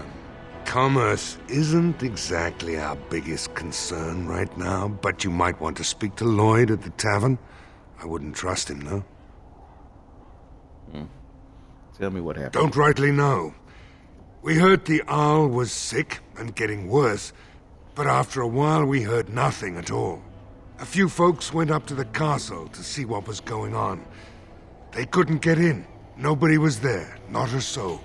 Commerce isn't exactly our biggest concern right now, but you might want to speak to Lloyd at the tavern. I wouldn't trust him, though. Tell me what happened. Don't rightly know. We heard the Arl was sick and getting worse, but after a while we heard nothing at all. A few folks went up to the castle to see what was going on. They couldn't get in. Nobody was there, not a soul.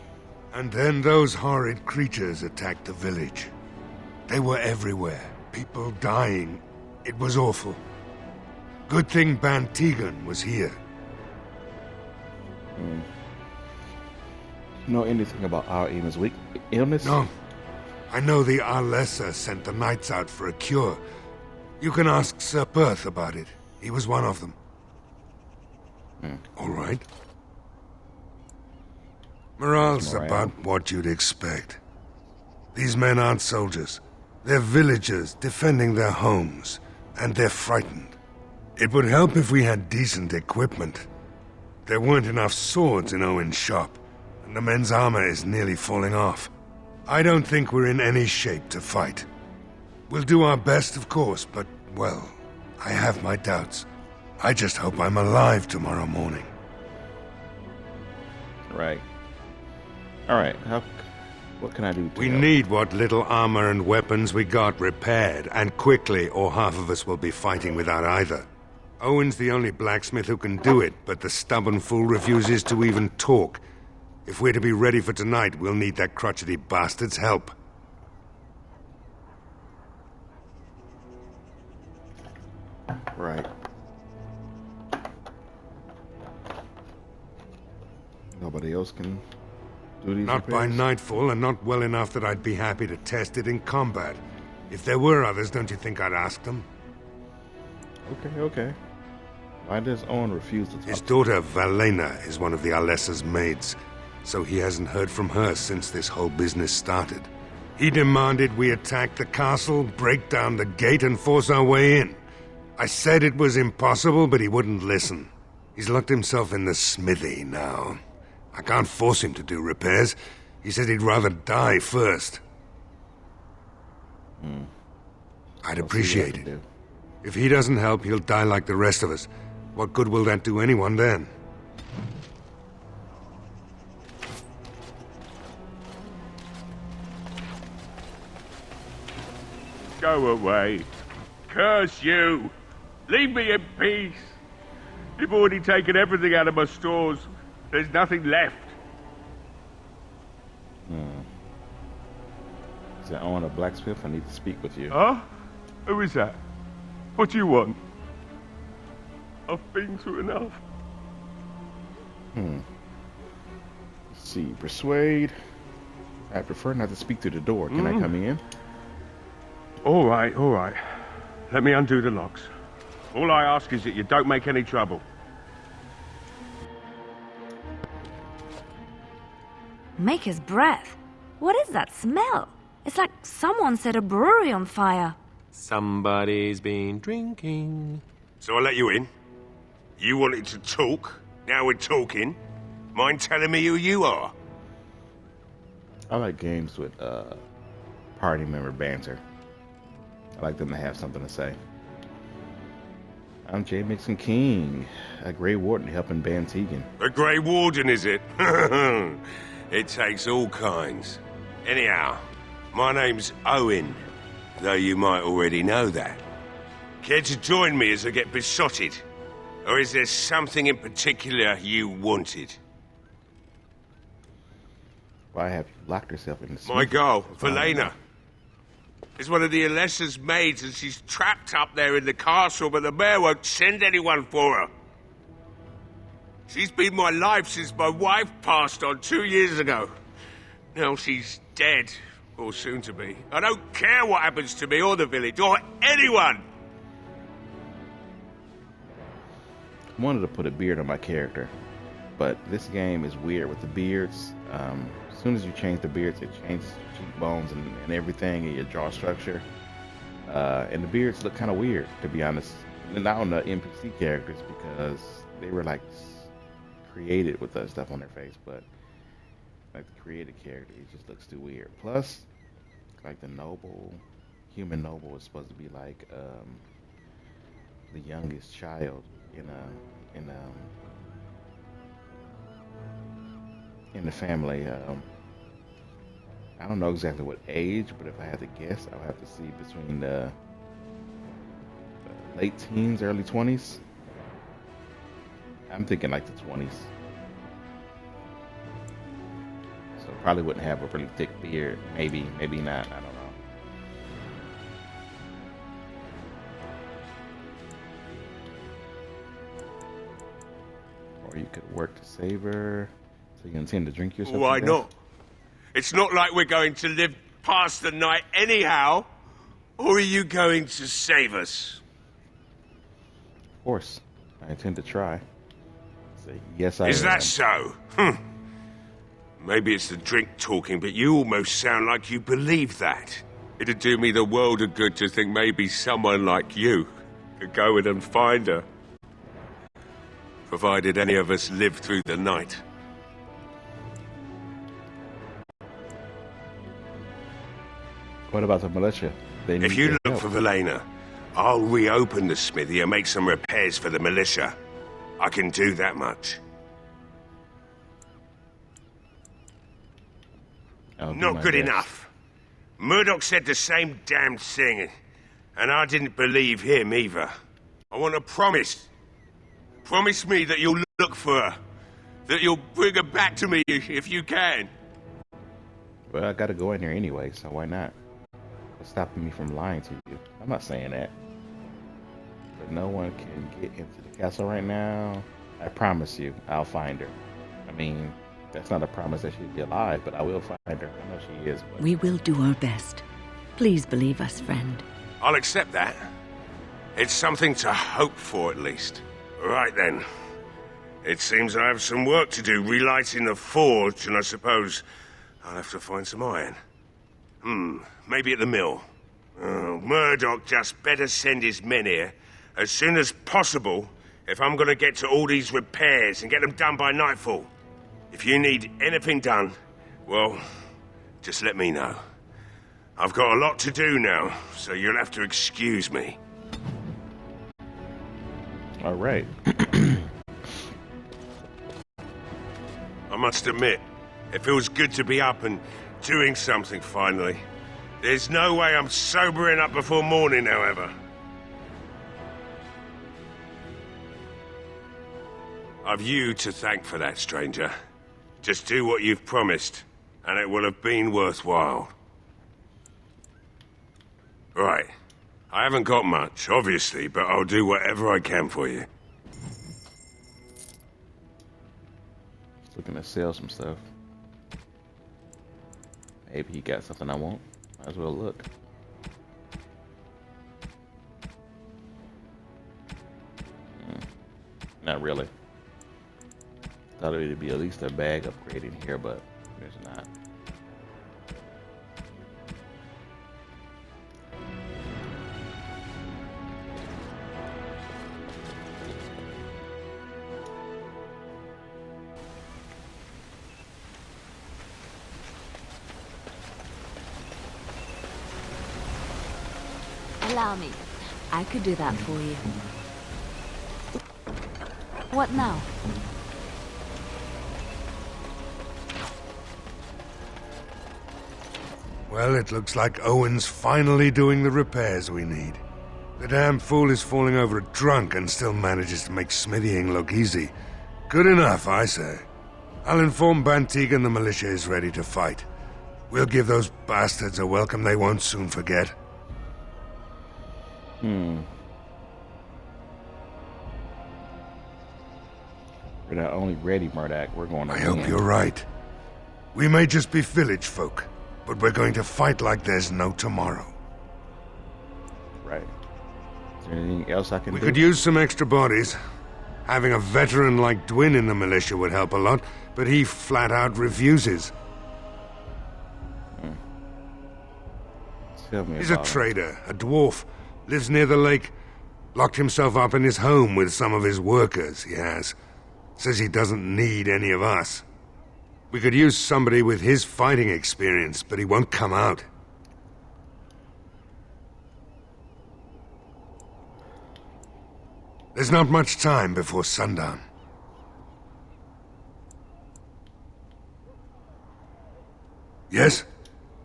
And then those horrid creatures attacked the village. They were everywhere, people dying. It was awful. Good thing Ban Tegan was here. You know anything about our illness? No. I know the Arlessa sent the knights out for a cure. You can ask Sir Perth about it. He was one of them. All right. Morale's about what you'd expect. These men aren't soldiers. They're villagers defending their homes, and they're frightened. It would help if we had decent equipment. There weren't enough swords in Owen's shop, and the men's armor is nearly falling off. I don't think we're in any shape to fight. We'll do our best, of course, but, well, I have my doubts. I just hope I'm alive tomorrow morning. Right. Alright, what can I do to We help? need what little armor and weapons we got repaired, and quickly, or half of us will be fighting without either. Owen's the only blacksmith who can do it, but the stubborn fool refuses to even talk. If we're to be ready for tonight, we'll need that crotchety bastard's help. Right. Nobody else can do these Not by repairs? nightfall, and not well enough that I'd be happy to test it in combat. If there were others, don't you think I'd ask them? Okay. Why does Owen refuse to talk? His daughter, Valena, is one of the Alessa's maids, so he hasn't heard from her since this whole business started. He demanded we attack the castle, break down the gate, and force our way in. I said it was impossible, but he wouldn't listen. He's locked himself in the smithy now. I can't force him to do repairs. He said he'd rather die first. I'd appreciate it. If he doesn't help, he'll die like the rest of us. What good will that do anyone then? Go away. Curse you. Leave me in peace. You've already taken everything out of my stores. There's nothing left. Is that Owen a blacksmith? I need to speak with you. Huh? Who is that? What do you want? I've been through enough. Let's see. Persuade. I prefer not to speak to the door. Can I come in? All right. Let me undo the locks. All I ask is that you don't make any trouble. Maker's breath. What is that smell? It's like someone set a brewery on fire. Somebody's been drinking. So I let you in. You wanted to talk. Now we're talking. Mind telling me who you are? I like games with party member banter. I like them to have something to say. I'm J. Mixon King, a Grey Warden helping Ban Tegan. A Grey Warden, is it? It takes all kinds. Anyhow, my name's Owen, though you might already know that. Care to join me as I get besotted? Or is there something in particular you wanted? Why have you locked yourself in the My girl, Valena, is one of the Alessa's maids, and she's trapped up there in the castle, but the mayor won't send anyone for her. She's been my life since my wife passed on 2 years ago. Now she's dead, or soon to be. I don't care what happens to me or the village, or anyone! I wanted to put a beard on my character, but this game is weird with the beards. As soon as you change the beards, it changes your cheekbones and everything, and your jaw structure. And the beards look kind of weird, to be honest. Not on the NPC characters, because they were like created with that stuff on their face, but like the created character, it just looks too weird. Plus, like the human noble is supposed to be like the youngest child in the family. I don't know exactly what age, but if I had to guess, I would have to see between the late teens, early 20s. I'm thinking like the 20s. So probably wouldn't have a really thick beard. Maybe not. I don't know. Or you could work to save her. So you intend to drink yourself? Why not? It's not like we're going to live past the night anyhow. Or are you going to save us? Of course. I intend to try. Say, yes, I Is am. that so? Maybe it's the drink talking, but you almost sound like you believe that. It'd do me the world of good to think maybe someone like you could go in and find her. Provided any of us live through the night. What about the militia? If you look for Valena, I'll reopen the smithy and make some repairs for the militia. I can do that much. Not good enough. Murdoch said the same damn thing, and I didn't believe him either. I want a promise. Promise me that you'll look for her. That you'll bring her back to me if you can. Well, I gotta go in here anyway, so why not? What's stopping me from lying to you? I'm not saying that. But no one can get into the castle right now. I promise you, I'll find her. I mean, that's not a promise that she'll be alive, but I will find her. I know she is. But... We will do our best. Please believe us, friend. I'll accept that. It's something to hope for, at least. Right then. It seems I have some work to do relighting the forge, and I suppose I'll have to find some iron. Maybe at the mill. Oh, Murdoch just better send his men here as soon as possible if I'm gonna get to all these repairs and get them done by nightfall. If you need anything done, well, just let me know. I've got a lot to do now, so you'll have to excuse me. All right. I must admit, it feels good to be up and doing something finally. There's no way I'm sobering up before morning, however. I've you to thank for that, stranger. Just do what you've promised, and it will have been worthwhile. Right. I haven't got much, obviously, but I'll do whatever I can for you. Looking to sell some stuff. Maybe he got something I want. Might as well look. Not really. Thought it would be at least a bag upgrade in here, but there's not. Allow me. I could do that for you. What now? Well, it looks like Owen's finally doing the repairs we need. The damn fool is falling over a drunk and still manages to make smithying look easy. Good enough, I say. I'll inform Bantigan the militia is ready to fight. We'll give those bastards a welcome they won't soon forget. We're not only ready, Murdoch. We're going to I hope you're right. We may just be village folk, but we're going to fight like there's no tomorrow. Right. Is there anything else I can do? We could use some extra bodies. Having a veteran like Dwyn in the militia would help a lot, but he flat out refuses. Tell me He's a about trader, a dwarf. Lives near the lake. Locked himself up in his home with some of his workers, he has. Says he doesn't need any of us. We could use somebody with his fighting experience, but he won't come out. There's not much time before sundown. Yes?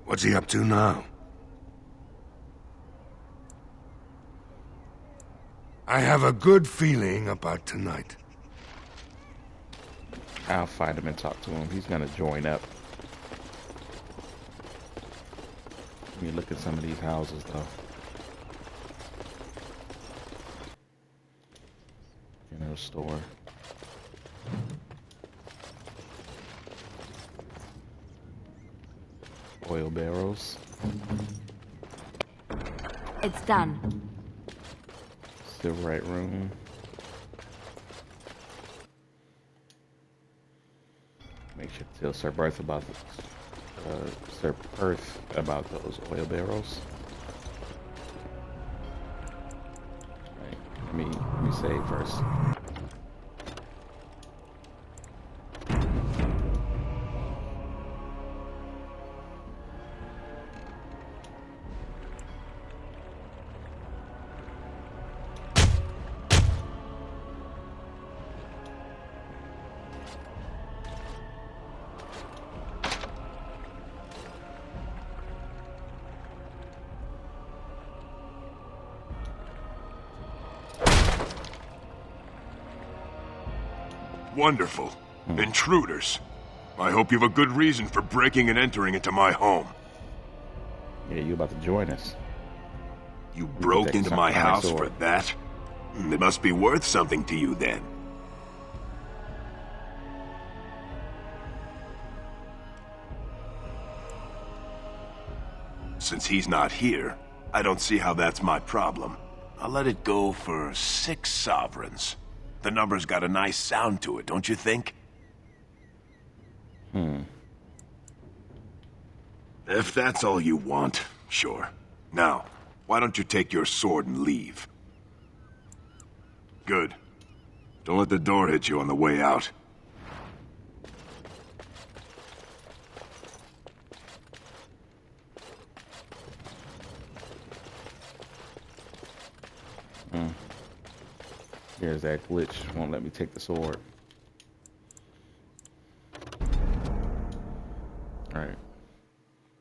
What's he up to now? I have a good feeling about tonight. I'll find him and talk to him. He's gonna join up. Let me look at some of these houses, though. General store. Oil barrels. It's done. Silverite room. Make sure to tell Sir Perth about those oil barrels. Right, let me save first. Wonderful. Intruders. I hope you have a good reason for breaking and entering into my home. Yeah, you about to join us. You broke into my house for that? It must be worth something to you then. Since he's not here, I don't see how that's my problem. I'll let it go for 6 sovereigns. The number's got a nice sound to it, don't you think? If that's all you want, sure. Now, why don't you take your sword and leave? Good. Don't let the door hit you on the way out. There's that glitch. Won't let me take the sword. Alright.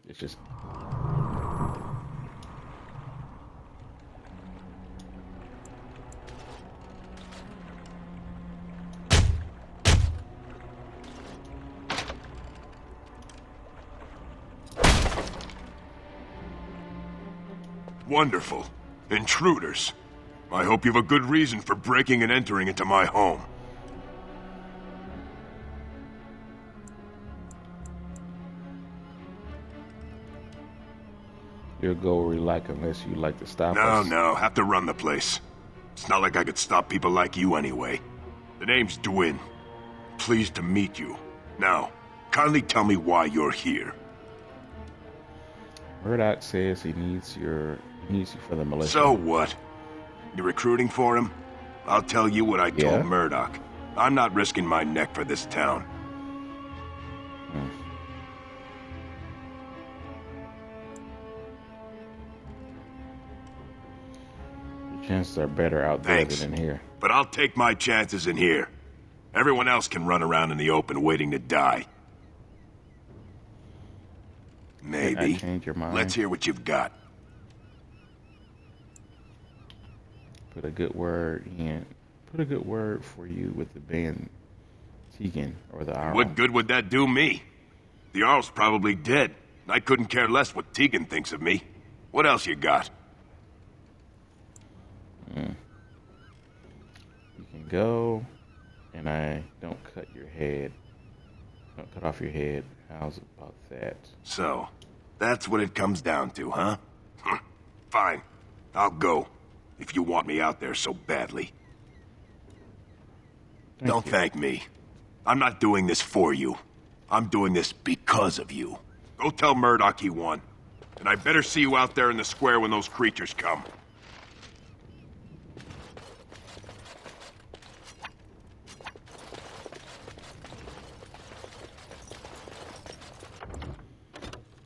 It's just... Wonderful. Intruders. I hope you have a good reason for breaking and entering into my home. You'll go where you like unless you like to stop us. No, have to run the place. It's not like I could stop people like you anyway. The name's Dwyn. Pleased to meet you. Now, kindly tell me why you're here. Murdoch says he needs you for the militia. So what? You recruiting for him? I'll tell you what I told Murdoch. I'm not risking my neck for this town. Your chances are better out there than in here. But I'll take my chances in here. Everyone else can run around in the open waiting to die. Maybe. Change your mind? Let's hear what you've got. Put a good word in. Put a good word for you with the band Tegan or the Arl. What good would that do me? The Arl's probably dead. I couldn't care less what Tegan thinks of me. What else you got? You can go, and I don't cut your head. Don't cut off your head. How's about that? So, that's what it comes down to, huh? Fine. I'll go. If you want me out there so badly. Don't thank me. I'm not doing this for you. I'm doing this because of you. Go tell Murdoch he won. And I better see you out there in the square when those creatures come.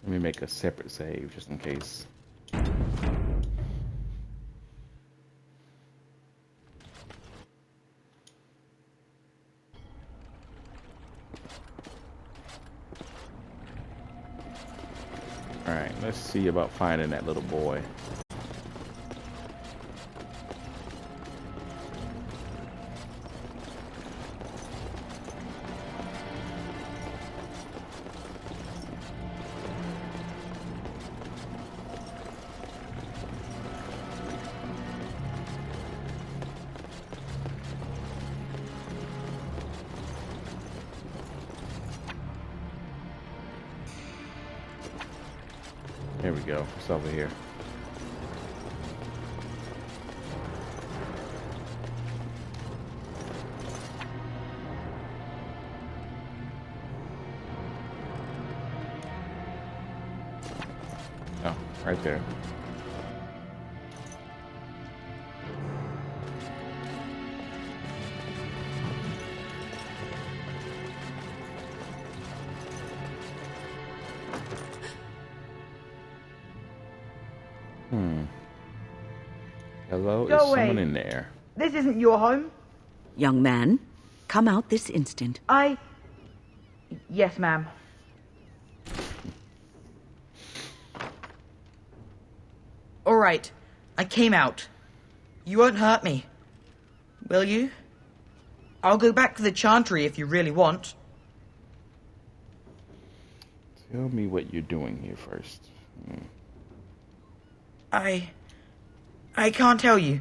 Let me make a separate save just in case. Alright, let's see about finding that little boy. There we go. It's over here. Oh, right there. Hello, is someone in there? This isn't your home. Young man, come out this instant. Yes, ma'am. All right, I came out. You won't hurt me, will you? I'll go back to the Chantry if you really want. Tell me what you're doing here first. I can't tell you.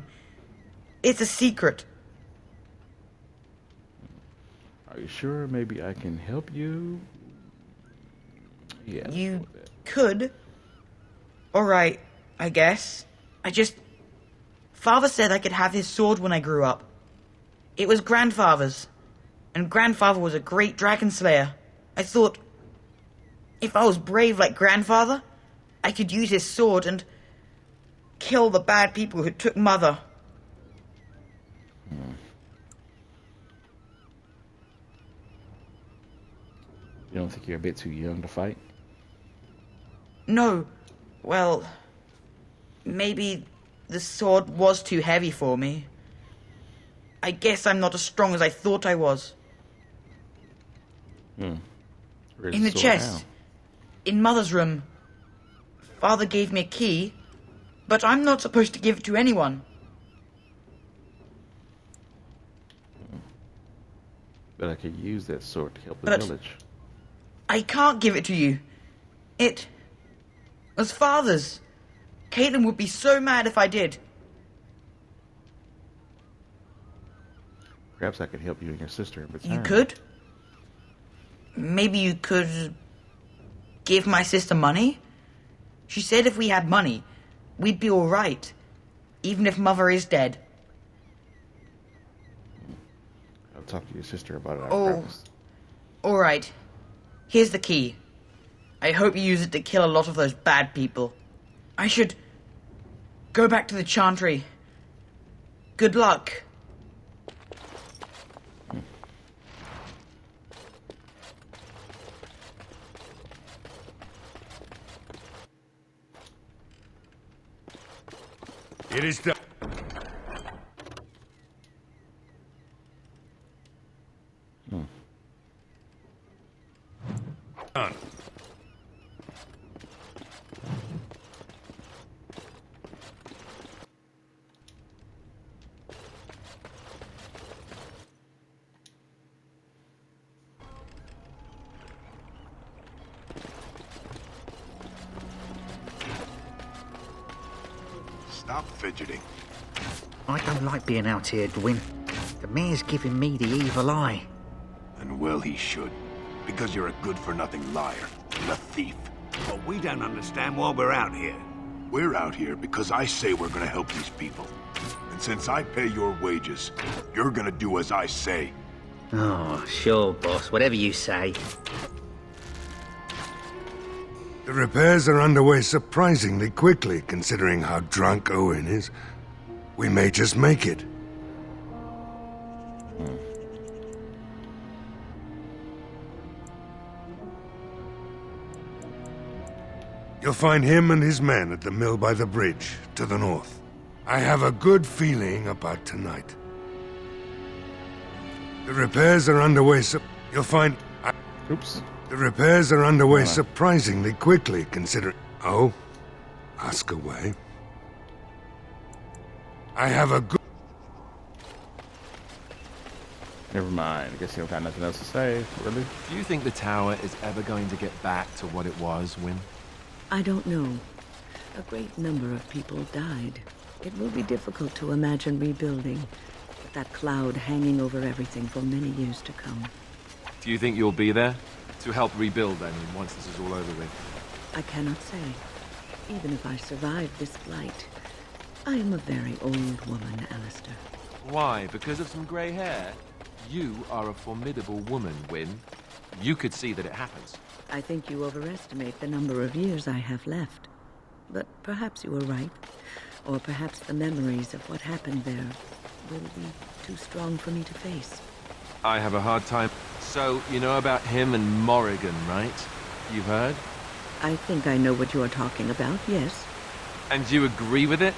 It's a secret. Are you sure maybe I can help you? Yeah. You could. Alright, I guess. Father said I could have his sword when I grew up. It was Grandfather's. And Grandfather was a great dragon slayer. I thought, if I was brave like Grandfather, I could use his sword and kill the bad people who took Mother. You don't think you're a bit too young to fight? No. Well, maybe the sword was too heavy for me. I guess I'm not as strong as I thought I was. Where's In the sword chest. now? In Mother's room. Father gave me a key, but I'm not supposed to give it to anyone. But I could use that sword to help the But- village. I can't give it to you. It was Father's. Caitlin would be so mad if I did. Perhaps I could help you and your sister in return. You could? Maybe you could give my sister money? She said if we had money, we'd be all right, even if Mother is dead. I'll talk to your sister about it. I Oh, promise. all right. Here's the key. I hope you use it to kill a lot of those bad people. I should go back to the Chantry. Good luck. It is done. Done. Stop fidgeting. I don't like being out here, Gwyn. The mayor's giving me the evil eye. And well he should. Because you're a good-for-nothing liar and a thief. But we don't understand why we're out here. We're out here because I say we're gonna help these people. And since I pay your wages, you're gonna do as I say. Oh, sure, boss. Whatever you say. The repairs are underway surprisingly quickly, considering how drunk Owen is. We may just make it. You'll find him and his men at the mill by the bridge, to the north. I have a good feeling about tonight. The repairs are underway you'll find... Oops. The repairs are underway surprisingly quickly, considering... Oh? Ask away. I have a good... Never mind. I guess you don't got nothing else to say, really? Do you think the tower is ever going to get back to what it was, Wynne? I don't know. A great number of people died. It will be difficult to imagine rebuilding, with that cloud hanging over everything for many years to come. Do you think you'll be there to help rebuild then, once this is all over with? I cannot say. Even if I survive this blight, I am a very old woman, Alistair. Why? Because of some grey hair? You are a formidable woman, Wynne. You could see that it happens. I think you overestimate the number of years I have left. But perhaps you are right. Or perhaps the memories of what happened there will be too strong for me to face. I have a hard time. So, you know about him and Morrigan, right? You've heard? I think I know what you are talking about, yes. And you agree with it?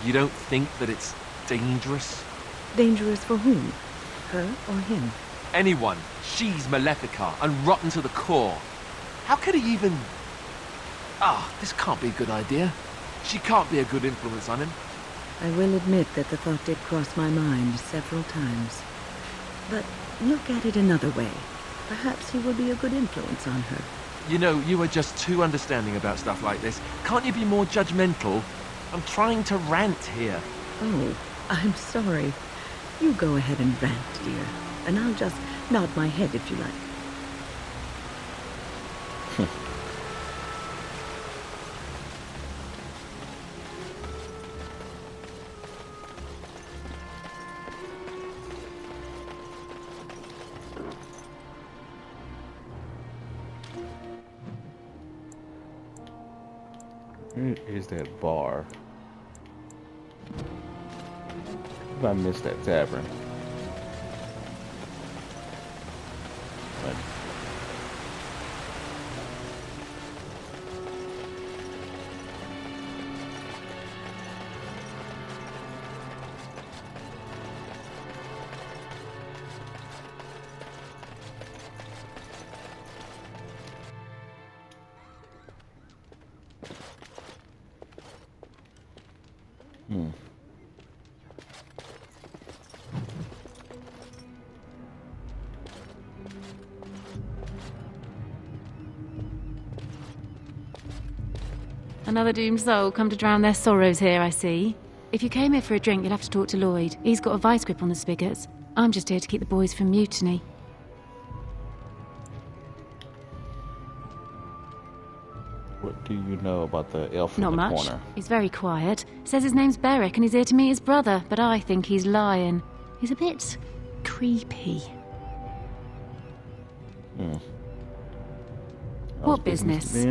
You don't think that it's dangerous? Dangerous for whom? Her or him? Anyone. She's Malefica and rotten to the core. How could he even... this can't be a good idea. She can't be a good influence on him. I will admit that the thought did cross my mind several times. But look at it another way. Perhaps he will be a good influence on her. You know, you are just too understanding about stuff like this. Can't you be more judgmental? I'm trying to rant here. Oh, I'm sorry. You go ahead and rant, dear. And I'll just nod my head if you like. Where is that bar? If I missed that tavern. But Another doomed soul come to drown their sorrows here, I see. If you came here for a drink, you'd have to talk to Lloyd. He's got a vice grip on the spigots. I'm just here to keep the boys from mutiny. what do you know about the elf in Not the much. corner? He's very quiet. Says his name's Beric and he's here to meet his brother, but I think he's lying. He's a bit creepy. What business?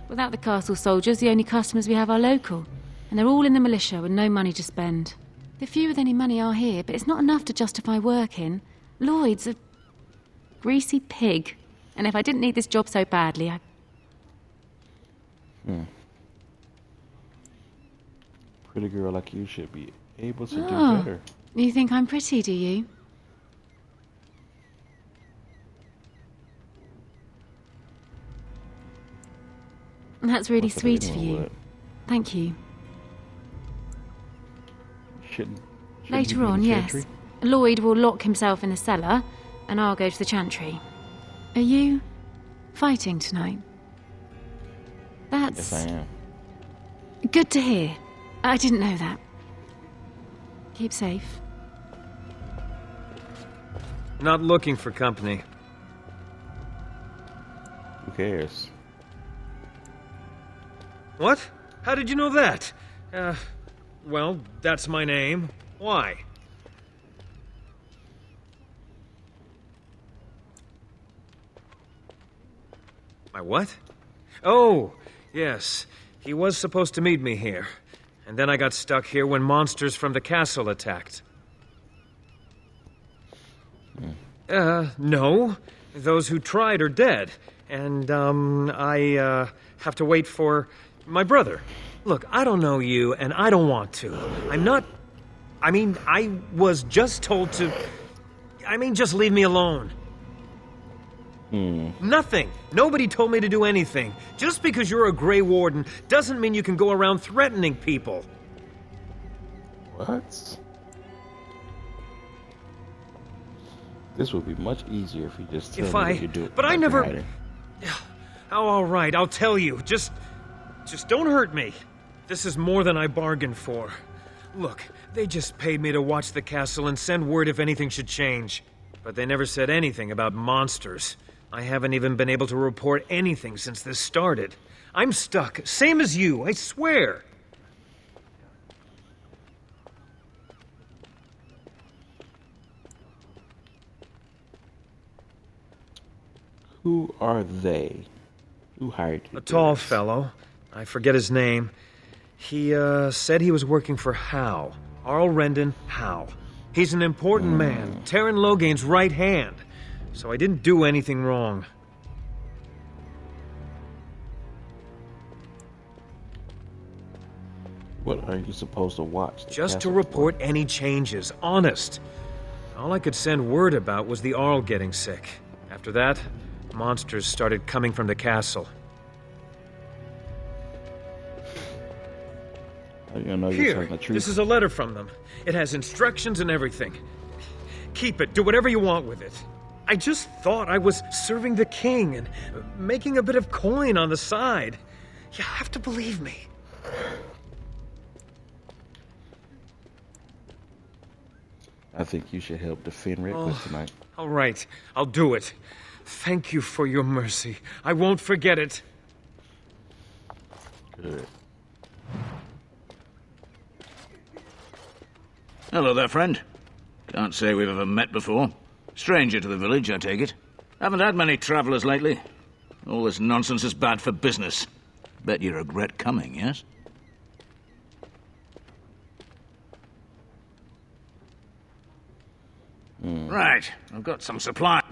Without the castle soldiers, the only customers we have are local. And they're all in the militia with no money to spend. The few with any money are here, but it's not enough to justify working. Lloyd's a greasy pig. And if I didn't need this job so badly, Pretty girl like you should be able to do Oh. better. You think I'm pretty, do you? That's really Most of sweet of anyone you. would. Thank you. Shouldn't Later you be in on, the yes. chantry? Lloyd will lock himself in the cellar, and I'll go to the chantry. Are you fighting tonight? That's Yes, I am. good to hear. I didn't know that. Keep safe. Not looking for company. Who cares? What? How did you know that? Well, that's my name. Why? My what? Oh, yes. He was supposed to meet me here. And then I got stuck here when monsters from the castle attacked. No. Those who tried are dead. And, I have to wait for my brother. Look, I don't know you, and I don't want to. I was just told to... just leave me alone. Nothing. Nobody told me to do anything. Just because you're a Grey Warden doesn't mean you can go around threatening people. What? This would be much easier if you just tell me what you do. But I like never... hiding. Oh, all right, I'll tell you. Just don't hurt me. This is more than I bargained for. Look, they just paid me to watch the castle and send word if anything should change. But they never said anything about monsters. I haven't even been able to report anything since this started. I'm stuck, same as you, I swear. Who are they? Who hired you? A tall fellow. I forget his name. He, said he was working for Howe. Arl Rendon Howe. He's an important man, Terran Loghain's right hand. So I didn't do anything wrong. What are you supposed to watch? Just to report any changes, honest. All I could send word about was the Arl getting sick. After that, monsters started coming from the castle. How do you know you're Here, telling the truth? this is a letter from them. It has instructions and everything. Keep it. Do whatever you want with it. I just thought I was serving the king and making a bit of coin on the side. You have to believe me. I think you should help defend Redcliffe tonight. All right, I'll do it. Thank you for your mercy. I won't forget it. Good. Hello there, friend. Can't say we've ever met before. Stranger to the village, I take it. Haven't had many travellers lately. All this nonsense is bad for business. Bet you regret coming, yes? Right, I've got some supply.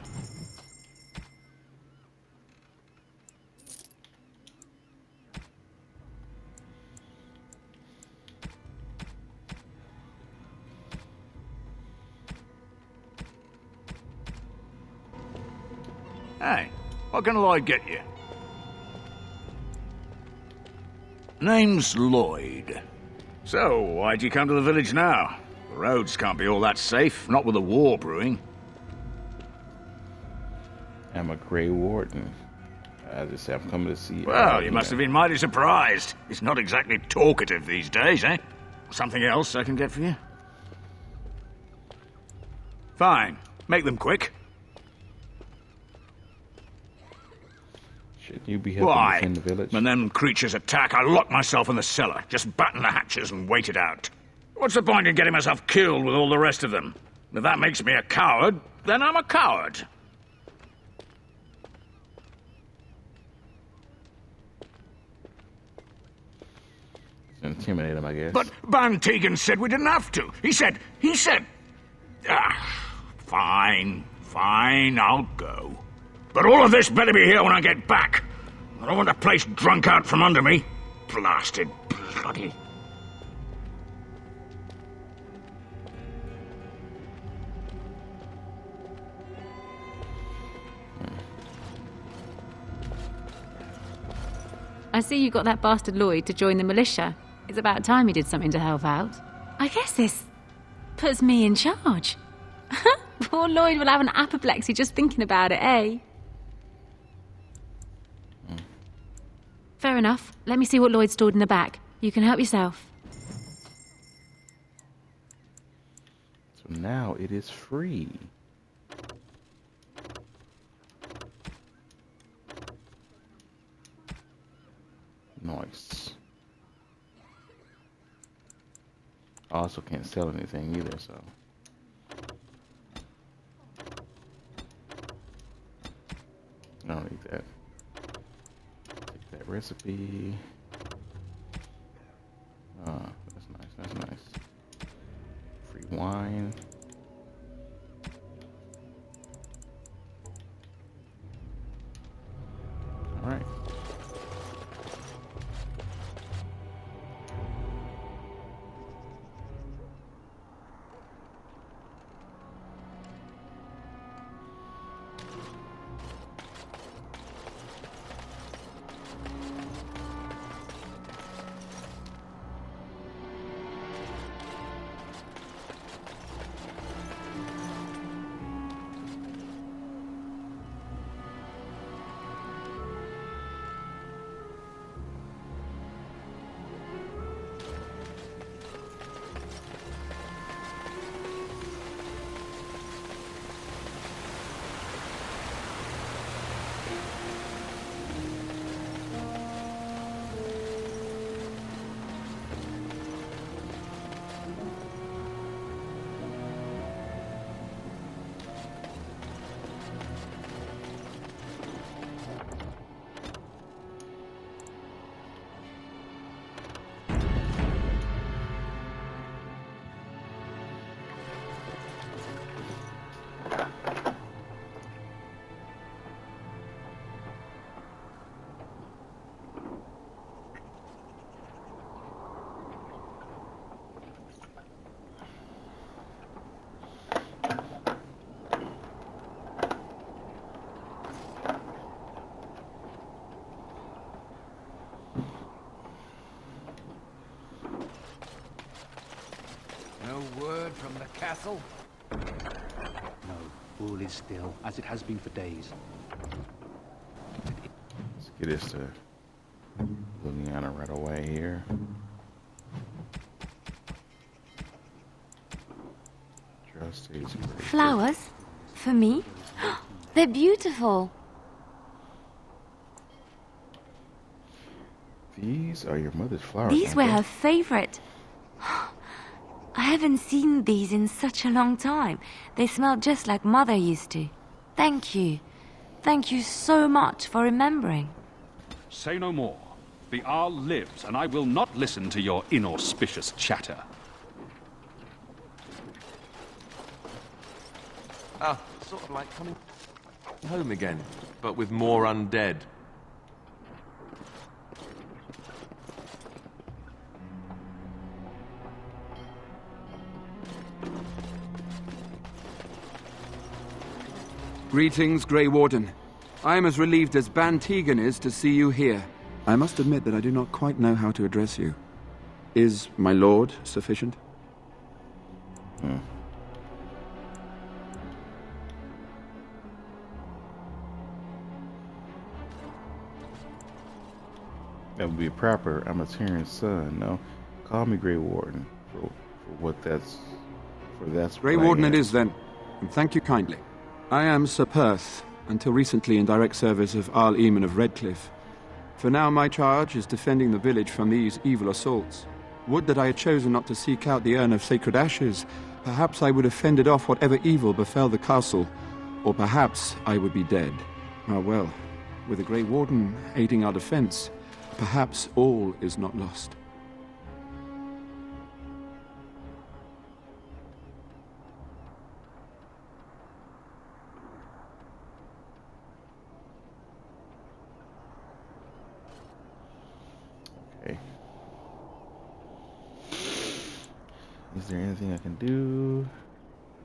Hey, what can Lloyd get you? Name's Lloyd. So, why'd you come to the village now? The roads can't be all that safe, not with a war brewing. I'm a Grey Warden. I just say I'm coming to see you. Well, you must have been mighty surprised. He's not exactly talkative these days, eh? Something else I can get for you? Fine. Make them quick. Should you be helping defend the village? When them creatures attack, I lock myself in the cellar. Just batten the hatches and wait it out. What's the point in getting myself killed with all the rest of them? If that makes me a coward, then I'm a coward. Intimidate him, I guess. But Van Tegan said we didn't have to. He said... Fine, I'll go. But all of this better be here when I get back. I don't want the place drunk out from under me. Blasted bloody... I see you got that bastard Lloyd to join the militia. It's about time he did something to help out. I guess this puts me in charge. Poor Lloyd will have an apoplexy just thinking about it, eh? Fair enough. Let me see what Lloyd stored in the back. You can help yourself. So now it is free. Nice. I also can't sell anything either, so. I don't need that. Take that recipe. That's nice. Free wine. All right. No word from the castle? pool is still, as it has been for days. Let's get this to Liliana right away here. Trustees. Flowers? For me? They're beautiful. These are your mother's flowers. These were aren't her favorite. I haven't seen these in such a long time. They smell just like Mother used to. Thank you. Thank you so much for remembering. Say no more. The Arl lives, and I will not listen to your inauspicious chatter. Ah, sort of like coming home again, but with more undead. Greetings, Grey Warden. I am as relieved as Ban Tegan is to see you here. I must admit that I do not quite know how to address you. Is my lord sufficient? That would be proper. I'm a Tyrion's son. No, call me Grey Warden for what that's for. That's Grey Warden it is then, and thank you kindly. I am Sir Perth, until recently in direct service of Arl Eamon of Redcliffe. For now my charge is defending the village from these evil assaults. Would that I had chosen not to seek out the urn of sacred ashes. Perhaps I would have fended off whatever evil befell the castle, or perhaps I would be dead. Ah well, with the Grey Warden aiding our defense, perhaps all is not lost. Okay. Is there anything I can do?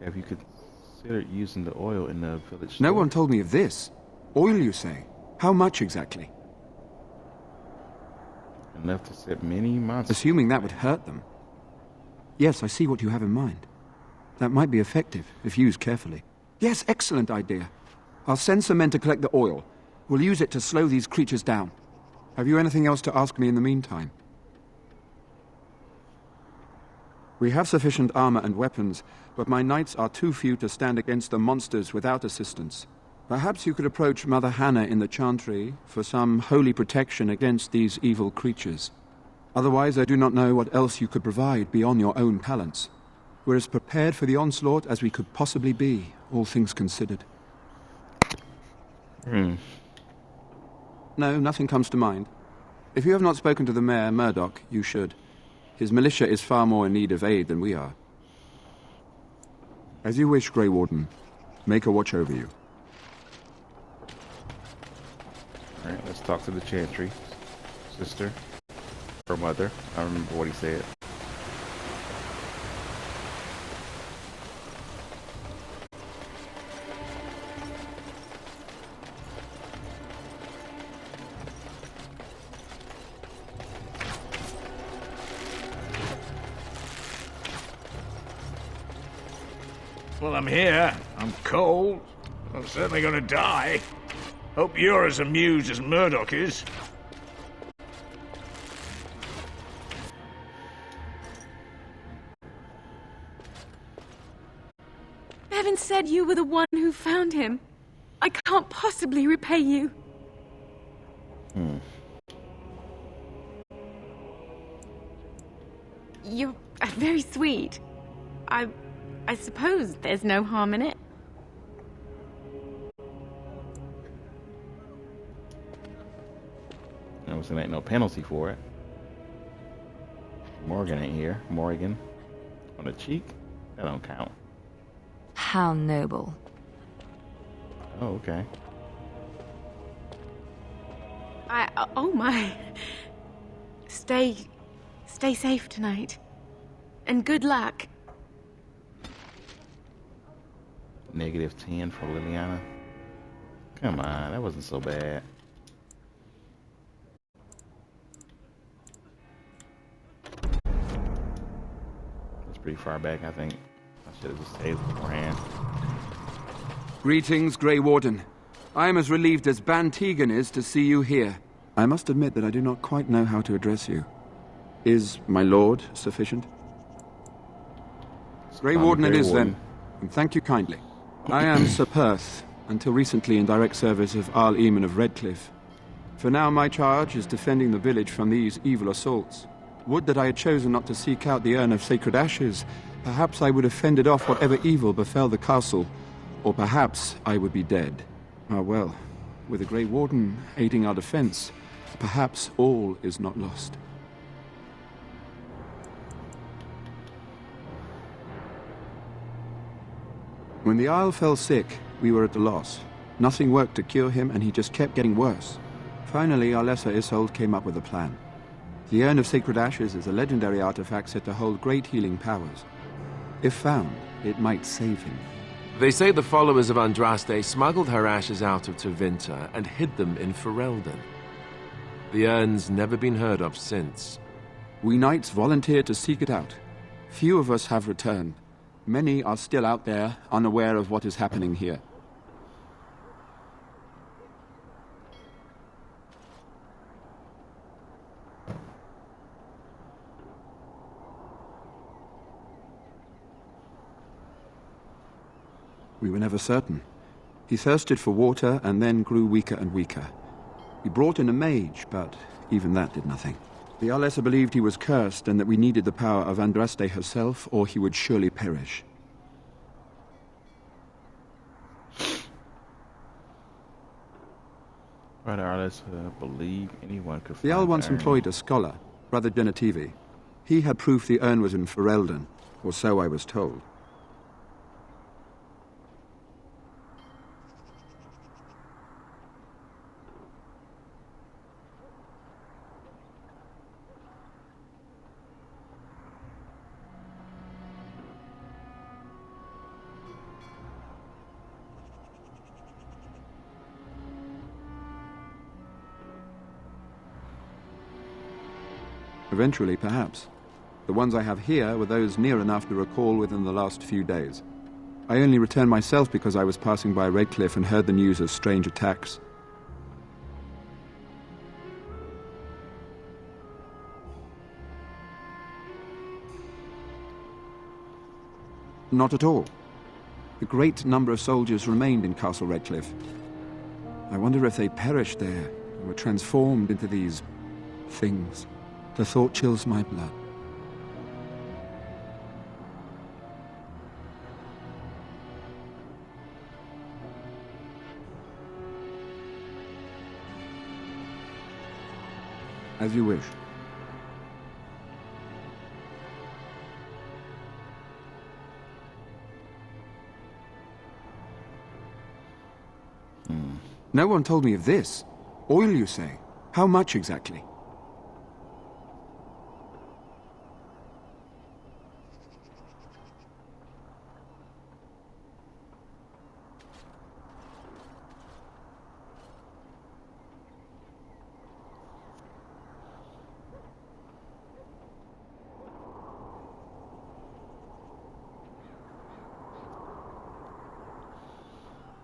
Have you considered using the oil in the village store? No one told me of this. Oil, you say? How much exactly? Enough to set many monsters. Assuming that would hurt them. Yes, I see what you have in mind. That might be effective, if used carefully. Yes, excellent idea. I'll send some men to collect the oil. We'll use it to slow these creatures down. Have you anything else to ask me in the meantime? We have sufficient armor and weapons, but my knights are too few to stand against the monsters without assistance. Perhaps you could approach Mother Hannah in the Chantry for some holy protection against these evil creatures. Otherwise, I do not know what else you could provide beyond your own talents. We're as prepared for the onslaught as we could possibly be, all things considered. No, nothing comes to mind. If you have not spoken to the Mayor, Murdoch, you should. His militia is far more in need of aid than we are. As you wish, Grey Warden. Make a watch over you. Alright, let's talk to the Chantry. Sister. Or mother. I don't remember what he said. Well, I'm here. I'm cold. I'm certainly gonna die. Hope you're as amused as Murdoch is. Bevan said you were the one who found him. I can't possibly repay you. You're very sweet. I suppose there's no harm in it. There ain't no penalty for it. Morgan ain't here. Morgan on the cheek? That don't count. How noble. Oh, okay. Oh my. Stay safe tonight. And good luck. -10 for Liliana. Come on, that wasn't so bad. That's pretty far back, I think. I should have just saved beforehand. Greetings, Grey Warden. I am as relieved as Ban Tegan is to see you here. I must admit that I do not quite know how to address you. Is my lord sufficient? Grey Warden it is, then, and thank you kindly. I am Sir Perth, until recently in direct service of Arl Eamon of Redcliffe. For now, my charge is defending the village from these evil assaults. Would that I had chosen not to seek out the urn of sacred ashes. Perhaps I would have fended off whatever evil befell the castle, or perhaps I would be dead. Ah well, with the Grey Warden aiding our defense, perhaps all is not lost. When the Isle fell sick, we were at a loss. Nothing worked to cure him, and he just kept getting worse. Finally, our lesser Isolde came up with a plan. The Urn of Sacred Ashes is a legendary artifact said to hold great healing powers. If found, it might save him. They say the followers of Andraste smuggled her ashes out of Tevinter and hid them in Ferelden. The urn's never been heard of since. We knights volunteered to seek it out. Few of us have returned. Many are still out there, unaware of what is happening here. We were never certain. He thirsted for water and then grew weaker and weaker. We brought in a mage, but even that did nothing. The Arlessa believed he was cursed and that we needed the power of Andraste herself, or he would surely perish. Why did Arlessa believe anyone could find The Arl once the urn? employed a scholar, Brother Genetivi. He had proof the urn was in Ferelden, or so I was told. Eventually, perhaps. The ones I have here were those near enough to recall within the last few days. I only returned myself because I was passing by Redcliffe and heard the news of strange attacks. Not at all. A great number of soldiers remained in Castle Redcliffe. I wonder if they perished there, or were transformed into these things. The thought chills my blood. As you wish. No one told me of this. Oil, you say? How much exactly?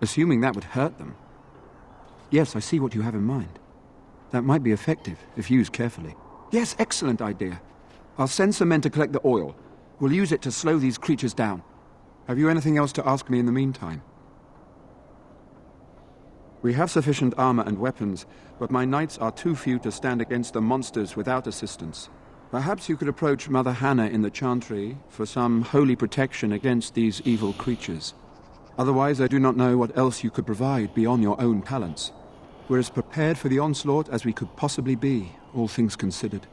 Assuming that would hurt them. Yes, I see what you have in mind. That might be effective, if used carefully. Yes, excellent idea. I'll send some men to collect the oil. We'll use it to slow these creatures down. Have you anything else to ask me in the meantime? We have sufficient armor and weapons, but my knights are too few to stand against the monsters without assistance. Perhaps you could approach Mother Hannah in the Chantry for some holy protection against these evil creatures. Otherwise, I do not know what else you could provide beyond your own talents. We're as prepared for the onslaught as we could possibly be, all things considered.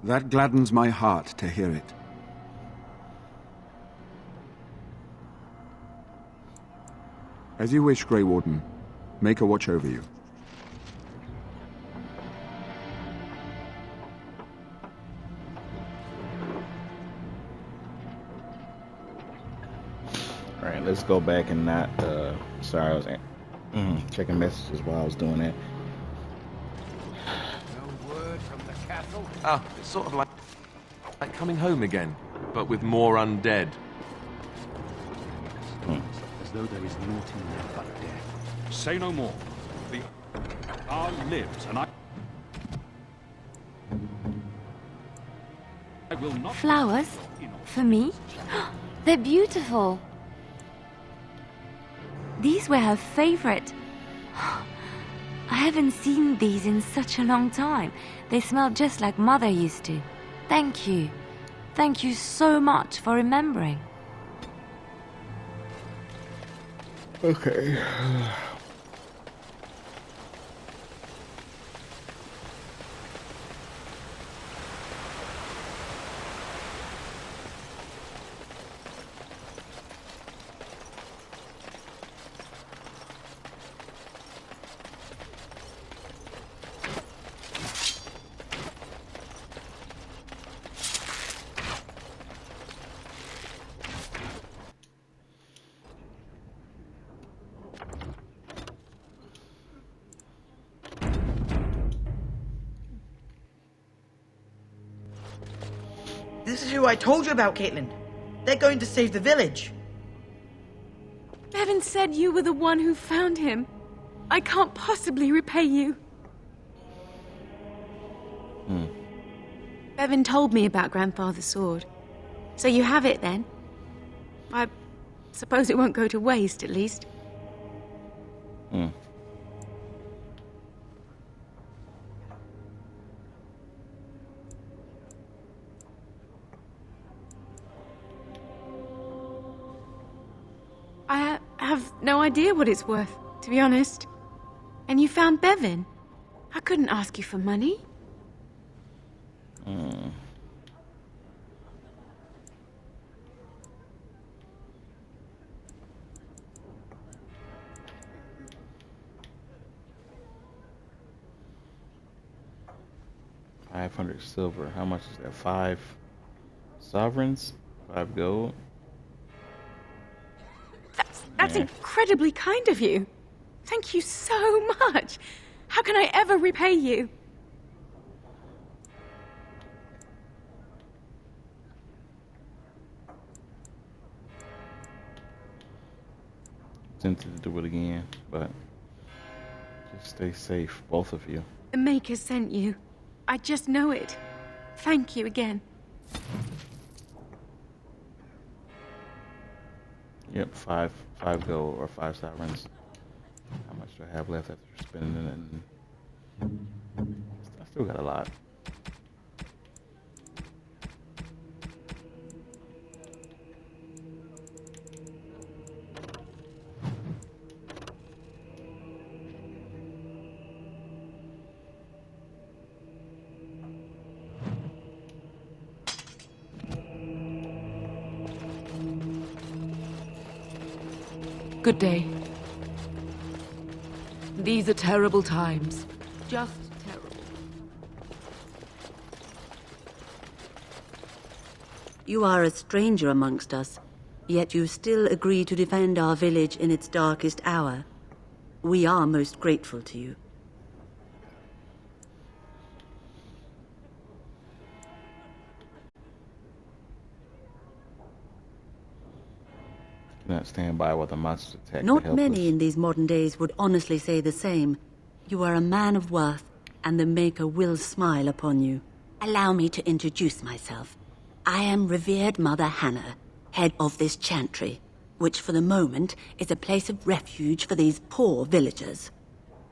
That gladdens my heart to hear it. As you wish, Grey Warden. Make a watch over you. Alright, let's go back and not, sorry, I was checking messages while I was doing that. No word from the castle? Oh, it's sort of like coming home again, but with more undead. though there is naught in them but death. Say no more. The Arl lives, and I will not... Flowers? For me? They're beautiful. These were her favorite. I haven't seen these in such a long time. They smell just like Mother used to. Thank you. Thank you so much for remembering. Okay. This is who I told you about, Caitlin. They're going to save the village. Bevan said you were the one who found him. I can't possibly repay you. Bevan told me about Grandfather's sword. So you have it then? I suppose it won't go to waste, at least. I have no idea what it's worth, to be honest. And you found Bevan. I couldn't ask you for money. $500 silver. How much is that? 5 sovereigns? 5 gold? That's incredibly kind of you. Thank you so much. How can I ever repay you? Tempted to do it again, but just stay safe, both of you. The Maker sent you. I just know it. Thank you again. Yep, 5 gold or 5 sovereigns. How much do I have left after spending it? I still got a lot. Good day. These are terrible times. Just terrible. You are a stranger amongst us, yet you still agree to defend our village in its darkest hour. We are most grateful to you. Not stand by while the monsters attack. Not many in these modern days would honestly say the same. You are a man of worth, and the Maker will smile upon you. Allow me to introduce myself. I am revered Mother Hannah, head of this chantry, which for the moment is a place of refuge for these poor villagers.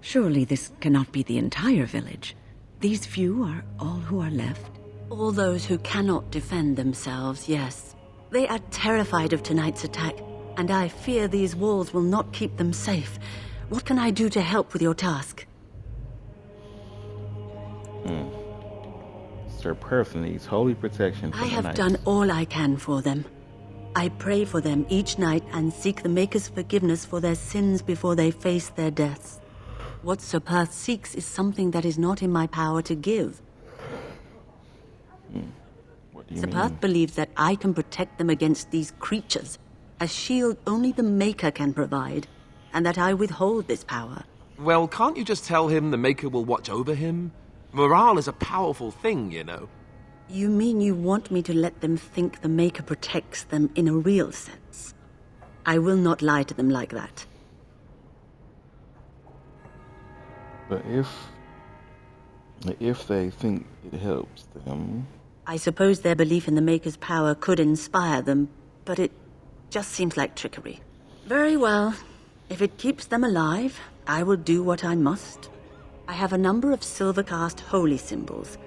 Surely this cannot be the entire village. These few are all who are left? All those who cannot defend themselves, yes. They are terrified of tonight's attack, and I fear these walls will not keep them safe. What can I do to help with your task? Sir Perth needs holy protection from I the have knights. done all I can for them. I pray for them each night and seek the Maker's forgiveness for their sins before they face their deaths. What Sir Perth seeks is something that is not in my power to give. What do you Sir mean? Perth believes that I can protect them against these creatures, a shield only the Maker can provide, and that I withhold this power. Well, can't you just tell him the Maker will watch over him? Morale is a powerful thing, you know. You mean you want me to let them think the Maker protects them in a real sense? I will not lie to them like that. But if they think it helps them... I suppose their belief in the Maker's power could inspire them, but it just seems like trickery. Very well. If it keeps them alive, I will do what I must. I have a number of silver-cast holy symbols.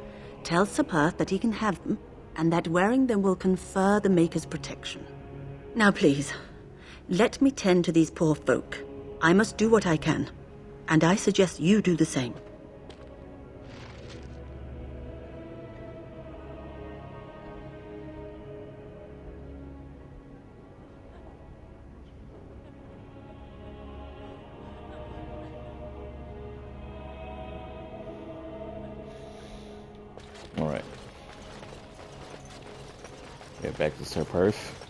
Tell Sir Perth that he can have them, and that wearing them will confer the Maker's protection. Now please, let me tend to these poor folk. I must do what I can, and I suggest you do the same. Alright. Get back to Sir Perth.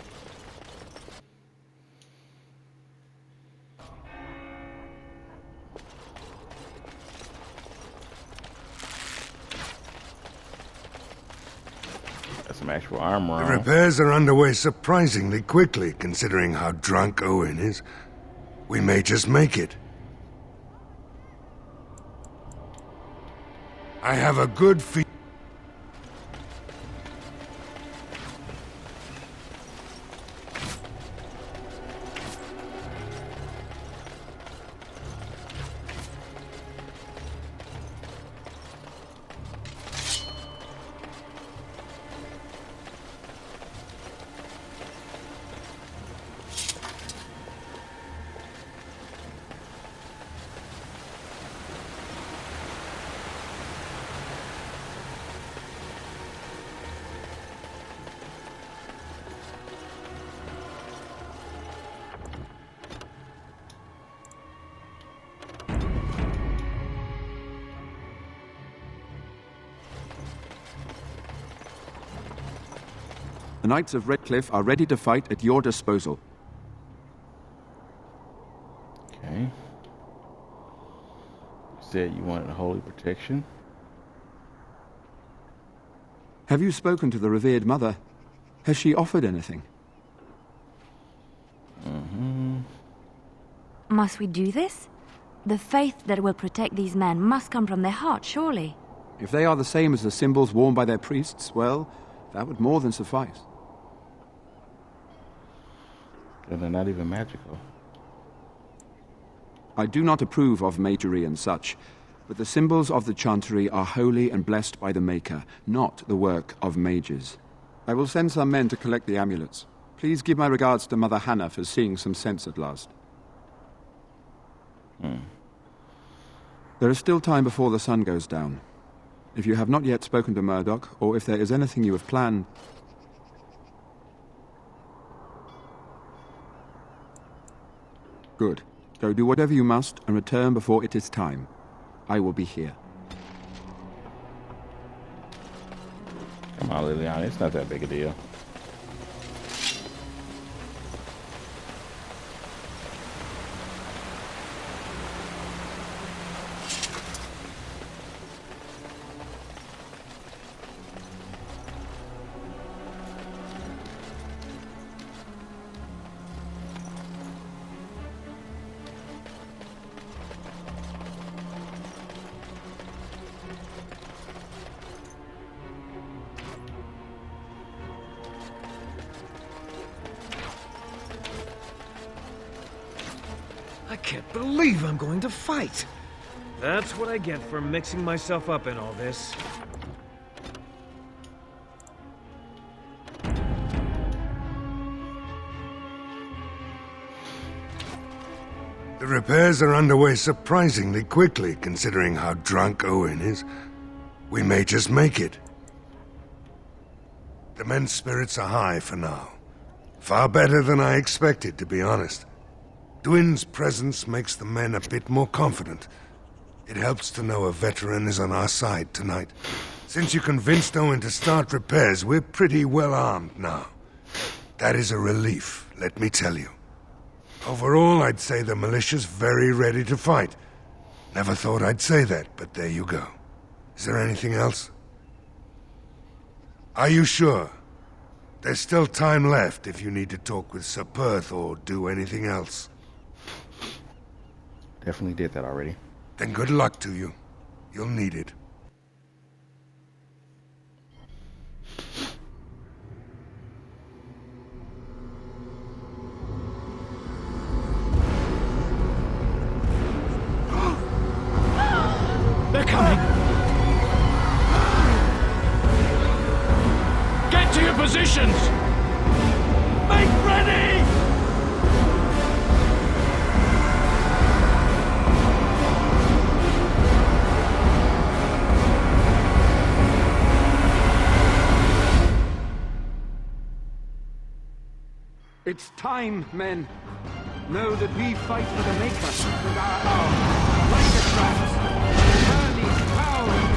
Got some actual armor on. The repairs are underway surprisingly quickly, considering how drunk Owen is. We may just make it. I have a good feeling. The Knights of Redcliffe are ready to fight at your disposal. Okay. You said you wanted holy protection? Have you spoken to the revered mother? Has she offered anything? Must we do this? The faith that will protect these men must come from their heart, surely. If they are the same as the symbols worn by their priests, well, that would more than suffice. And they're not even magical. I do not approve of magery and such, but the symbols of the Chantry are holy and blessed by the Maker, not the work of mages. I will send some men to collect the amulets. Please give my regards to Mother Hannah for seeing some sense at last. There is still time before the sun goes down. If you have not yet spoken to Murdoch, or if there is anything you have planned... Good. Go do whatever you must and return before it is time. I will be here. Come on, Liliana, it's not that big a deal. I can't believe I'm going to fight. That's what I get for mixing myself up in all this. The repairs are underway surprisingly quickly, considering how drunk Owen is. We may just make it. The men's spirits are high for now. Far better than I expected, to be honest. Dwin's presence makes the men a bit more confident. It helps to know a veteran is on our side tonight. Since you convinced Owen to start repairs, we're pretty well armed now. That is a relief, let me tell you. Overall, I'd say the militia's very ready to fight. Never thought I'd say that, but there you go. Is there anything else? Are you sure? There's still time left if you need to talk with Sir Perth or do anything else. Definitely did that already. Then good luck to you. You'll need it. They're coming! Get to your positions! Make ready! It's time, men. Know that we fight for the Maker with our arms. Like the traps, turn these powers.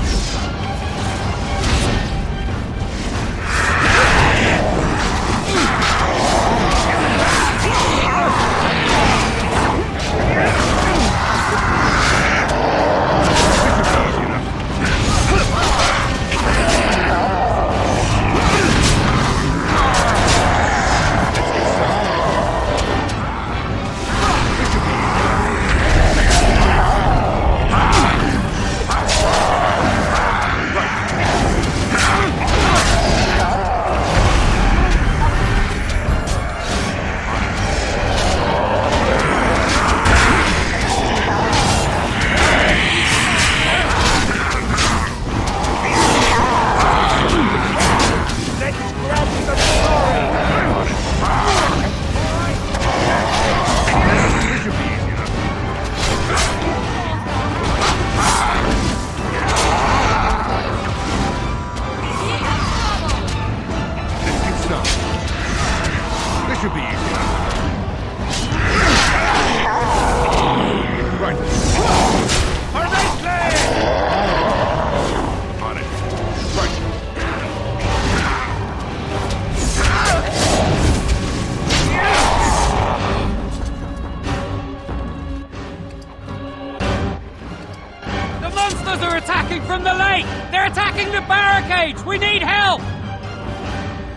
From the lake! They're attacking the barricades! We need help!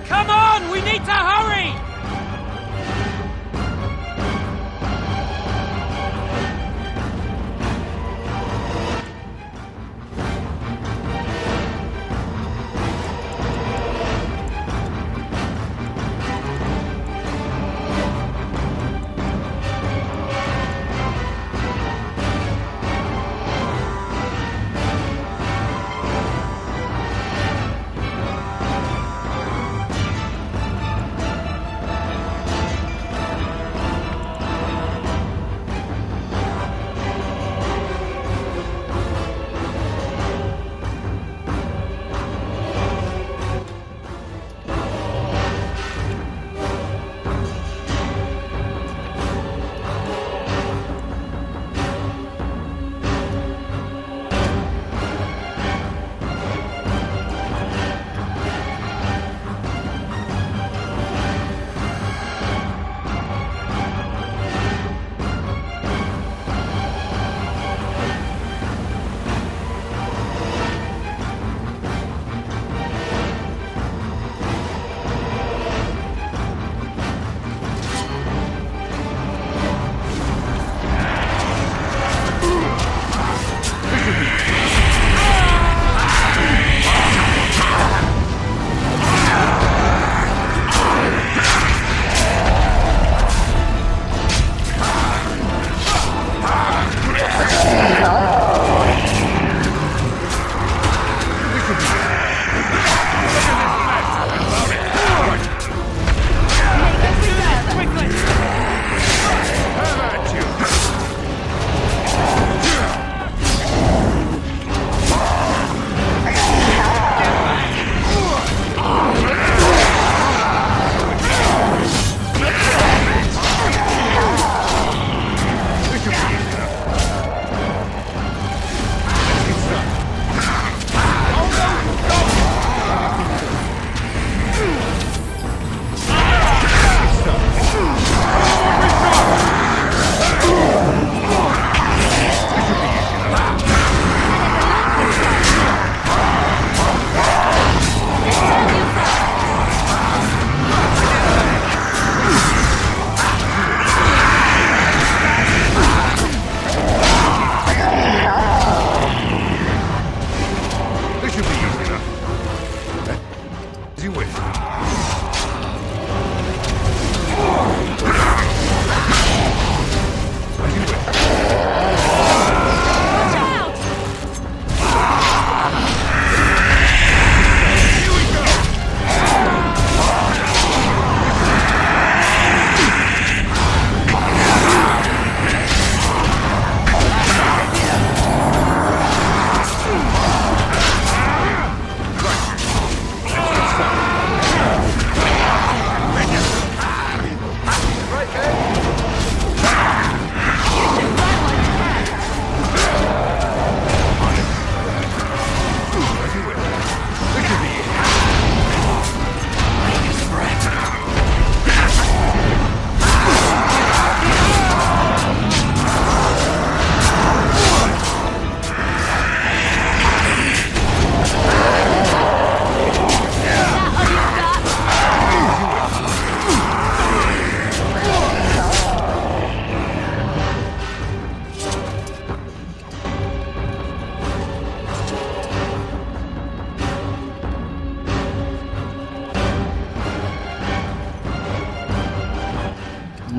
Come on! We need to hurry!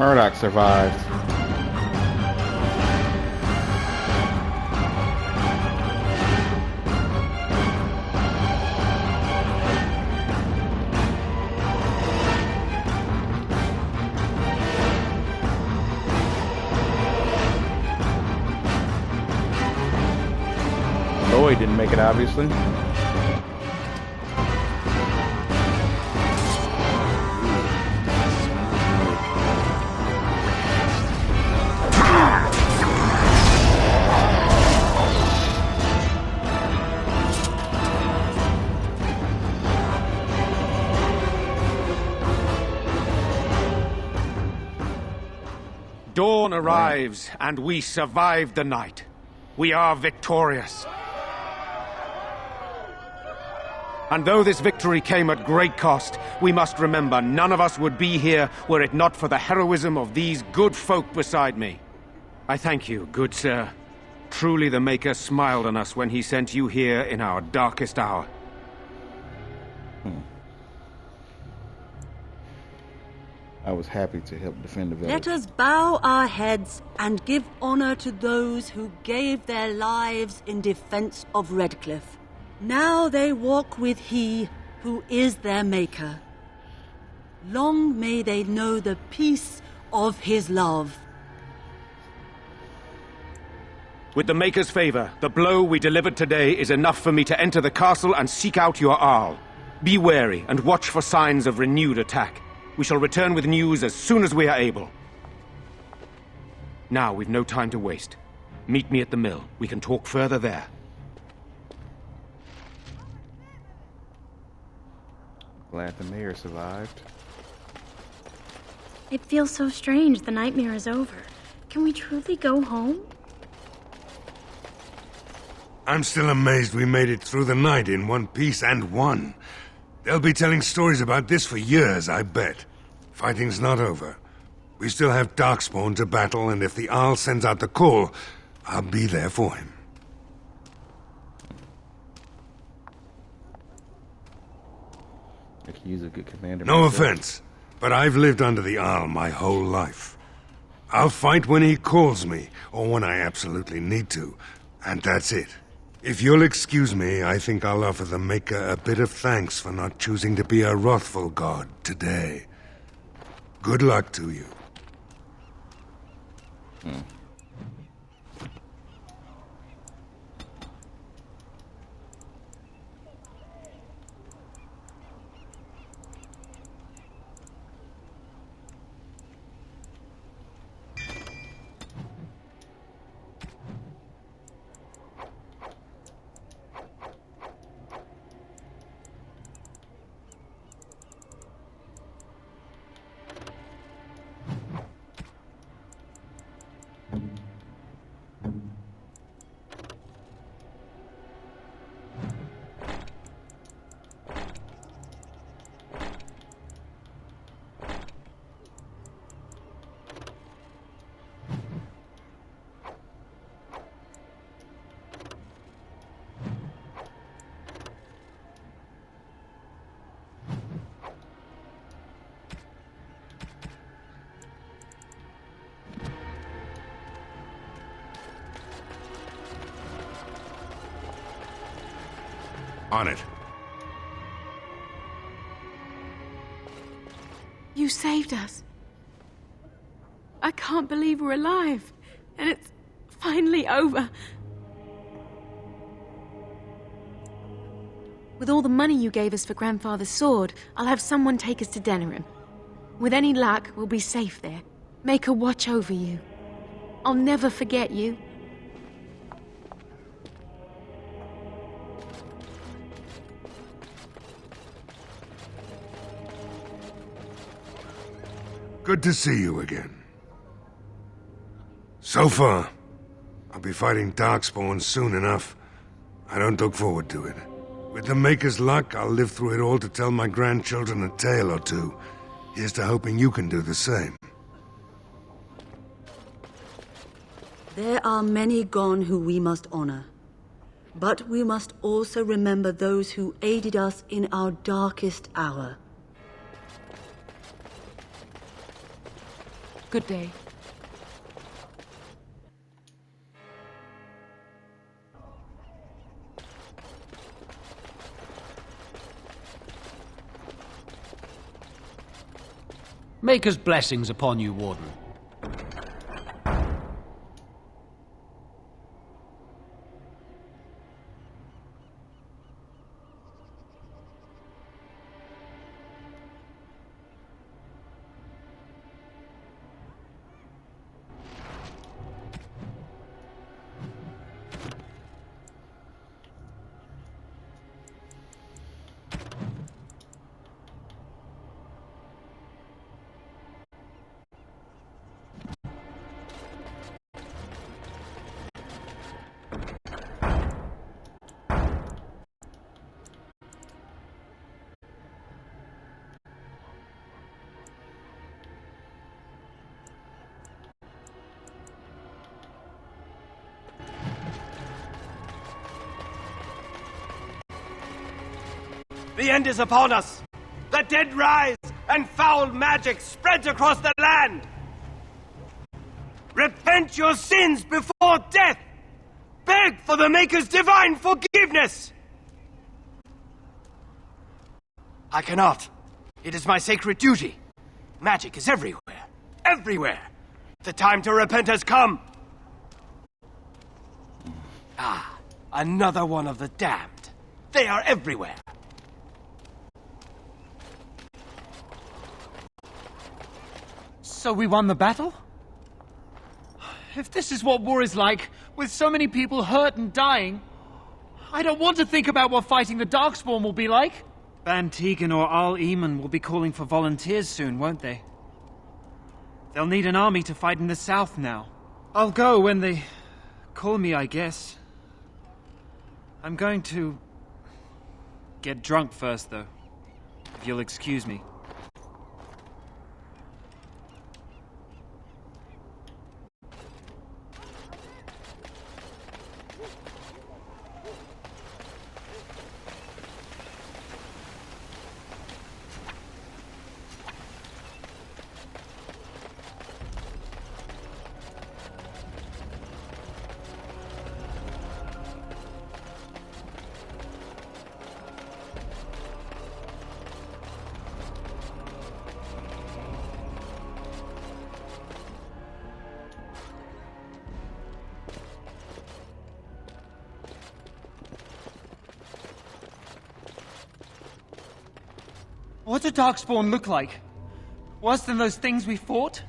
Murdoch survived. Lloyd didn't make it, obviously. Dawn arrives, and we survived the night. We are victorious. And though this victory came at great cost, we must remember none of us would be here were it not for the heroism of these good folk beside me. I thank you, good sir. Truly the Maker smiled on us when he sent you here in our darkest hour. I was happy to help defend the village. Let us bow our heads and give honor to those who gave their lives in defense of Redcliffe. Now they walk with he who is their Maker. Long may they know the peace of his love. With the Maker's favor, the blow we delivered today is enough for me to enter the castle and seek out your Arl. Be wary and watch for signs of renewed attack. We shall return with news as soon as we are able. Now we've no time to waste. Meet me at the mill. We can talk further there. Glad the mayor survived. It feels so strange the nightmare is over. Can we truly go home? I'm still amazed we made it through the night in one piece and won. They'll be telling stories about this for years, I bet. Fighting's not over. We still have Darkspawn to battle, and if the Arl sends out the call, I'll be there for him. I could use a good commander. No myself. offense, but I've lived under the Arl my whole life. I'll fight when he calls me, or when I absolutely need to, and that's it. If you'll excuse me, I think I'll offer the Maker a bit of thanks for not choosing to be a wrathful god today. Good luck to you. On it. You saved us. I can't believe we're alive. And it's finally over. With all the money you gave us for Grandfather's sword, I'll have someone take us to Denerim. With any luck, we'll be safe there. Make her watch over you. I'll never forget you. Good to see you again. So far, I'll be fighting Darkspawn soon enough. I don't look forward to it. With the Maker's luck, I'll live through it all to tell my grandchildren a tale or two. Here's to hoping you can do the same. There are many gone who we must honor. But we must also remember those who aided us in our darkest hour. Good day. Maker's blessings upon you, Warden. The end is upon us! The dead rise, and foul magic spreads across the land! Repent your sins before death! Beg for the Maker's divine forgiveness! I cannot. It is my sacred duty. Magic is everywhere. Everywhere! The time to repent has come! Ah, another one of the damned. They are everywhere. So we won the battle? If this is what war is like, with so many people hurt and dying, I don't want to think about what fighting the Darkspawn will be like. Van Tegan or Al Eamon will be calling for volunteers soon, won't they? They'll need an army to fight in the south now. I'll go when they call me, I guess. I'm going to get drunk first, though, if you'll excuse me. What do Darkspawn look like? Worse than those things we fought?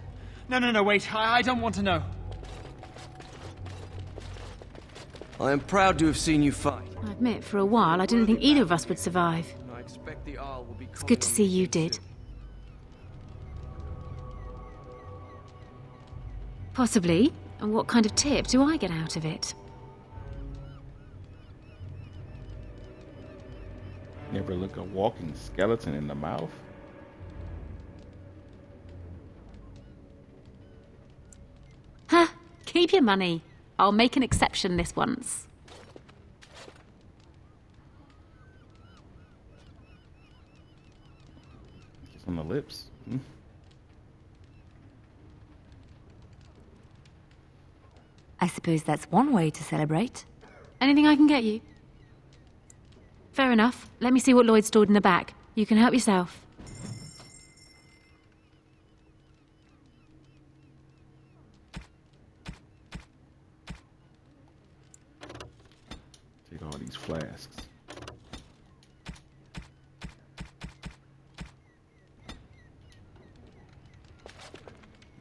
No, wait. I don't want to know. I am proud to have seen you fight. I admit, for a while, I didn't think either of us would survive. I expect the Arl will be It's good to see you did. Possibly. And what kind of tip do I get out of it? Never look a walking skeleton in the mouth. Huh? Keep your money. I'll make an exception this once. Just on the lips. I suppose that's one way to celebrate. Anything I can get you? Fair enough. Let me see what Lloyd stored in the back. You can help yourself. Take all these flasks.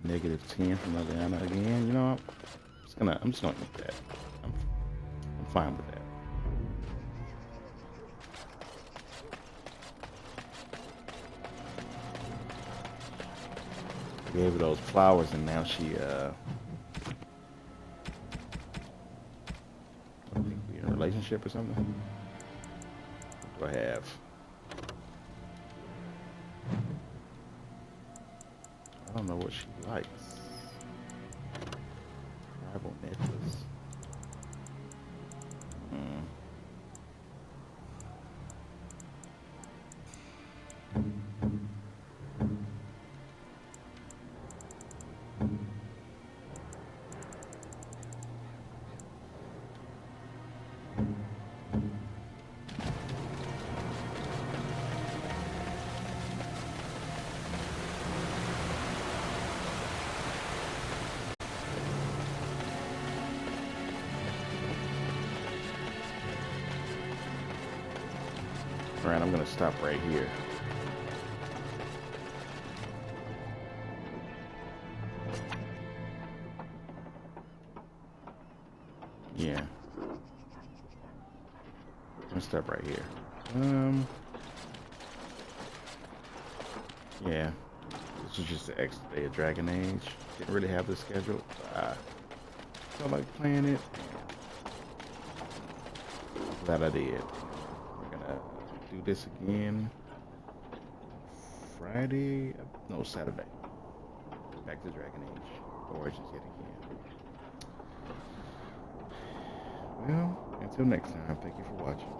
-10 from Liliana again. You know, I'm just gonna eat that. I'm fine with that. Gave her those flowers, and now she I think we're in a relationship or something. What do I have? I don't know what she likes. Tribal necklace. Alright, I'm gonna stop right here. Yeah. I'm gonna stop right here. Yeah. This is just the extra day of Dragon Age. Didn't really have this scheduled. Felt like playing it. Glad I did. We're gonna do this again Friday. No, Saturday. Back to Dragon Age Origins yet again. Well, until next time, thank you for watching.